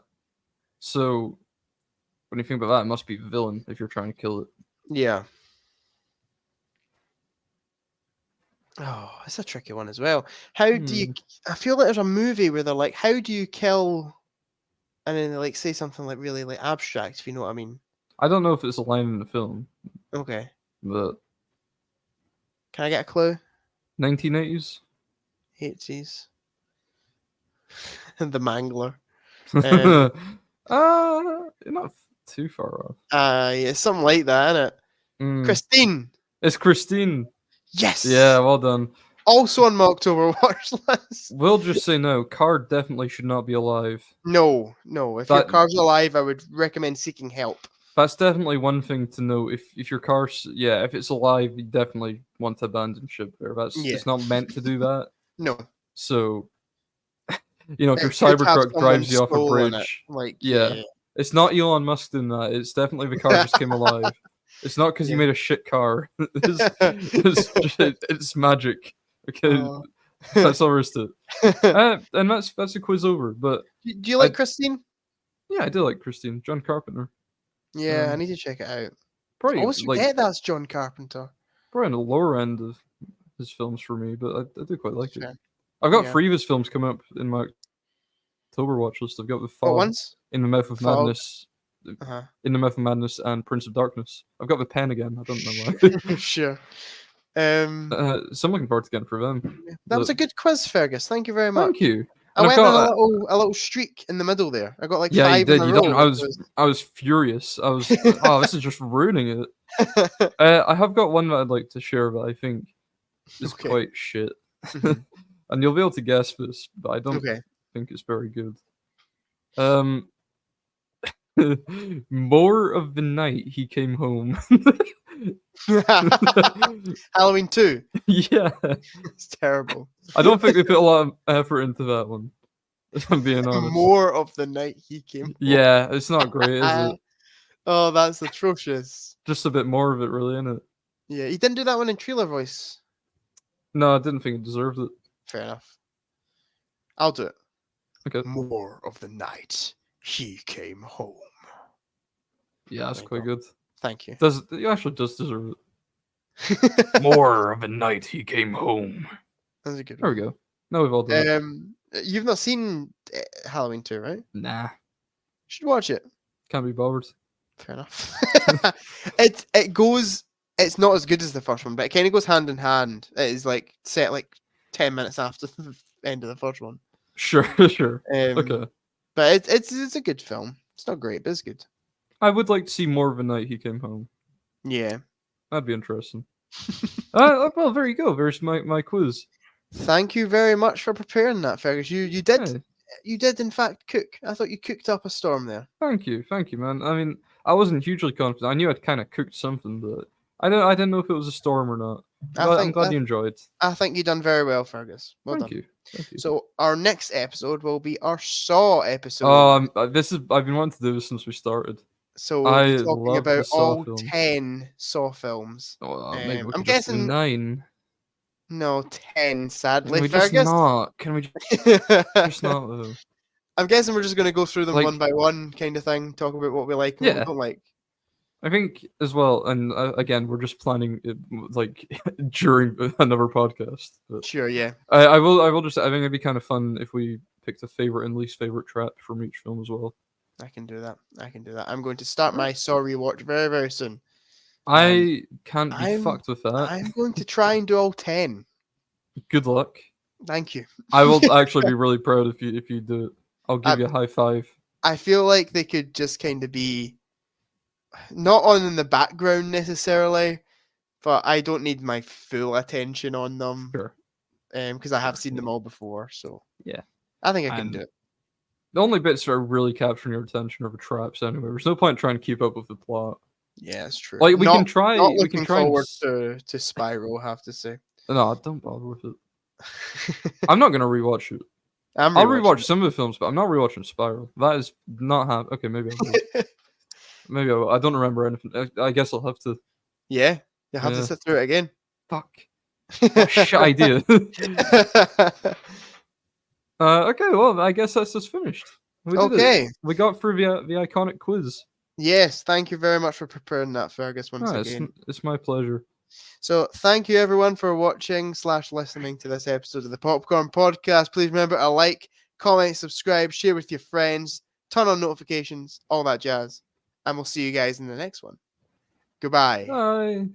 So, when you think about that, it must be the villain if you're trying to kill it. Yeah. Oh, it's a tricky one as well. How do you? I feel like there's a movie where they're like, "How do you kill?" And then they like say something like really like abstract, if you know what I mean. I don't know if it's a line in the film, Okay. but Can I get a clue? 1980s. 80s. The Mangler. Not too far off. Yeah, something like that, isn't it? Christine. It's Christine. Yes. Yeah, well done. Also on my October watch list. We'll just say no. Car definitely should not be alive. No. If your car's alive, I would recommend seeking help. That's definitely one thing to know. If your car's if it's alive, you definitely want to abandon ship there. It's not meant to do that. No. So, if your Cybertruck drives you off a bridge, it's not Elon Musk doing that. It's definitely the car just came alive. It's not because you made a shit car. It's magic. Okay, that's all there is to it. And that's the quiz over. But do you like Christine? Yeah, I do like Christine. John Carpenter. Yeah, I need to check it out. Probably I always forget that's John Carpenter. Probably on the lower end of his films for me, but I do quite like it. I've got 3 of his films coming up in my October watch list. I've got The Fog, In the Mouth of Madness, In the Method Madness and Prince of Darkness. I've got the pen again. I don't know why. Sure. So I'm looking forward to getting for them. That was a good quiz, Fergus. Thank you very much. Thank you. I And I've went on got a little streak in the middle there. I got like yeah, you 5 in did. a You row. done. I was furious. I was oh, this is just ruining it. I have got one that I'd like to share that I think is Okay. quite shit, Mhm. and you'll be able to guess this, but I don't Okay. think it's very good. More of the night he came home. Halloween 2. Yeah, It's terrible. I don't think they put a lot of effort into that one. If I'm being honest. More of the night he came home. Yeah, it's not great, is it? Oh, that's atrocious. Just a bit more of it, really, innit? Yeah, he didn't do that one in trailer voice. No, I didn't think it deserved it. Fair enough. I'll do it. Okay. More of the night he came home. Yeah, that's There you quite go. good. Thank you. It actually does deserve it. More of a night he came home. That's a good There one. we go. Now we've all done it. You've not seen Halloween 2, right? Nah, You should watch it. can't be bothered. Fair enough. It goes. It's not as good as the first one, but it kind of goes hand in hand. It is like set like 10 minutes after the end of the first one. Sure, sure. Okay. But it's a good film. It's not great, but it's good. I would like to see more of a night he came home. Yeah. That'd be interesting. Well, there you go. There's my quiz. Thank you very much for preparing that, Fergus. You did Hey, you did in fact cook. I thought you cooked up a storm there. thank you, man. I mean, I wasn't hugely confident. I knew I'd kind of cooked something, but I didn't know if it was a storm or not. I'm glad you enjoyed. I think you done very well, Fergus. Well Thank done. you. Thank you. So our next episode will be our Saw episode. I've been wanting to do this since we started. So we'll I be talking love about the Saw all films. 10 Saw films. Oh, maybe we I'm could just do guessing 9. no 10, sadly, Can we just Fergus. not? Can we just not though? I'm guessing we're just going to go through them Like- one by one, kind of thing. Talk about what we like and what Yeah. we don't like. I think as well, and again, we're just planning it like during another podcast. But Sure, yeah. I will just. I think it'd be kind of fun if we picked a favorite and least favorite trap from each film as well. I can do that. I'm going to start my Saw rewatch very, very soon. I can't be I'm- fucked with that. I'm going to try and do all 10. Good luck. Thank you. I will actually be really proud if you do it. I'll give you a high five. I feel like they could just kind of be not on in the background necessarily, but I don't need my full attention on them. Sure. Because I have seen them all before, so Yeah. I think I can do it. The only bits that are really capturing your attention are the traps anyway. There's no point trying to keep up with the plot. Yeah, that's true. Like we Not- can try. Not We looking can try. forward to Spiral, I have to say. No, don't bother with it. I'm not gonna rewatch it. I'll I'll rewatch some of the films, but I'm not rewatching Spiral. That is not happening. Okay, maybe I will. Maybe I will. I don't remember anything. I guess I'll have to. Yeah, you have to Yeah. sit through it again. Fuck. What shit idea. Okay, well, I guess that's just finished. We did it. Okay. We got through the iconic quiz. Yes, thank you very much for preparing that, Fergus, once again. It's my pleasure. So thank you everyone for watching / listening to this episode of the Popcorn Podcast. Please remember to like, comment, subscribe, share with your friends, turn on notifications, all that jazz. And we'll see you guys in the next one. Goodbye. Bye.